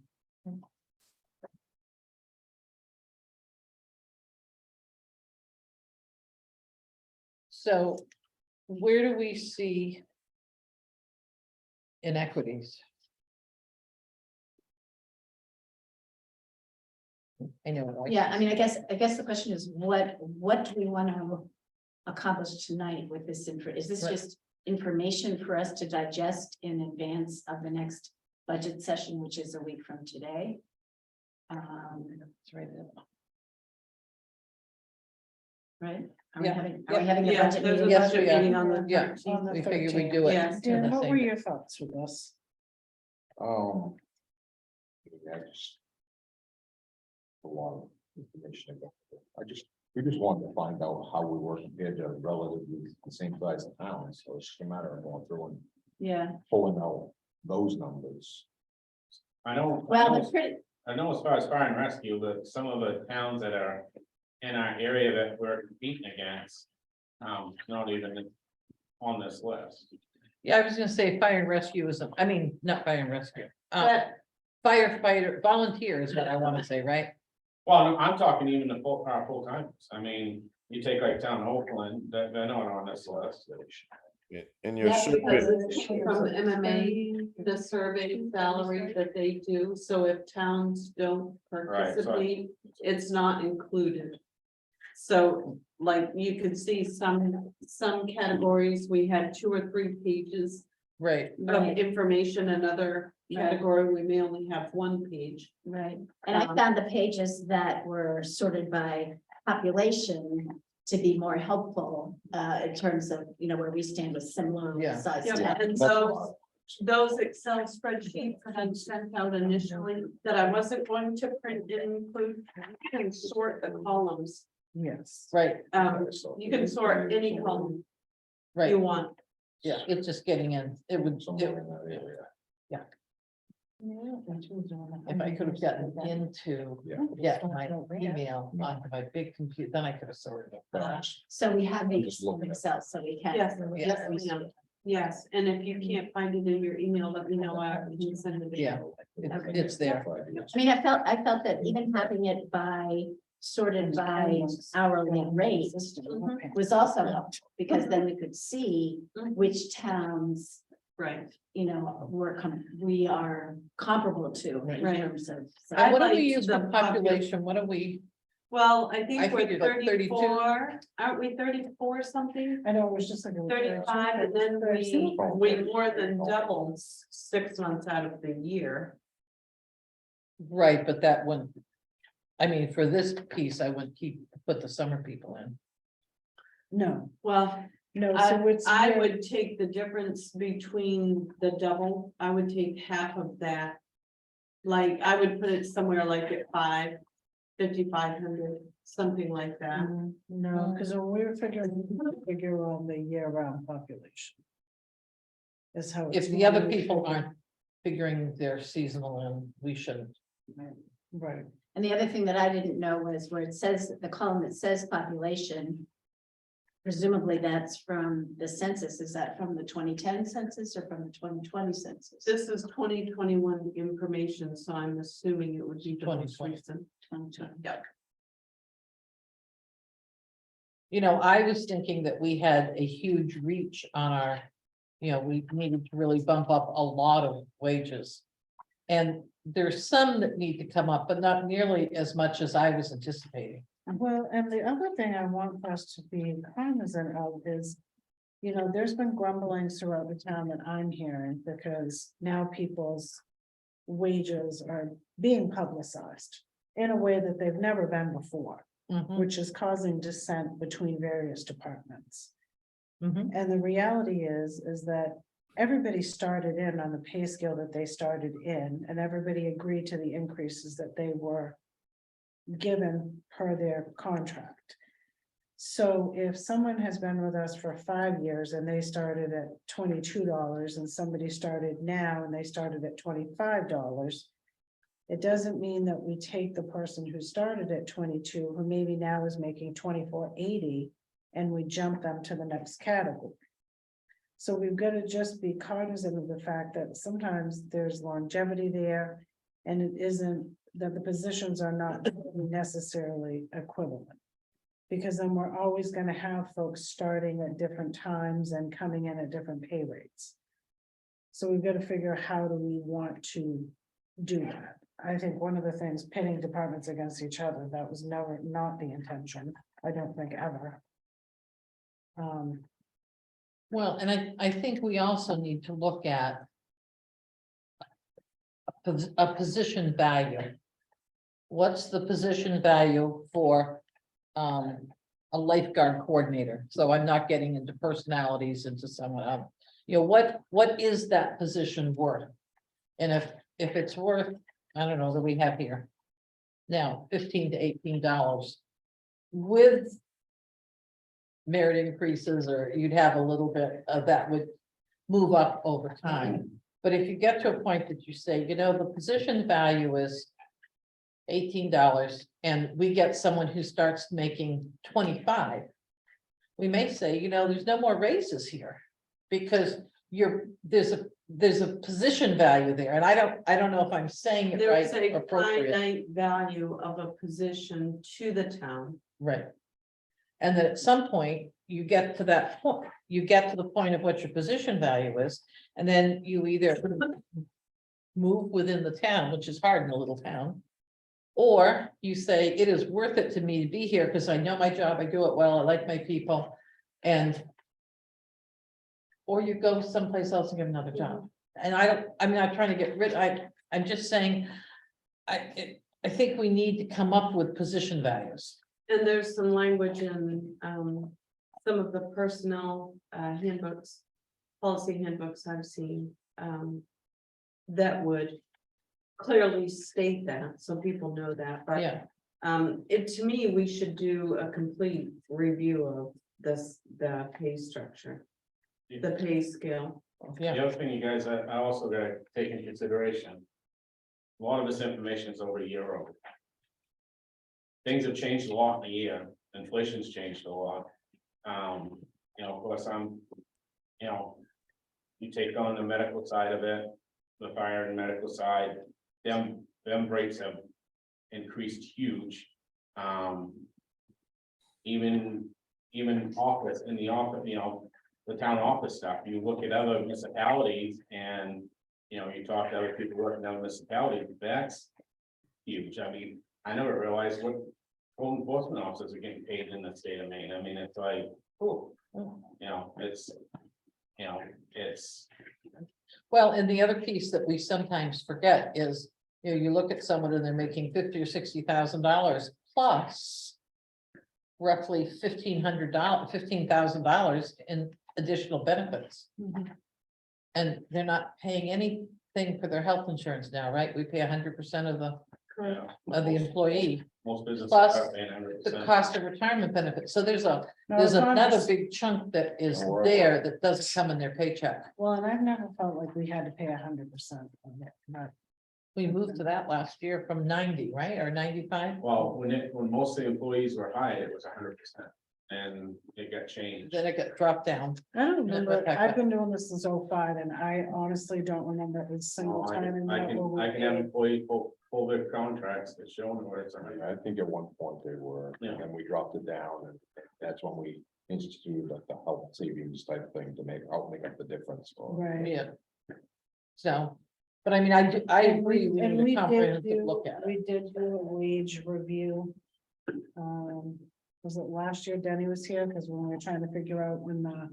So where do we see inequities? I know. like- Yeah, I mean, I guess the question is, what do we want to accomplish tonight with this info? Is this Right. just information for us to digest in advance of the next budget session, which is a week from today? It's right there. Right? Are we Yeah. having a Yeah, budget there's a meeting? Yes, budget we are. meeting on the Yeah, 13th. On the we figure we 13th. do it. Yes. in Dan, the what same were day. your thoughts with this? Yeah, just. A lot of information. We just wanted to find out how we were compared to relatively the same size of towns, so it's just a matter of going through and Yeah, pulling out those numbers. I know. well, it's pretty, I know as far as fire and rescue, that some of the towns that are in our area that we're competing against. Not even on this list. Yeah, I was gonna say fire and rescue is, I mean, not fire and rescue. but Firefighter, volunteer is what I wanna say, right? Well, I'm talking even the full timers. I mean, you take like town of Oakland, they're not on this list. In your survey- From the MMA, the survey salary that they do, so if towns don't Right, so- participate, it's not included. So like you could see some categories, we had 2 or 3 pages Right, of Right. information, another Right. category, we may only have 1 page. right, and I found the pages that were sorted by population to be more helpful, in terms of, where we stand with similar Yeah. sized Yeah, towns. and so those Excel spreadsheets that I sent out initially, that I wasn't going to print and include, you can sort the columns. Yes. right, You can sort any column right. you want. Yeah, it's just getting in, it would, Somewhere in that area. if I could have gotten into, Yeah. my email onto my big computer, then I could have sorted it. So we have I'm these just looking at- Excel, so we can. Yes, Yeah. yes, ma'am. Yes, and if you can't find it in your email, let me know, I can send it. Yeah. It's there. I mean, I felt that even having it sorted by hourly rate was also helpful, because then we could see which towns, Right. we are comparable to in Right. terms of. And what do we liked use for the population? What do we, Well, I I think we're figured like 32. 34, aren't we 34 something? I know, it was just like. 35, and then we more than doubled 6 months out of the year. right, but that one. I mean, for this piece, I wouldn't put the summer people in. No, Well, no, so it's. I would take the difference between the double, I would take half of that. Like, I would put it somewhere like at 5,500, something like that. No, because when we were figure on the year-round population. Is how. If it's the other normally people figured. aren't figuring their seasonal in, we shouldn't. Right, And the other thing that I didn't know was where it says, the column that says population. Presumably that's from the census. Is that from the 2010 census or from the 2020 census? This is 2021 information, so I'm assuming it would be the most 2020. recent. 2020. Yeah. I was thinking that we had a huge reach on our, we needed to really bump up a lot of wages. And there's some that need to come up, but not nearly as much as I was anticipating. well, and the other thing I want us to be cognizant of is. There's been grumblings throughout the town that I'm hearing, because now people's wages are being publicized. in a way that they've never been before, Mhm, which is causing dissent between various departments. mhm. And the reality is that everybody started in on the pay scale that they started in, and everybody agreed to the increases that they were given per their contract. So if someone has been with us for 5 years and they started at $22 and somebody started now and they started at $25, it doesn't mean that we take the person who started at 22, who maybe now is making $24.80, and we jump them to the next category. So we've got to just be cognizant of the fact that sometimes there's longevity there, and it isn't that the positions are not necessarily equivalent. Because then we're always going to have folks starting at different times and coming in at different pay rates. So we've got to figure out how do we want to do that. I think one of the things, pitting departments against each other, that was never, not the intention. I don't think ever. Well, and I think we also need to look at a position value. What's the position value for a lifeguard coordinator? So I'm not getting into personalities into someone else. You know, what is that position worth? And if it's worth, I don't know, that we have here now $15 to $18 with merit increases, or you'd have a little bit of that would move up over time. But if you get to a point that you say, you know, the position value is $18 and we get someone who starts making 25, we may say, you know, there's no more raises here because there's a position value there. And I don't know if I'm saying it right. There's a appropriate. finite value of a position to the town. Right. And then at some point, you get to that point, you get to the point of what your position value is, and then you either move within the town, which is hard in a little town, or you say, it is worth it to me to be here because I know my job, I do it well, I like my people, and or you go someplace else and get another job. And I'm not trying to get rid, I'm just saying, I think we need to come up with position values. And there's some language in some of the personnel handbooks, policy handbooks I've seen that would clearly state that, so people know that, but Yeah, to me, we should do a complete review of the pay structure, the pay scale. yeah. The other thing you guys, I also gotta take into consideration. A lot of this information is over a year old. Things have changed a lot in a year, inflation's changed a lot. You know, of course, you know, you take on the medical side of it, the fire and medical side, them rates have increased huge. Even office, in the office, you know, the town office stuff, you look at other municipalities and, you know, you talk to other people working in other municipalities, that's huge. I mean, I never realized what code enforcement officers are getting paid in the state of Maine. I mean, it's like, oh, you know, it's. Well, and the other piece that we sometimes forget is, you know, you look at someone and they're making $50,000 or $60,000 plus roughly $15,000 in additional benefits. And they're not paying anything for their health insurance now, right? We pay 100% of the employee, Most businesses plus are paying the 100%. cost of retirement benefits. So there's No, another Congress- big chunk that is Right. there that doesn't come in their paycheck. Well, and I've never felt like we had to pay 100% on it, but We moved to that last year from 90, right? Or 95? Well, when most of the employees were hired, it was 100%, and it got changed. Then it got dropped down. I don't remember, Okay. I've been doing this since 05, and I honestly don't remember a single Well, time in I that. where we can have paid. employees pull their contracts that show them where it's. I mean, I think at one point they were, Yeah. and then we dropped it down, and that's when we instituted like the health savings type thing to help make up the difference. Right. Yeah. So, but I mean, I agree, we And need we a did comprehensive do, look at it. we did do a wage review. Was it last year Denny was here? Because when we were trying to figure out when the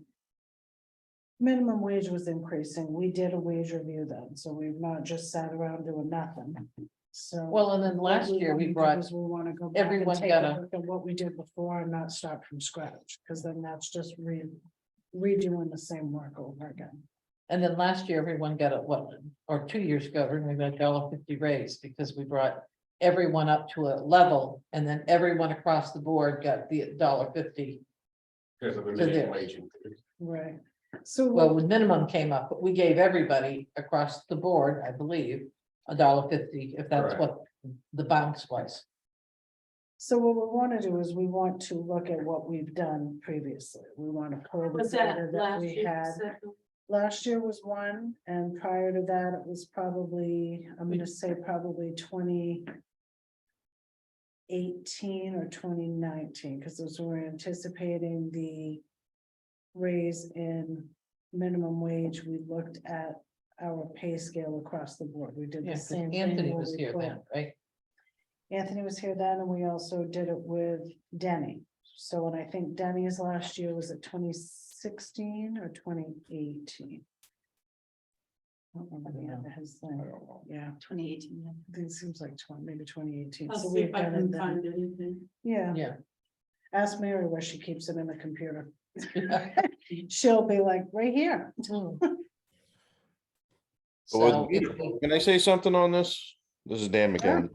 minimum wage was increasing, we did a wage review then, so we've not just sat around doing nothing. So. Well, and then last what year we wanna do brought, is we wanna go back and everyone take got a a- look at what we did before and not start from scratch, because then that's just redoing the same work over again. and then last year, everyone got a, what, or 2 years ago, everyone got $1.50 raise because we brought everyone up to a level, and then everyone across the board got the $1.50. Because of the So minimum there. wage increase. Right. So. Well, the minimum came up, but we gave everybody across the board, I believe, $1.50, if that's Correct. what the bounce was. So what we want to do is we want to look at what we've done previously. We want to pull the Was that data that last we year? had. Last year was one, and prior to that, it was probably, I'm gonna say probably 2018 or 2019, because those were anticipating the raise in minimum wage. We looked at our pay scale across the board. We did Yeah, the 'cause same thing. Anthony where was we here put- then, right? Anthony was here then, and we also did it with Denny. So, and I think Denny's last year was at 2016 or 2018. I don't remember the end of his thing. Yeah, 2018. I think it seems like maybe 2018. I'll So see we've if I done it can then. find anything. Yeah, Yeah. ask Mary where she keeps it in the computer. She'll be like, right here. Hmm. Well, So, if we- Can I say something on this? This is Dan McKenna.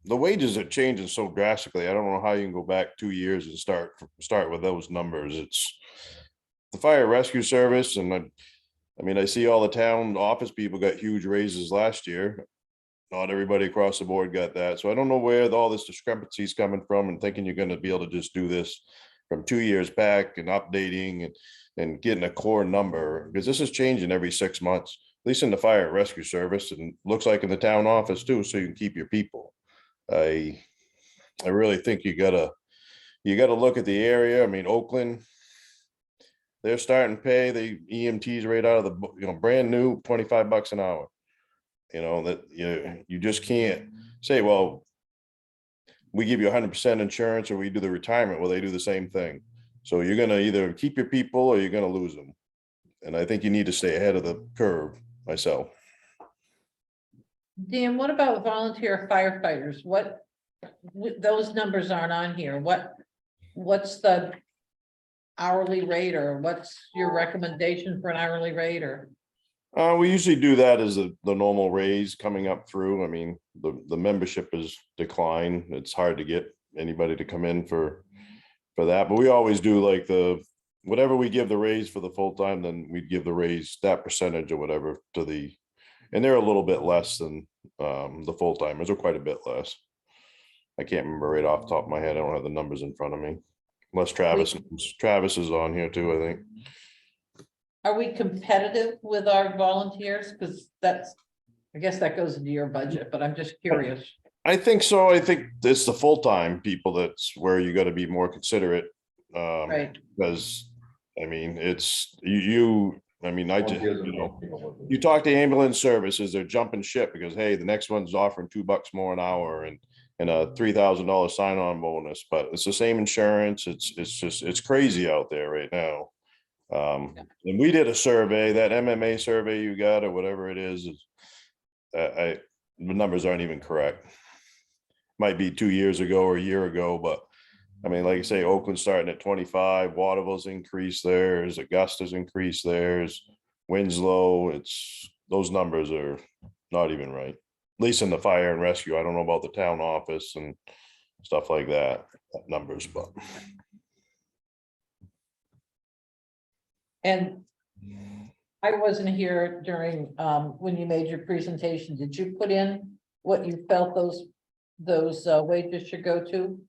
The wages are changing so drastically. I don't know how you can go back 2 years and start with those numbers. It's the fire rescue service, and I mean, I see all the town office people got huge raises last year. Not everybody across the board got that. So I don't know where all this discrepancy is coming from, and thinking you're gonna be able to just do this from 2 years back and updating and getting a core number, because this is changing every 6 months, at least in the fire rescue service, and looks like in the town office too, so you can keep your people. I really think you gotta look at the area. I mean, Oakland, they're starting to pay the EMTs right out of the, brand new, $25 an hour. That you just can't say, well, we give you 100% insurance or we do the retirement. Well, they do the same thing. So you're gonna either keep your people or you're gonna lose them. And I think you need to stay ahead of the curve myself. Dan, what about volunteer firefighters? Those numbers aren't on here. What's the hourly rate, or what's your recommendation for an hourly rate, or? We usually do that as the normal raise coming up through. I mean, the membership is declined. It's hard to get anybody to come in for that, but we always do like whatever we give the raise for the full time, then we'd give the raise that percentage or whatever and they're a little bit less than the full timers, are quite a bit less. I can't remember right off the top of my head. I don't have the numbers in front of me. Unless Travis is on here too, I think. Are we competitive with our volunteers? Because I guess that goes into your budget, but I'm just curious. I think so. I think it's the full-time people that's where you gotta be more considerate. Right. Because, I mean, it's you, I mean, you talk to ambulance services, they're jumping ship because, hey, the next one's offering $2 more an hour and a $3,000 sign-on bonus, but it's the same insurance. It's crazy out there right now. And we did a survey, that MMA survey you got or whatever it is the numbers aren't even correct. Might be 2 years ago or a year ago, but I mean, like you say, Oakland's starting at 25, Waterville's increased theirs, Augusta's increased theirs, Winslow, those numbers are not even right. At least in the fire and rescue. I don't know about the town office and stuff like that, numbers, but. And I wasn't here during, when you made your presentation. Did you put in what you felt those wages should go to?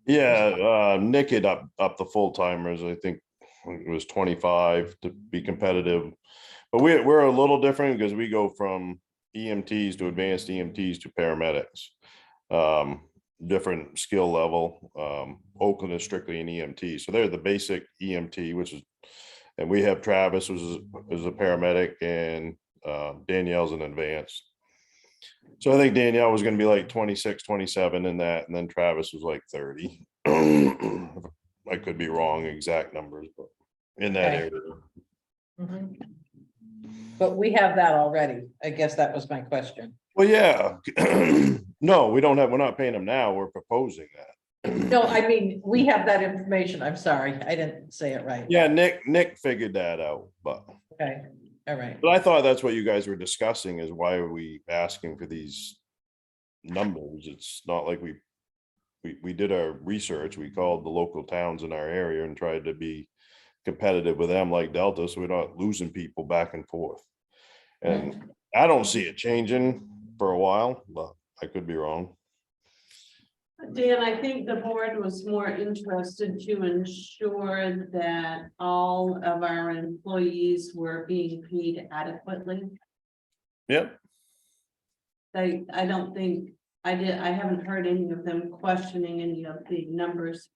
Yeah, Nick had up the full timers. I think it was 25 to be competitive. But we're a little different because we go from EMTs to advanced EMTs to paramedics. Different skill level. Oakland is strictly an EMT. So they're the basic EMT, and we have Travis who's a paramedic, and Danielle's an advanced. So I think Danielle was gonna be like 26, 27 in that, and then Travis was like 30. I could be wrong exact numbers, but in that Okay. area. Mhm. But we have that already. I guess that was my question. Well, yeah. No, we're not paying them now. We're proposing that. No, I mean, we have that information. I'm sorry, I didn't say it right. Yeah, Nick figured that out, but Okay, all right. I thought that's what you guys were discussing is why are we asking for these numbers? It's not like we did our research. We called the local towns in our area and tried to be competitive with them like Delta, so we're not losing people back and forth. And I don't see it changing for a while, but I could be wrong. Dan, I think the board was more interested to ensure that all of our employees were being paid adequately. Yep. I don't think, I haven't heard any of them questioning any of the numbers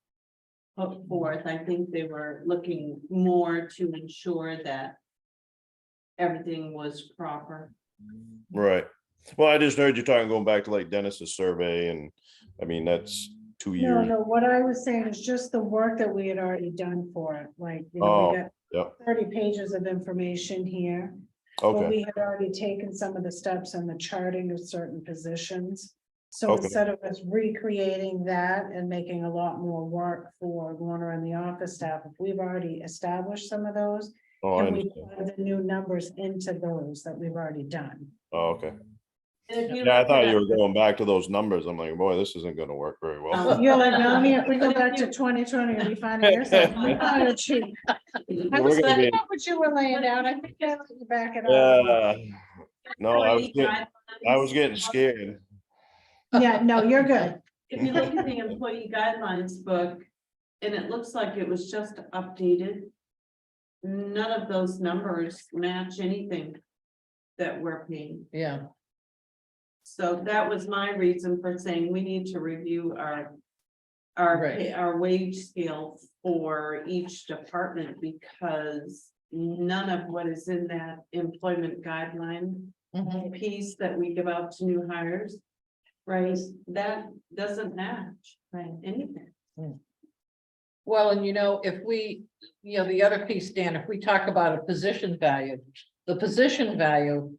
put forth. I think they were looking more to ensure that everything was proper. Right. Well, I just heard you talking, going back to like Dennis's survey, and I mean, that's 2 No, years. no, what I was saying is just the work that we had already done for it, like, you know, Oh, we got yep. 30 pages of information here. But Okay, we had already taken some of the steps in the charting of certain positions. So Okay. instead of us recreating that and making a lot more work for Warner and the office staff, if we've already established some of those, oh, I can we understand. plug the new numbers into those that we've already done? Oh, okay. And if you Yeah, I look thought at you were going back to those numbers. I'm like, boy, this isn't gonna work very well. You're like, no, if we go back to 2020, you'll be finding yourself. I'm not a cheat. I We're was gonna thinking be- about what you were laying down. I think I let you back it up. Yeah. No, I was employee getting guidelines- scared. Yeah, no, you're good. If you look at the employee guidelines book, and it looks like it was just updated. None of those numbers match anything that we're paying. Yeah, So that was my reason for saying we need to review our Right. our wage scale for each department, because none of what is in that employment guideline mhm. piece that we give out to new hires, right, that doesn't match, right, anything. Well, and you know, if we, you know, the other piece, Dan, if we talk about a position value, the position value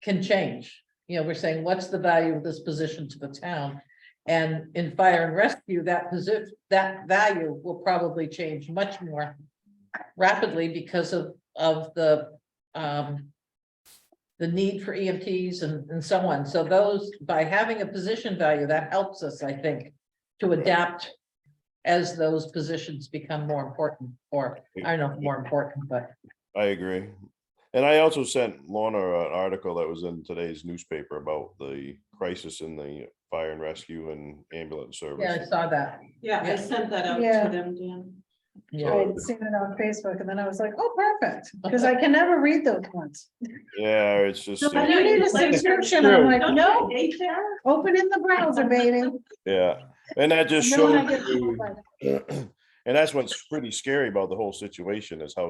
can change. You know, we're saying, what's the value of this position to the town? And in fire and rescue, that value will probably change much more rapidly because of the need for EMTs and so on. So those, by having a position value, that helps us, I think, to adapt as those positions become more important, or I don't know if more important, but I agree. And I also sent Lorna an article that was in today's newspaper about the crisis in the fire and rescue and ambulance service. yeah, I saw that. Yeah, I Yeah. sent that out Yeah. to them, Dan. I Yeah, had seen it on Facebook and then I was like, oh, perfect, because I can never read those ones. Yeah, it's just, I know, You need a it's like- subscription. I'm like, Don't no, you hate that? open in the browser, baby. yeah, and that just And then when I shows get- you, and that's what's pretty scary about the whole situation is how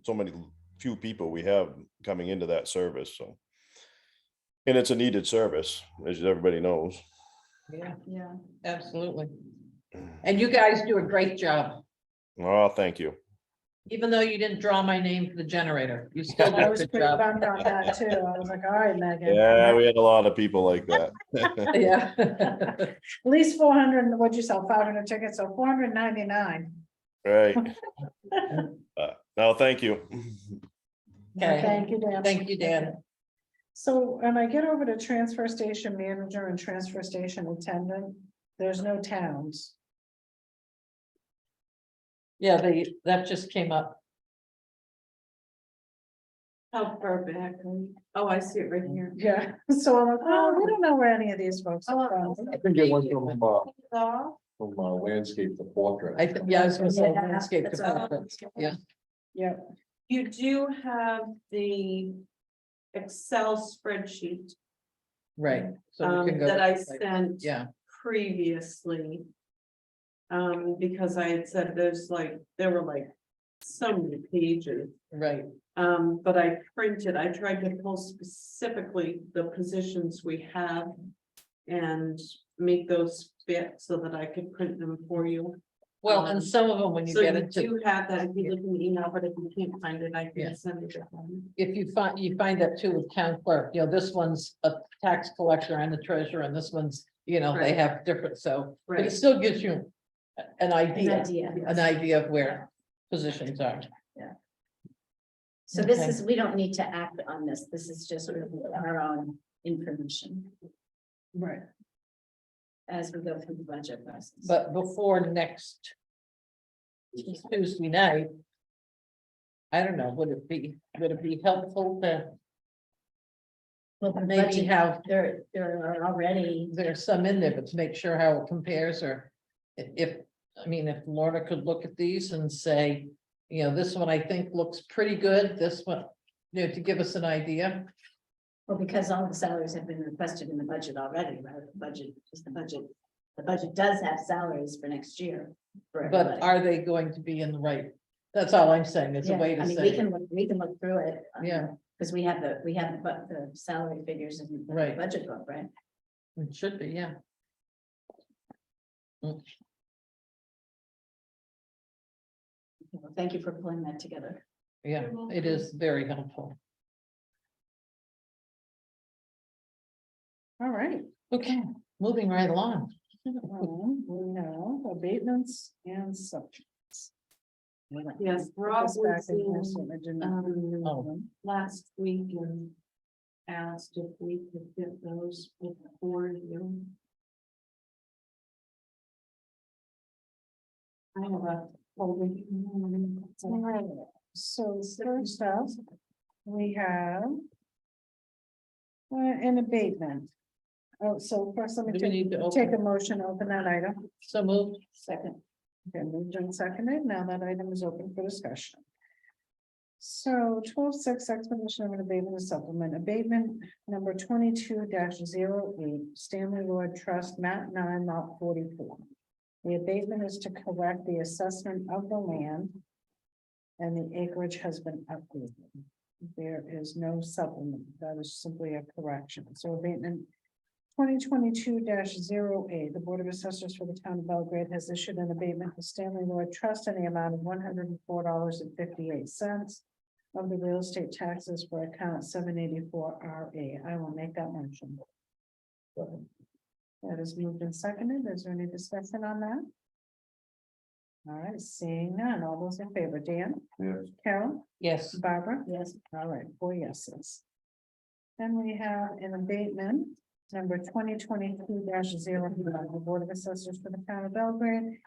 so many few people we have coming into that service, so. And it's a needed service, as everybody knows. yeah, Yeah. absolutely. And you guys do a great job, Oh, thank you. even though you didn't draw my name for the generator, you still do I a was good pretty job. bummed on that too. I was like, all right, Megan. Yeah, we had a lot of people like that. Yeah. At least 400, what'd you sell, 500 tickets, so 499. Right. No, thank you. Okay, Thank you, Dan. thank you, Dan. So when I get over to transfer station manager and transfer station attendant, there's no towns. Yeah, that just came up. How far back? Oh, I see it right here. Yeah, so I'm like, oh, we don't know where any of these folks are from. I think it went from landscape to portrait. Yeah, I was gonna say Yeah, landscape that's development, yeah. Yeah, You do have the Excel spreadsheet Right, so we can go. that I later. sent Yeah, previously. Because I had said there were like so many pages. right, But I tried to pull specifically the positions we have. And make those fit so that I could print them for you. Well, and some of them, when you So get you into, do have that, if you look in the email, but if you can't find it, I Yeah. can send it to them. if you find that too with town clerk, you know, this one's a tax collector and the treasurer, and this one's, you know, they Right. have different, so. But it Right. still gives you an An idea, idea. an idea of where positions are. So this Okay. is, we don't need to act on this. This is just really our own information Right. as we go through the budget process. But before next Tuesday night, I don't know, would it be helpful to Well, the maybe budget, have, there are already, there's some in there, but to make sure how it compares, or if, I mean, if Lorna could look at these and say, you know, this one I think looks pretty good, this one, you know, to give us an idea. well, because all the salaries have been requested in the budget already, right? The budget is the budget. The budget does have salaries for next year. for But everybody. are they going to be in the right? That's all I'm saying, it's a Yeah, way to I mean, say, we can look through it. Yeah. Because we have the salary figures in the Right. budget book, right? it should be, yeah. Well, thank you for pulling that together. Yeah, it is very helpful. All right. Okay, moving right along. We have abatements and subjects. Yes, Rob This back was in this in, one, I did not remove Oh. them. last week and asked if we could get those before you. I have a folder. All right, so first up, we have an abatement. Oh, so first let me Do we need to take a open? motion, open that item. So moved. Second. Okay, moved and seconded. Now that item is open for discussion. So 12.6 explanation of an abatement and supplement. Abatement number 22-08 Stanley Lloyd Trust, map 9, lot 44. The abatement is to correct the assessment of the land. And the acreage has been updated. There is no supplement. That is simply a correction. So abatement 2022-08, the Board of Assessors for the Town of Belgrade has issued an abatement to Stanley Lloyd Trust in the amount of $104.58 of the real estate taxes for account 784 RA. I will make that motion. That is moved and seconded. Is there any discussion on that? All right, seeing none. All those in favor, Dan? Yes. Carol? Yes, Barbara? Yes. All right, 4 yeses. Then we have an abatement, number 2022-09, the Board of Assessors for the Town of Belgrade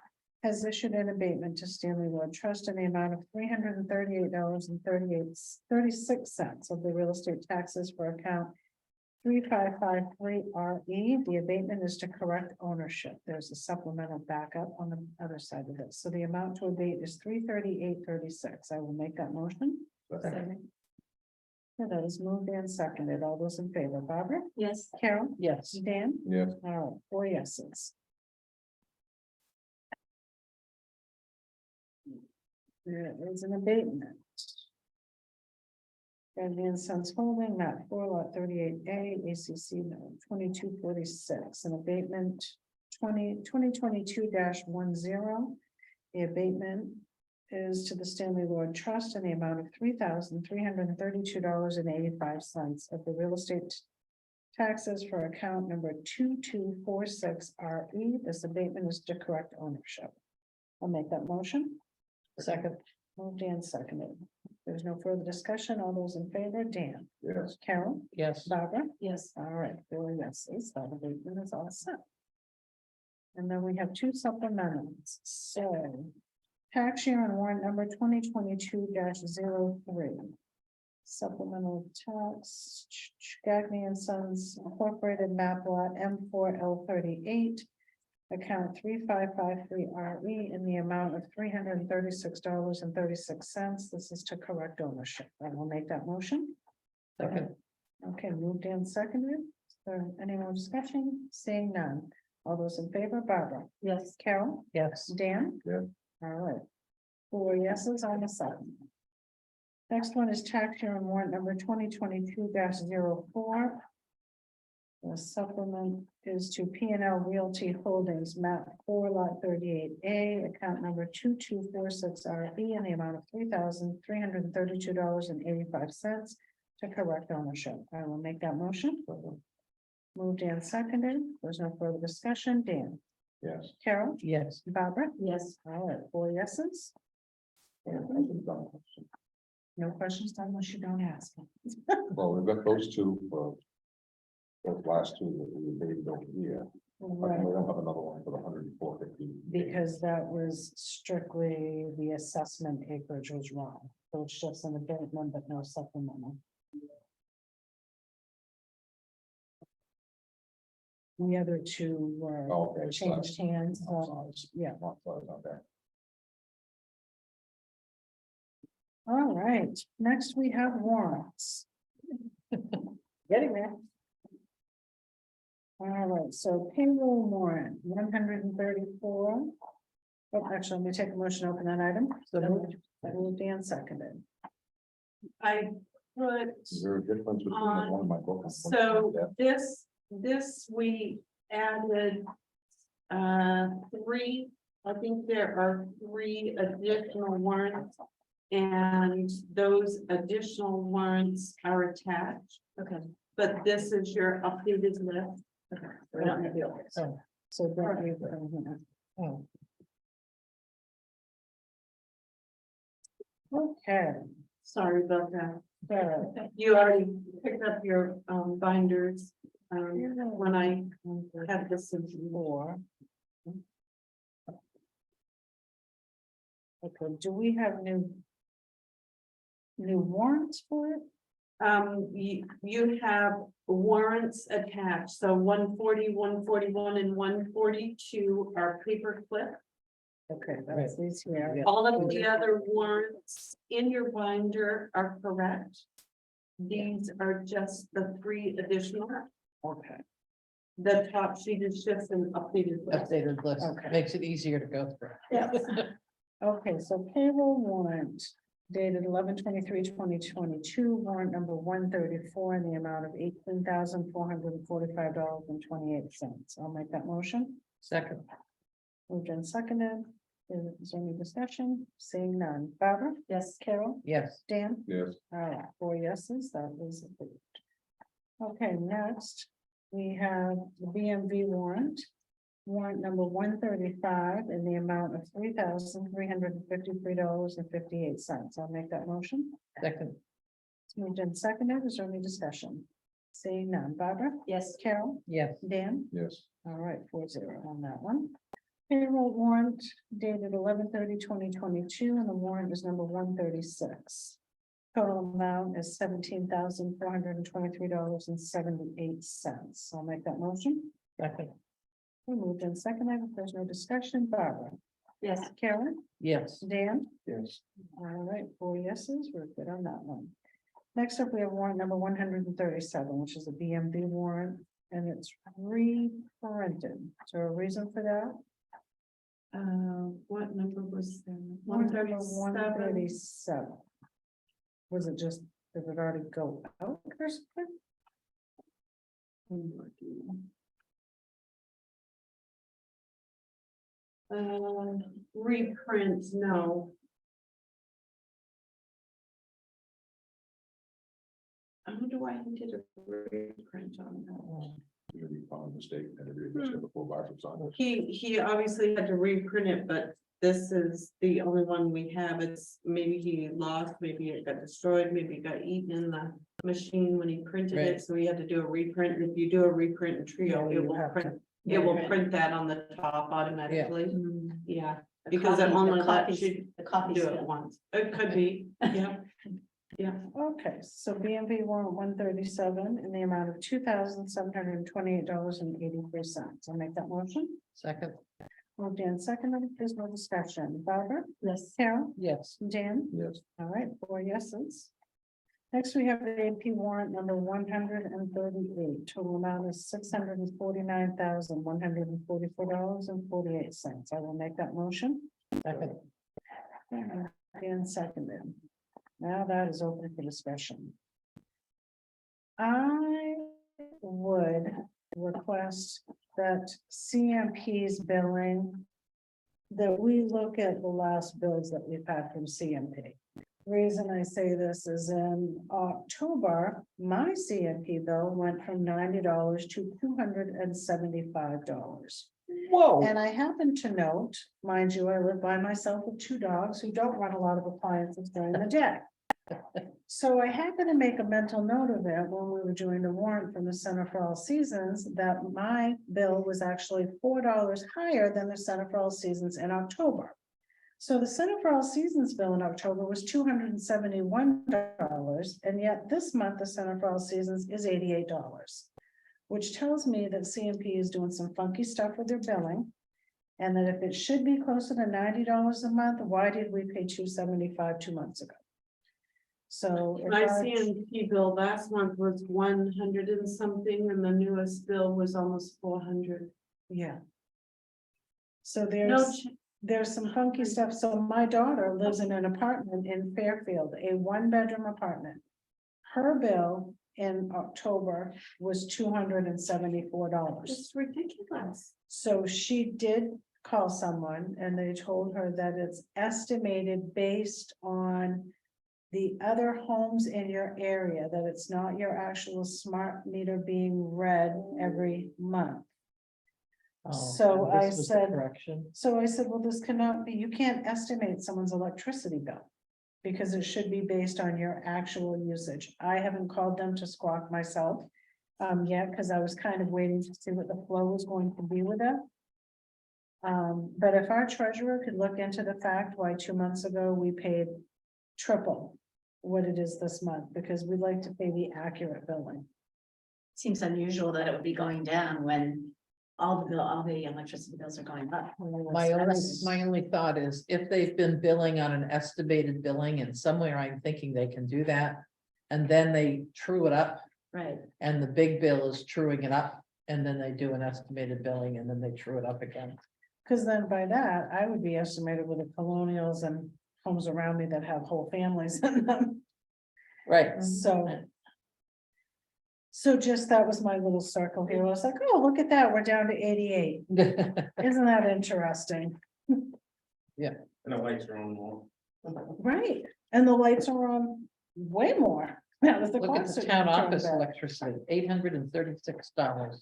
has issued an abatement to Stanley Lloyd Trust in the amount of $338.36 of the real estate taxes for account 3553 RE. The abatement is to correct ownership. There's a supplemental backup on the other side of this. So the amount to abate is $338.36. I will make that motion. Yeah, that is moved and seconded. All those in favor, Barbara? Yes. Carol? yes, Dan? Yes. All right, 4 yeses. There is an abatement. Guardian Sons Holding, map 4, lot 38A, ACC no 2246, an abatement 2022-10. The abatement is to the Stanley Lloyd Trust in the amount of $3,332.85 of the real estate taxes for account number 2246 RE. This abatement is to correct ownership. I'll make that motion. second, Moved and seconded. There's no further discussion. All those in favor, Dan? Yes. Carol? yes, Barbara? Yes. All right, 4 yeses. That abatement is all set. And then we have 2 supplementals. So tax year and warrant number 2022-03. Supplemental tax, Gagne and Sons Incorporated map lot M4L38. Account 3553 RE in the amount of $336.36. This is to correct ownership. I will make that motion. second, Okay, moved and seconded. Is there any more discussion? Seeing none. All those in favor, Barbara? Yes. Carol? yes, Dan? Yeah. All right. 4 yeses on the side. Next one is tax year and warrant number 2022-04. The supplement is to P and L Realty Holdings, map 4 lot 38A, account number 2246RE, in the amount of $3,332.85 to correct ownership. I will make that motion. Moved and seconded. There's no further discussion. Dan, Yes. Carol, Yes, Barbara, Yes, all right, 4 yeses. Yeah, I think that- No questions unless you don't ask. Well, we've got those two for. Those last two that we made over here. Right. We don't have another one for the 104.50. Because that was strictly the assessment acreage was wrong. So it's just an abatement, but no supplemental. The other two were Oh, okay, changed hands. Yeah. Okay. All right, next we have warrants. Getting there. All right, so payroll warrant, 134. Oh, actually, let me take a motion to open that item. So moved. I will Dan seconded. I put, Is there a difference between On- one of my book? and one so of this we added. 3, I think there are 3 additional warrants. And those additional warrants are attached. okay. But this is your updated list. We don't have the others. So that we put in here. oh, Okay, Sorry about that. so You already picked up your binders. When I had this in 4. Okay, do we have new warrants for it? You have warrants attached, so 140, 141, and 142 are paper clip. Okay, that's these here. All of the other warrants in your binder are correct. These are just the 3 additional. Okay, The top sheet is just an updated list. updated list, Okay. makes it easier to go through. Yes. okay, so payroll warrant dated 11/23/2022, warrant number 134 in the amount of $18,445.28. I'll make that motion. Second, Moved and seconded. Is there any discussion? Seeing none. Barbara? Yes, Carol? yes, Dan? Yes, All right, 4 yeses, that is approved. Okay, next, we have the BMV warrant. Warrant number 135 in the amount of $3,353.58. I'll make that motion. second, It's moved and seconded. Is there any discussion? Seeing none. Barbara? yes, Carol? yes, Dan? yes, All right, 4-0 on that one. Payroll warrant dated 11/30/2022, and the warrant is number 136. Total amount is $17,423.78. I'll make that motion. second, We moved in second. If there's no discussion, Barbara, yes, Karen, yes, Dan, yes, all right, 4 yeses, we're good on that one. Next up, we have warrant number 137, which is a BMV warrant, and it's reprinted. Is there a reason for that? What number was that? Warrant number 137. 137. Was it just, did it already go out or something? Reprint, no. How do I did a reprint on that? maybe you found a mistake and it was before Barbara signed it. He obviously had to reprint it, but this is the only one we have. It's maybe he lost, maybe it got destroyed, maybe it got eaten in the machine when he printed Right. it, so we had to do a reprint. And if you do a reprint in Trio, Yeah, it you will have to. print, it will Right. print that on the top automatically. Yeah, The because it copy- the only lets copies- you the copy do it still. once. It could be, yeah. Yeah. Okay, so BMV warrant 137 in the amount of $2,728.83. I'll make that motion. second, Moved in second, there's no discussion. Barbara, yes, Carol, yes, Dan, Yes, all right, 4 yeses. Next, we have the AP warrant number 138. Total amount is $649,144.48. I will make that motion. second, Dan seconded. Now that is open for discussion. I would request that CMP's billing, that we look at the last bills that we've had from CMP. Reason I say this is in October, my CMP bill went from $90 to $275. Whoa. And I happen to note, mind you, I live by myself with two dogs who don't run a lot of appliances during the day. So I happen to make a mental note of it when we were doing the warrant from the Center for All Seasons, that my bill was actually $4 higher than the Center for All Seasons in October. So the Center for All Seasons bill in October was $271, and yet this month the Center for All Seasons is $88. Which tells me that CMP is doing some funky stuff with their billing. And that if it should be closer to $90 a month, why did we pay $275 2 months ago? So. if My our- CMP bill last month was 100 and something, and the newest bill was almost 400. Yeah. So No, there's some funky stuff. So my daughter lives in an apartment in Fairfield, a 1-bedroom apartment. Her bill in October was $274. it's ridiculous. So she did call someone and they told her that it's estimated based on the other homes in your area, that it's not your actual smart meter being read every month. Oh, So and I this was the said- Correction. So I said, well, this cannot be, you can't estimate someone's electricity bill. Because it should be based on your actual usage. I haven't called them to squawk myself. Yet, because I was kind of waiting to see what the flow was going to be with it. But if our treasurer could look into the fact why 2 months ago we paid triple what it is this month, because we'd like to pay the accurate billing. Seems unusual that it would be going down when all the electricity bills are going up. My only thought is if they've been billing on an estimated billing and somewhere I'm thinking they can do that. And then they true it up Right. and the big bill is truing it up. And then they do an estimated billing and then they true it up again. Because then by that, I would be estimated with the colonials and homes around me that have whole families in them. Right. So just that was my little circle here. I was like, oh, look at that. We're down to 88. Isn't that interesting? And the lights are on more. Right. And the lights are on way more. That was the Look at cost the of town return office back. electricity, $836.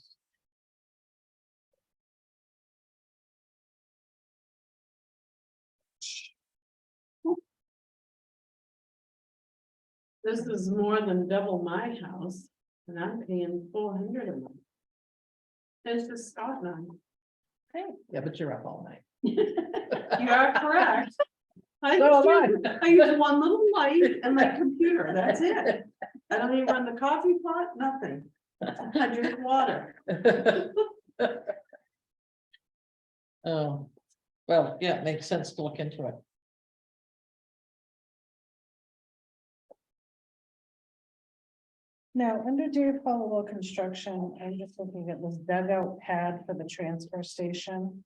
This is more than double my house, and I'm paying 400 a month. It's just Scotland. Yeah, but you're up all night. You are correct. I So am use, I use one little light and my computer, that's it. I don't even run the coffee pot, nothing. I drink water. Oh, well, yeah, it makes sense to look into it. Now, under Deer Follow construction, I'm just looking at this dugout pad for the transfer station.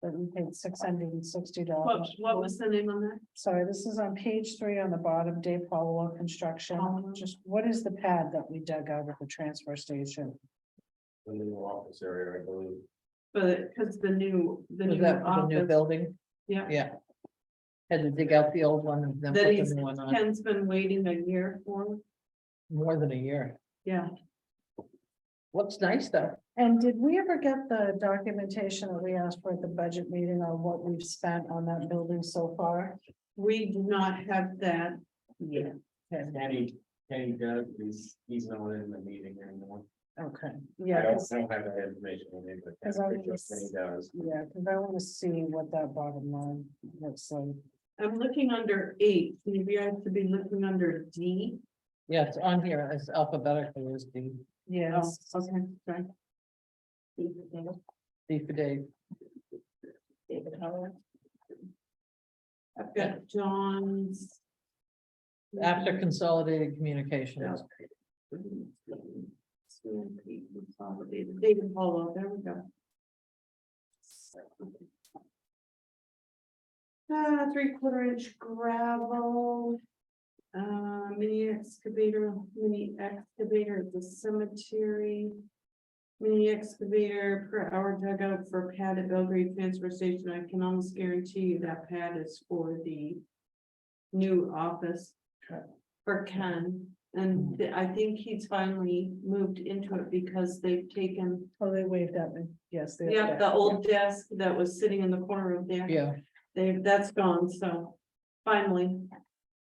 That we paid $660. What was the name on that? Sorry, this is on page 3 on the bottom, Dave Follow construction. Just what is the pad that we dug out of the transfer station? The new office area, I believe. But, because the new Was that for the new office, building? yeah, Yeah. Had to dig out the old one and then that put he's, the new one on. Ken's been waiting a year for, More than a year. yeah. Looks nice though. And did we ever get the documentation that we asked for at the budget meeting on what we've spent on that building so far? We do not have that yet. Kenny does, he's not in the meeting anymore. Okay, I yeah, don't, 'cause- I don't have that information on it, but Because that's I pretty was- sure Kenny does. yeah, because I want to see what that bottom line looks like. I'm looking under 8, maybe I have to be looking under D. Yeah, it's on here as alphabetical as the Yes. Okay, sorry. D for Dave. David Howard. I've got John's. After consolidated communications. Consolidated, David Hollow, there we go. 3/4 inch gravel. Mini excavator at the cemetery. Mini excavator per hour dugout for pad at Belgrade Transfer Station. I can almost guarantee you that pad is for the new office for Ken. And I think he's finally moved into it because they've taken, Oh, they waved at me. Yes. they- yeah, the old desk that was sitting in the corner of there. Yeah, That's gone, so finally,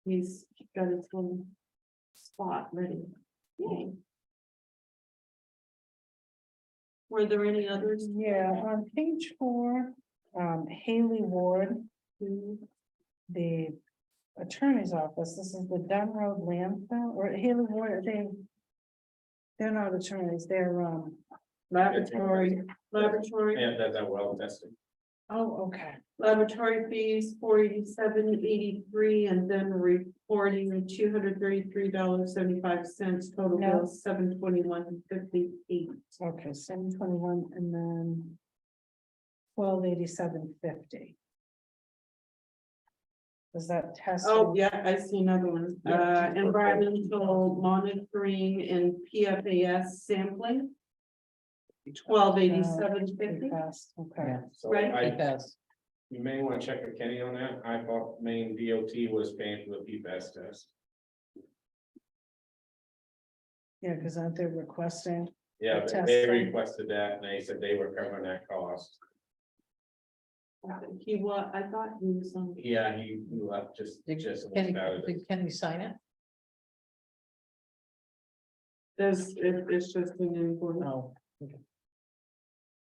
he's got his own spot ready. Yay. Were there any others? Yeah, on page 4, Haley Ward, the attorney's office, this is the Dunn Road landfill, or Haley Ward, they're not attorneys, they're, Laboratory. Yeah, that's well testing. oh, okay. Laboratory fees, $487.83, and then reporting $233.75, total No. bill $721.58. Okay, 721 and then 1287.50. Is that testing? Oh, yeah, I see another one, Yeah. environmental monitoring and PFAS sampling. $1287.50. Okay. yeah, So Right. I, because you may want to check with Kenny on that. I thought Maine DOT was paying for the PFAS test. Yeah, because aren't they requesting? Yeah, The they testing. requested that and they said they were covering that cost. He was, I thought he was on. Yeah, he left just did about it. can you sign it? It's just an invoice. Oh,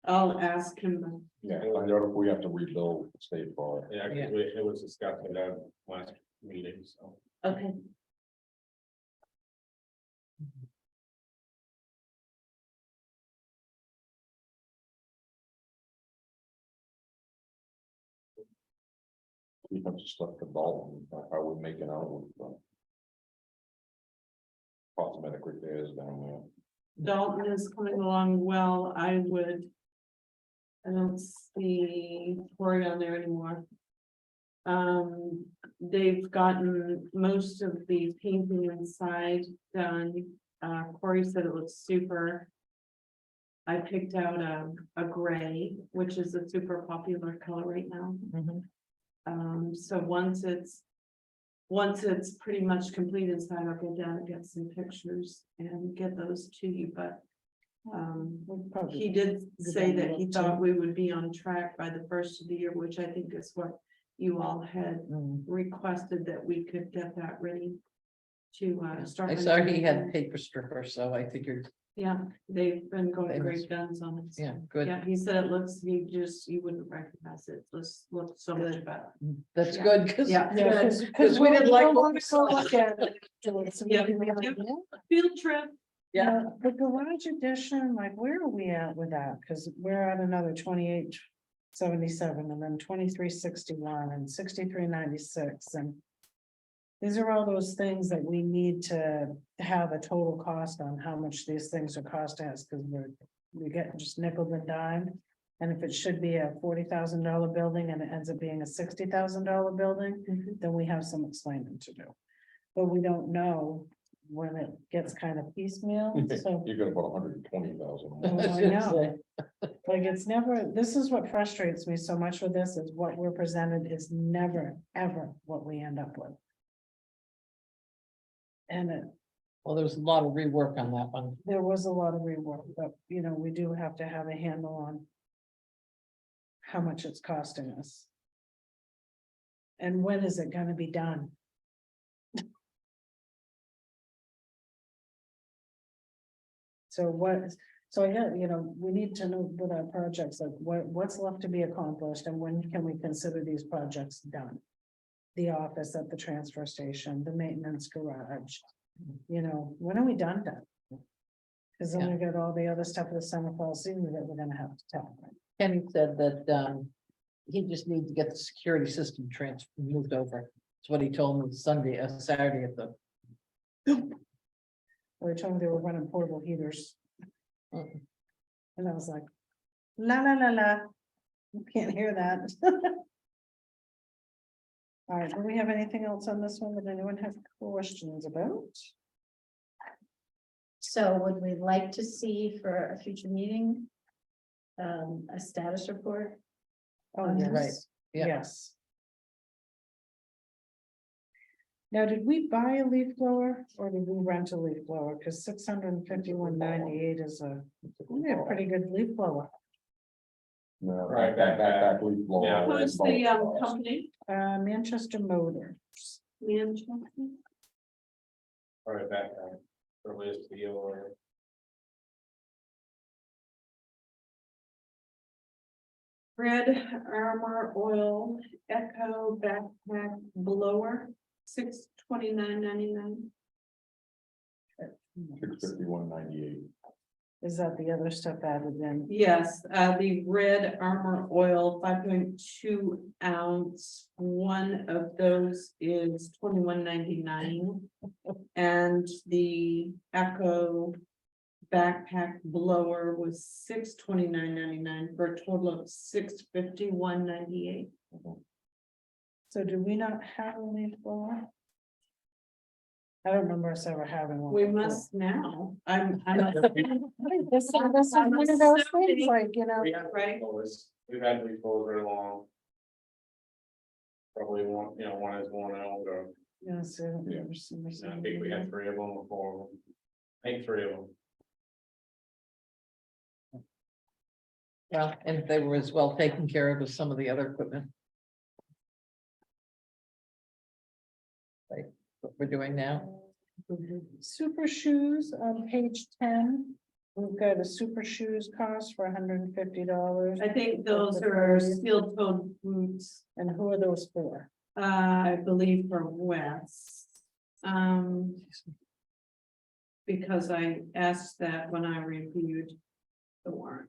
I'll ask him. Yeah, I know if we have to rebuild the state bar. Yeah, 'cause Yeah. it was discussed in our last meeting, so. Okay. We have to stuff the Dalton, how we making out with cosmetic repairs down there. Dalton is coming along well, I don't see Cory on there anymore. They've gotten most of the painting inside done. Cory said it looks super. I picked out a gray, which is a super popular color right now. mhm. So once it's pretty much complete inside, I'll go down and get some pictures and get those to you, but. He did say that he thought we would be on track by the first of the year, which I think is what you all had Mm. requested, that we could get that ready. To start. I saw he had paper stripper, so I figured, Yeah, they've been going They great must- guns on it. yeah, good, Yeah, he said it looks, you wouldn't recognize it, this looks so much better. that's Yeah. good, because. Yeah. Yeah, Because we didn't like what we saw. look at it. Yeah. Field trip. Yeah, The garage addition, like, where are we at with that? Because we're at another 2877 and then 2361 and 6396 and. These are all those things that we need to have a total cost on how much these things are costing us, because we get just nickel and dime. And if it should be a $40,000 building and it ends up being a $60,000 building, then we have some explaining to do. But we don't know when it gets kind of piecemeal, so. You're gonna put 120,000. Oh, I know. Like, it's never, this is what frustrates me so much with this, is what we're presented is never, ever what we end up with. And well, there was a lot of rework on that one. there was a lot of rework, but, we do have to have a handle on how much it's costing us. And when is it gonna be done? So I got, we need to know with our projects, like what's left to be accomplished and when can we consider these projects done? The office at the transfer station, the maintenance garage, when are we done? Cause then we got all the other stuff of the summer fall season that we're gonna have to tell. Kenny said that, he just needs to get the security system moved over. That's what he told me Saturday at the. They told me they were running portable heaters. Mm. And I was like, la, la, la, la, you can't hear that. All right, do we have anything else on this one that anyone has questions about? So would we like to see for a future meeting? A status report? Oh, on you're right. this? Yeah. Yes. Now, did we buy a leaf blower or did we rent a leaf blower? Because 651.98 is a pretty good leaf blower. No, Right, back leaf blower. Yeah. Who's the company? Manchester Motors. Manchester? All right, back, earliest deal or. Red Armor Oil Echo Backpack Blower, $629.99. 651.98. Is that the other stuff added in? Yes, the Red Armor Oil 5.2 ounce, one of those is $21.99. And the Echo Backpack Blower was $629.99 for a total of $651.98. So do we not have a leaf blower? I don't remember us ever having one. We before. must now, I'm. This is one of those things like, you know. We have Right. we've had leaf blowers very long. Probably one, one is one out, or Yes, I don't Yeah. remember seeing this. I think we had 3 of them or 4 of them. I think 3 of them. Well, and they were as well taken care of as some of the other equipment. Like what we're doing now. Super shoes on page 10. We've got a super shoes cost for $150. I think those are steel toed boots, And who are those for? I believe for Wes. Because I asked that when I reviewed the warrant.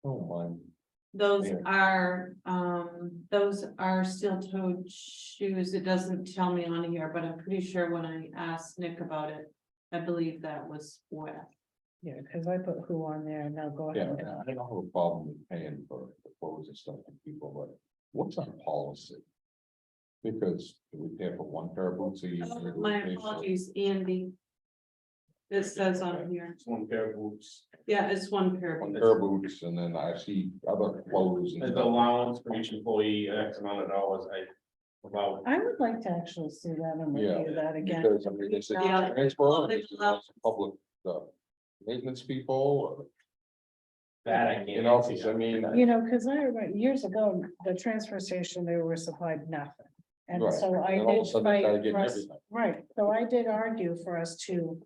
Oh, mine. Those Yeah. are steel toed shoes. It doesn't tell me on here, but I'm pretty sure when I asked Nick about it, I believe that was Wes. Yeah, because I put who on there, now go Yeah, ahead. I don't have a problem with paying for the clothes and stuff to people, but what's our policy? Because we pay for one pair of boots a year. Oh, my apologies, Andy. It says on here, It's 1 pair of boots. yeah, it's one pair. of One boots. pair of boots, and then I see other clothes. and There's stuff. allowance for each employee, X amount of dollars, about. I would like to actually see that and Yeah, review that again. Because I mean, it's a Yeah. transfer, They it's allow- public, maintenance people, That I can't. you know, answer 'cause I yet. mean. You know, because I remember years ago, the transfer station, they were supplied nothing. And Right, so I and all of a did sudden they started fight getting for us, everything. right, so I did argue for us to.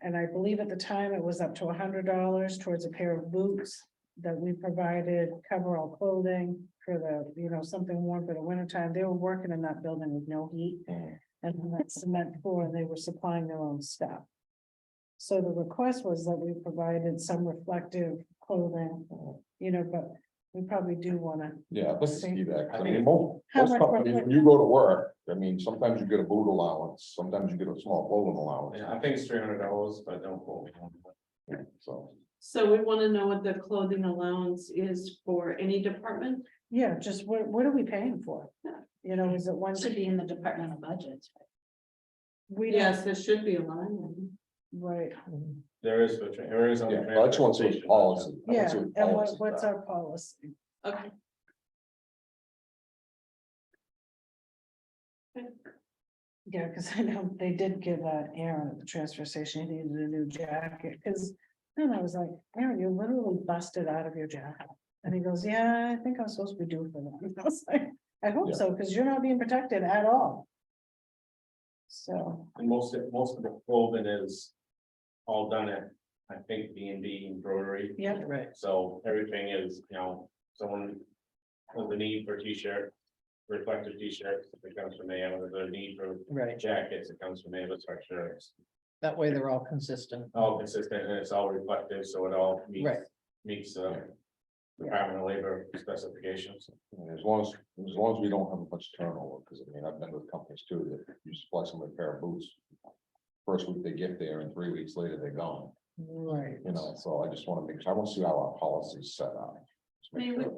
And I believe at the time it was up to $100 towards a pair of boots that we provided, coverall clothing for the, something warm for the winter time. They were working in that building with no heat. Mm. And that cement floor, and they were supplying their own stuff. So the request was that we provided some reflective clothing, but we probably do wanna. Yeah, I'd like to see that, 'cause I mean, think- most How much companies, would- when you go to work, I mean, sometimes you get a boot allowance, sometimes you get a small clothing allowance, Yeah, I think it's $300, but don't quote me on that. so. So we want to know what the clothing allowance is for any department? Yeah, just what are we paying for? Is it one? Should be in the departmental budget. We Yes, don't, there should be a line. right, There is, there is. on the Yeah, I just want to see what the transportation. policy. I wanna yeah, see what and the policy is what's about. our policy? Okay. Yeah, because I know they did give Aaron at the transfer station, he needed a new jacket, because then I was like, Aaron, you literally busted out of your jacket. And he goes, yeah, I think I'm supposed to be due for that. I was like, I hope Yeah. so, because you're not being protected at all. So, And most of the clothing is all done at, I think, B&B embroidery. yeah, Right. So everything is, someone has a need for t-shirt, reflective t-shirts, it comes from there, or there's a need for Right. jackets, it comes from there, but sweatshirts. That way they're all consistent. All consistent and it's all reflective, so it all Right. meets Department of Labor specifications. And as long as we don't have much turnover, because I mean, I've been with companies too, that you supply somebody a pair of boots. First week they get there and 3 weeks later they're gone. Right. you know, so I just want to make sure, I want to see how our policy is set up. Just make sure.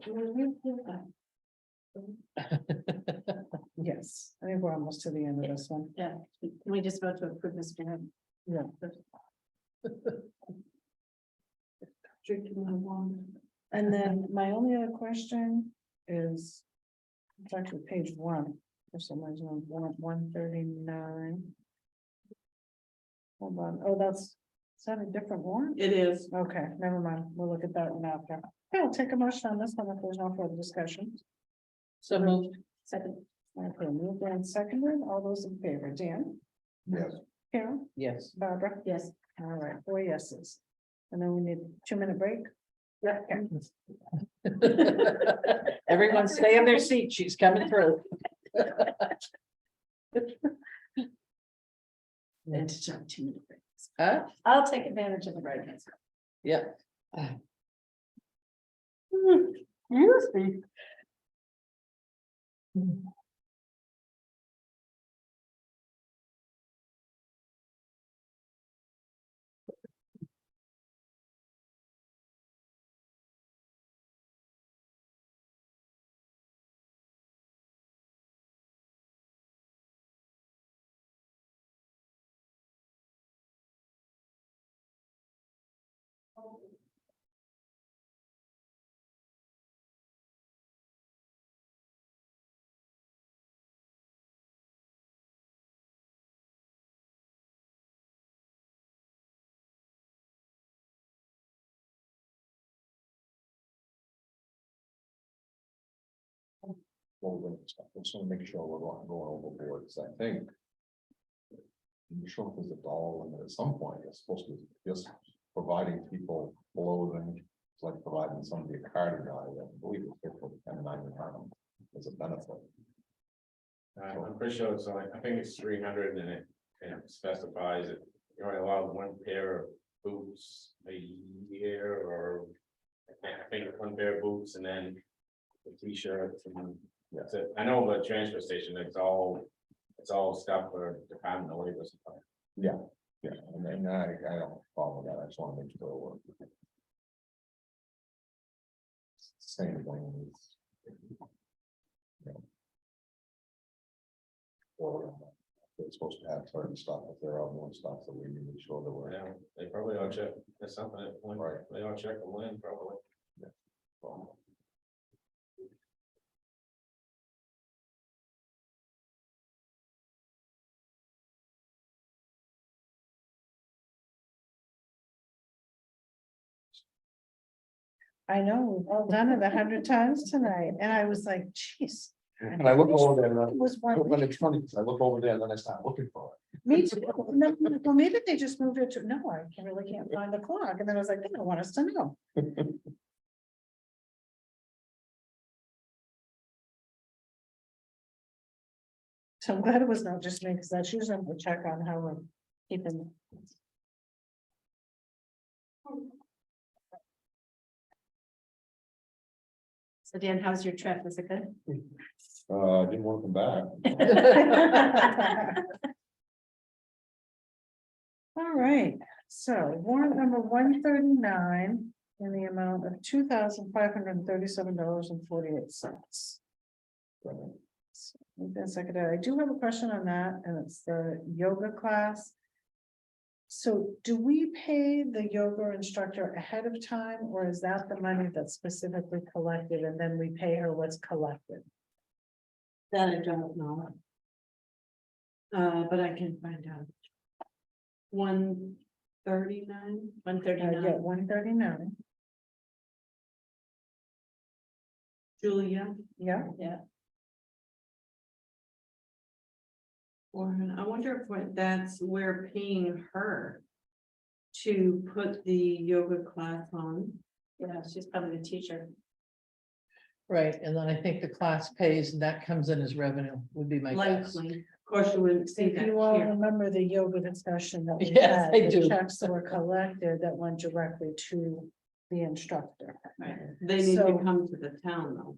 Yes, I think we're almost to the end of this one. Yeah, can we just vote to approve this? Graham? Yeah. And then my only other question is, it's actually page one, for some reason, on 139. Hold on, oh, is that a different one? It is. Okay, never mind, we'll look at that one after. Okay, I'll take a motion on this one if there's no further discussion. So moved. Second. Okay, moved and seconded, all those in favor, Dan? Yes. Carol? Yes. Barbara? Yes. All right, 4 yeses. And then we need a 2-minute break. Yeah. Everyone stay in their seat. She's coming through. Advantage of 2-minute breaks. Huh? I'll take advantage of the break. Yeah. Well, I just want to make sure we're not going overboard, because I think. I'm sure if there's a dollar limit at some point, it's supposed to be just providing people clothing, it's like providing somebody a car to drive, I believe it's good for 10.99 as a benefit. I'm pretty sure it's like, I think it's 300 and it specifies it, you're only allowed one pair of boots a year or. I think it's one pair of boots and then the t-shirts and that's it. I know the transfer station, it's all stuff for Department of Labor. Supply. Yeah, and then I don't follow that, I just want to make sure we're. Same thing. Or they're supposed to have certain stuff, if there are more stuff that we need to make sure that we're. Yeah, they probably all check, there's something at one, Right. they all check the land probably. Well, I know, we've all done it 100 times tonight, and I was like, geez. And I look over there, It was one. when it's funny, because I look over there and then I start looking for it. Me too. No, well, maybe they just moved it to, no, I really can't find the clock, and then I was like, they don't want us to know. So I'm glad it was not just me, because that's usually a check on how we're keeping. So Dan, how's your trip? Was it good? Didn't want to come back. All right, so warrant number 139 in the amount of $2,537.48. I do have a question on that, and it's the yoga class. So do we pay the yoga instructor ahead of time, or is that the money that's specifically collected and then we pay her what's collected? That I don't know. But I can find out. 139. 139. Yeah, 139, Julia, yeah. Yeah. or I wonder if we're paying her to put the yoga class on. Yeah, she's probably the teacher. Right, and then I think the class pays and that comes in as revenue would be my guess. Likely, of course, you wouldn't see If that you all here. remember the yoga discussion that we Yes, had, I the do. checks that were collected that went directly to the instructor. Right. They need to So- come to the town though.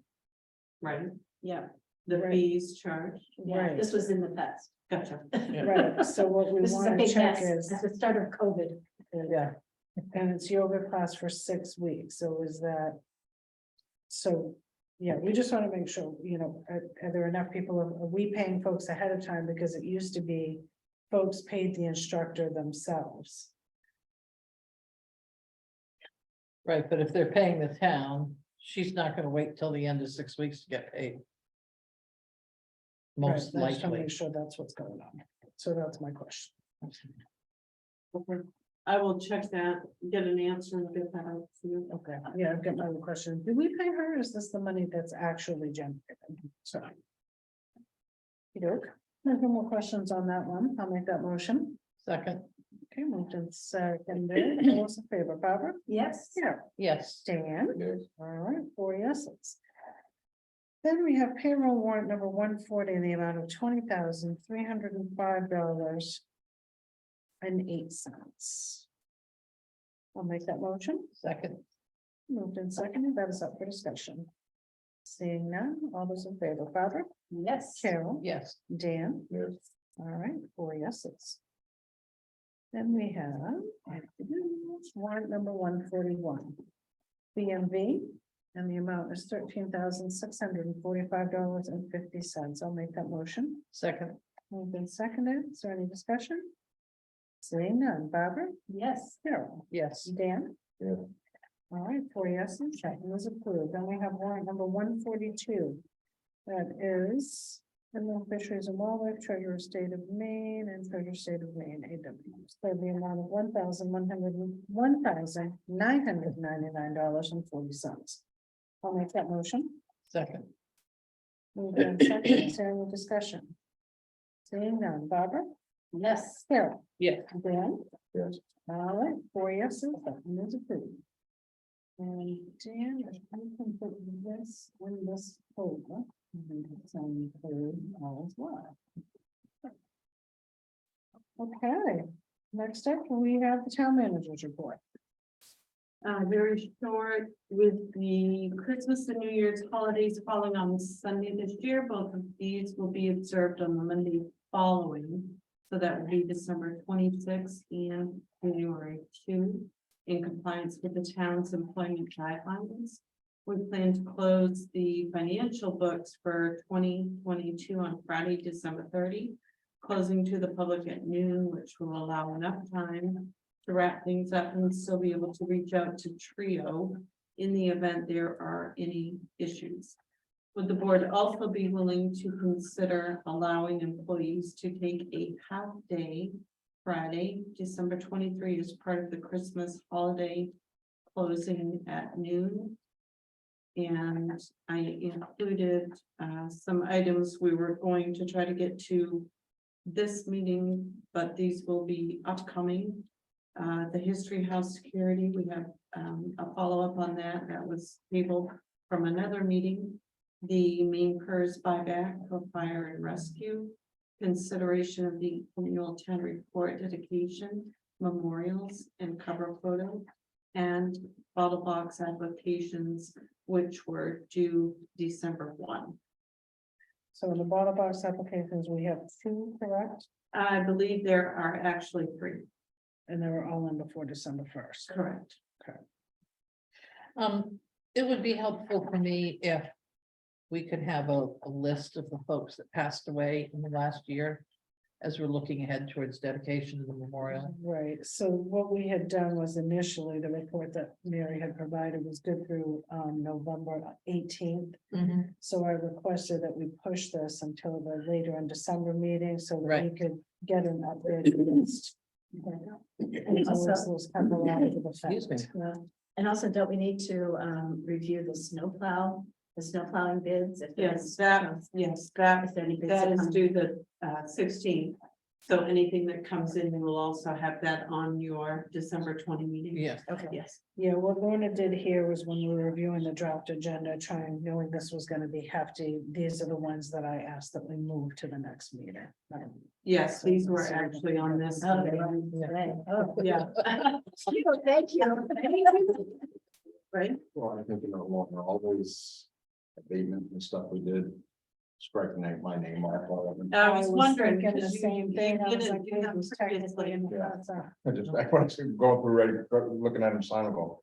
Right, Yeah, the Right. fees charged, yeah, Right. this was in the past. gotcha. Right, so what we This is a want to big check mess. is, At the start of COVID. Yeah, And it's yoga class for 6 weeks, so is that? So, yeah, we just want to make sure, are there enough people, are we paying folks ahead of time, because it used to be. Folks paid the instructor themselves. Right, but if they're paying the town, she's not gonna wait till the end of 6 weeks to get paid. Right, Most I just wanna likely. make sure that's what's going on, so that's my question. Okay. I will check that, get an answer and get that out to you. Okay, yeah, I've got my other question, do we pay her, or is this the money that's actually generated? Sorry. Okey-doke. There's no more questions on that one, I'll make that motion. Second, Okay, moved and seconded, all those in favor, Barbara? Yes. Yeah. yes, Dan? Yes. All right, 4 yeses. Then we have payroll warrant number 140 in the amount of $20,305.08. I'll make that motion. second, Moved and seconded, that is up for discussion. Seeing none, all those in favor, Barbara? Yes. Carol? yes, Dan? Yes. All right, 4 yeses. Then we have warrant number 141. BMV, and the amount is $13,645.50. I'll make that motion. second, Moved and seconded. Is there any discussion? Seeing none. Barbara? Yes. Carol? yes, Dan? Yes. All right, 4 yeses, that was approved. Then we have warrant number 142. That is inland fisheries and wildlife, treasurer state of Maine and treasurer state of Maine, AW. So the amount of $1,999.40. I'll make that motion. second, Moved and seconded. Is there any discussion? Seeing none. Barbara? Yes. Carol? yes, Dan? Yes. All right, 4 yeses, that one is approved. And Dan, if you can put this in this folder. It's on third all as well. Okay, next up, we have the town manager's report. Very short, with the Christmas and New Year's holidays falling on Sunday this year, both of these will be observed on the Monday following. So that would be December 26th and January 2, in compliance with the town's employment guidelines. We plan to close the financial books for 2022 on Friday, December 30, closing to the public at noon, which will allow enough time to wrap things up and still be able to reach out to Trio in the event there are any issues. Would the board also be willing to consider allowing employees to take a half day Friday, December 23, as part of the Christmas holiday closing at noon? And I included some items we were going to try to get to this meeting, but these will be upcoming. The History House security, we have a follow-up on that. That was tabled from another meeting. The main PERS buyback for fire and rescue, consideration of the annual town report dedication, memorials and cover photo, and bottle box applications, which were due December 1. So in the bottle box applications, we have 2, correct? I believe there are actually 3. And they were all in before December 1st. Correct. it would be helpful for me if we could have a list of the folks that passed away in the last year as we're looking ahead towards dedication of the memorial. Right, so what we had done was initially the report that Mary had provided was good through November 18th. So I requested that we push this until the later in December meeting so that we Right. could get an updated list. And Also- those come along to the Excuse me. fact. Yeah. And also, don't we need to review the snowplow, the snow plowing bids? If Yes, there's- that If there are any bids that that is come- due the 16th. So anything that comes in, we'll also have that on your December 20 meeting. Yes, Okay. Yes. Yeah, what Lorna did here was when we were reviewing the draft agenda, trying, knowing this was gonna be hefty, these are the ones that I asked that we move to the next meeting. Yes, these were actually on this. Oh, they were today. Oh, Yeah. Thank you. Right. Well, I think, along all those abatement and stuff we did, Scratch my name off. all of them. I was wondering. thinking the because you- same you thing. I was didn't like, do it them was technically previously. in the Yeah. process. I just, I want to go through ready, looking at him sign and go.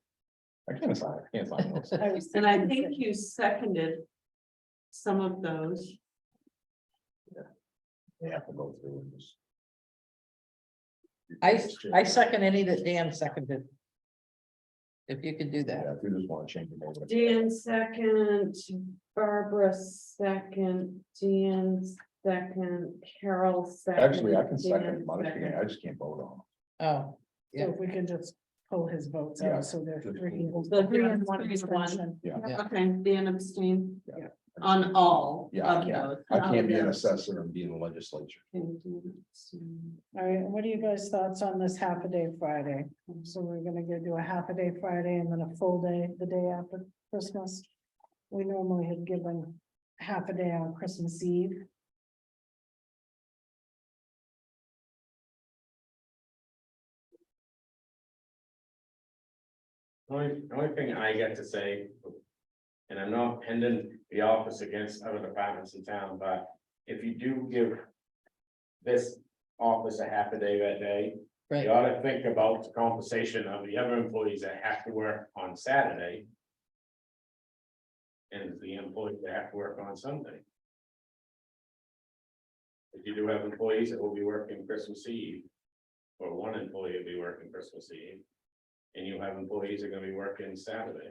I can't sign, I can't sign those. I was And I thinking think you seconded some of those. They have to go through and just. I second any that Dan seconded. If you could do that. Yeah, if you just want to change them over. Dan second, Barbara second, Dan second, Carol second. Actually, I can Dan second, but second. I just can't vote on Oh, So if we could just pull his votes Yeah. out, so they're Just- three. So Three and three one to one. extension. them. Yeah, Yeah. Okay, Dan abstain Yeah. on all Yeah, I of can't. those. I can't be an Those. assessor and be in the legislature. All right, what are you guys' thoughts on this half a day Friday? So we're gonna go do a half a day Friday and then a full day, the day after Christmas. We normally had given half a day on Christmas Eve. The only thing I get to say. And I'm not pending the office against other departments in town, but if you do give. This office a half a day that day, right. you ought to think about the compensation of the other employees that have to work on Saturday. And the employees that have to work on Sunday. If you do have employees that will be working Christmas Eve. Or one employee will be working Christmas Eve. And you have employees that are gonna be working Saturday.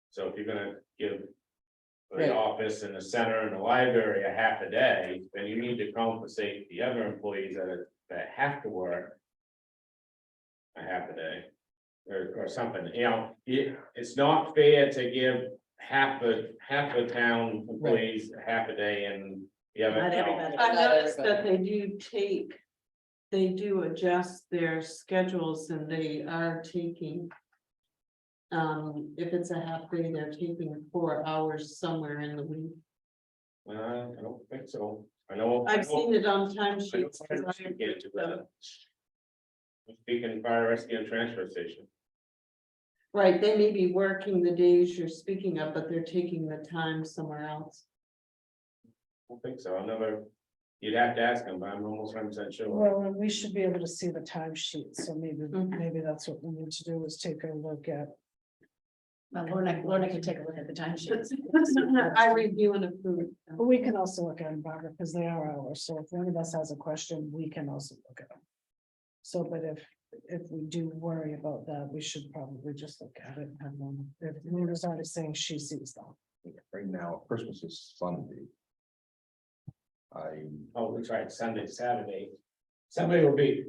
So if you're gonna give. Right. The office and the center and the library a half a day, then you need to compensate the other employees that have to work. A half a day. Or something, you know, it's not fair to give half the town employees a half a day and. The other. Not everybody. I noticed that they do adjust their schedules and they are taking. If it's a half day, they're taking 4 hours somewhere in the week. I don't think so, I know. I've seen it on time I know sheets. fire rescue can't do that. I'm speaking fire rescue and transfer station. Right, they may be working the days you're speaking of, but they're taking the time somewhere else. I don't think so, I'll never, you'd have to ask them, but I'm almost 100% sure. Well, and we should be able to see the time sheet, so maybe, Mhm. maybe that's what we need to do is take a look at. Well, Lorna can take a look at the time sheets. I review and approve. But we can also look at them, Barbara, because they are ours, so if one of us has a question, we can also look at them. So, but if we do worry about that, we should probably just look at it and have one, if Luna's already saying she sees them. Right now, Christmas is Sunday. Oh, that's right, Sunday, Saturday. Sunday will be,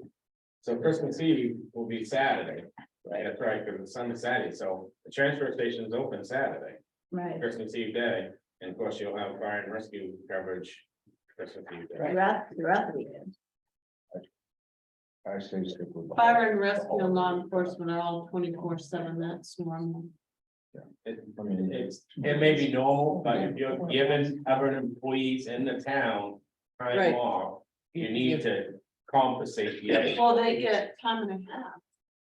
so Christmas Eve will be Saturday, right, that's right, because it's Sunday, Saturday, so the transfer station is open Saturday, Right. Christmas Eve day. And of course, you'll have fire and rescue coverage Christmas Eve day. Throughout the weekend. I say stick with. the Fire holiday. and rescue and law enforcement are all 24/7, that's normal. I mean, It may be normal, but if you're giving other employees in the town Right. time off, you need to compensate the other. Well, they get time and a half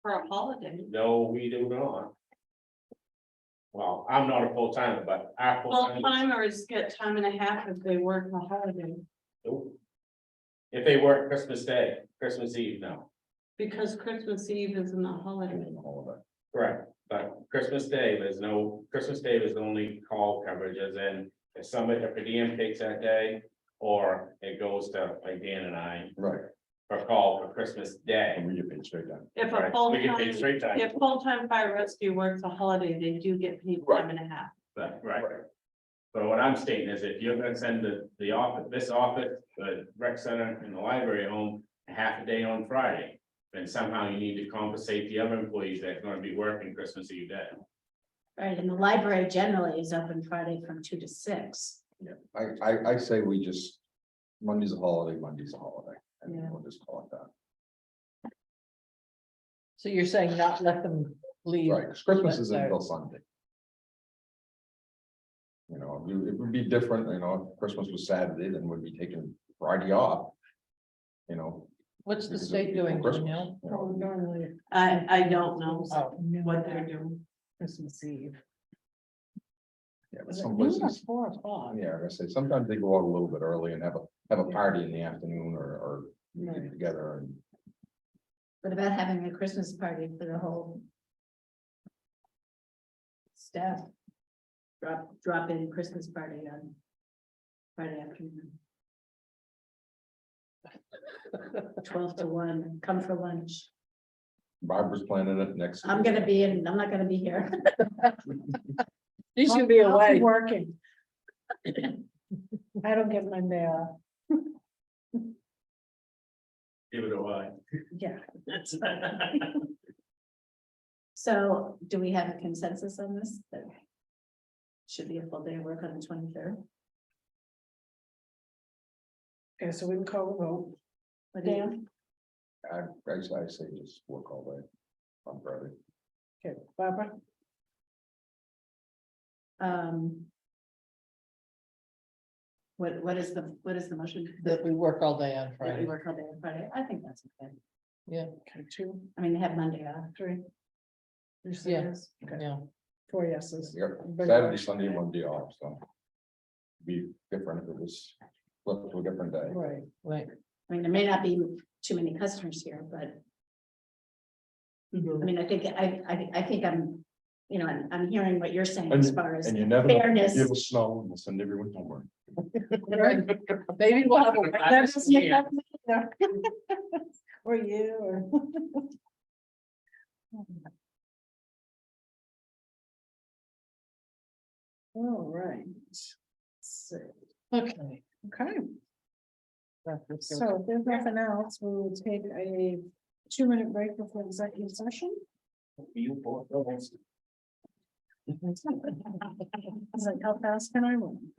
for a holiday. No, we do not. Well, I'm not a full timer, but our full Full time. timers get time and a half if they work a holiday, If they work Christmas Day, Christmas Eve, no, because Christmas Eve isn't a holiday. holiday. correct, but Christmas Day, Christmas Day is only call coverage, as in, if somebody, if a DM takes that day. Or it goes to, like Dan and I, Right, for call for Christmas Day. and we get paid straight down. If a Right, full we get paid time, straight time. if full-time fire rescue works a holiday, they do get paid time and a half. But, right. But what I'm stating is if you're gonna send the office, this office, the rec center and the library home a half a day on Friday. Then somehow you need to compensate the other employees that are gonna be working Christmas Eve day. Right, and the library generally is open Friday from 2 to 6. I say we just, Monday's a holiday, Monday's a holiday, and Yeah. we'll just call it that. So you're saying not let them leave? Right, 'cause Christmas But, isn't until Sunday. You know, it would be different, you know, if Christmas was Saturday, then we'd be taking Friday off. You know. What's the because state it'd be doing, Christmas, Danielle? you know. Normally. I don't know Oh, what they're doing. Christmas Eve. Yeah, but Is it some noon or places, 4 o'clock? yeah, like I say, sometimes they go out a little bit early and have a party in the afternoon or we get Right. together and. What about having a Christmas party for the whole staff? Drop in Christmas party on Friday afternoon. 12 to 1, come for lunch. Barbara's planning it next. I'm gonna be in, I'm not gonna be here. You should be I'll away. Working. I don't get Monday off. Give it a while. Yeah. So do we have a consensus on this? That should be a full day of work on the 23rd? Okay, so we can call a vote. What do you- Dan? I say just work all day on Friday. Okay, Barbara? What is the motion? That we work all day on That we Friday. work all day on Friday? I think that's okay. Okay, 2, I mean, they have Monday off. 3. You say Yeah. yes? Okay, Yeah, 4 yeses. Yep, Everybody Saturday, else? Sunday, Monday off, so. Be different if it was flipped to a different day. Right, right. I mean, there may not be too many customers here, but I mean, I think I'm, you know, I'm hearing what you're saying as far as And you never know, fairness. it'll snow and we'll send everyone home. Maybe we'll have a. that doesn't make up either. Or you, or. All right. So, Okay. okay, so if there's nothing else, we will take a 2-minute break before executive session. You for. I was like, how fast can I run?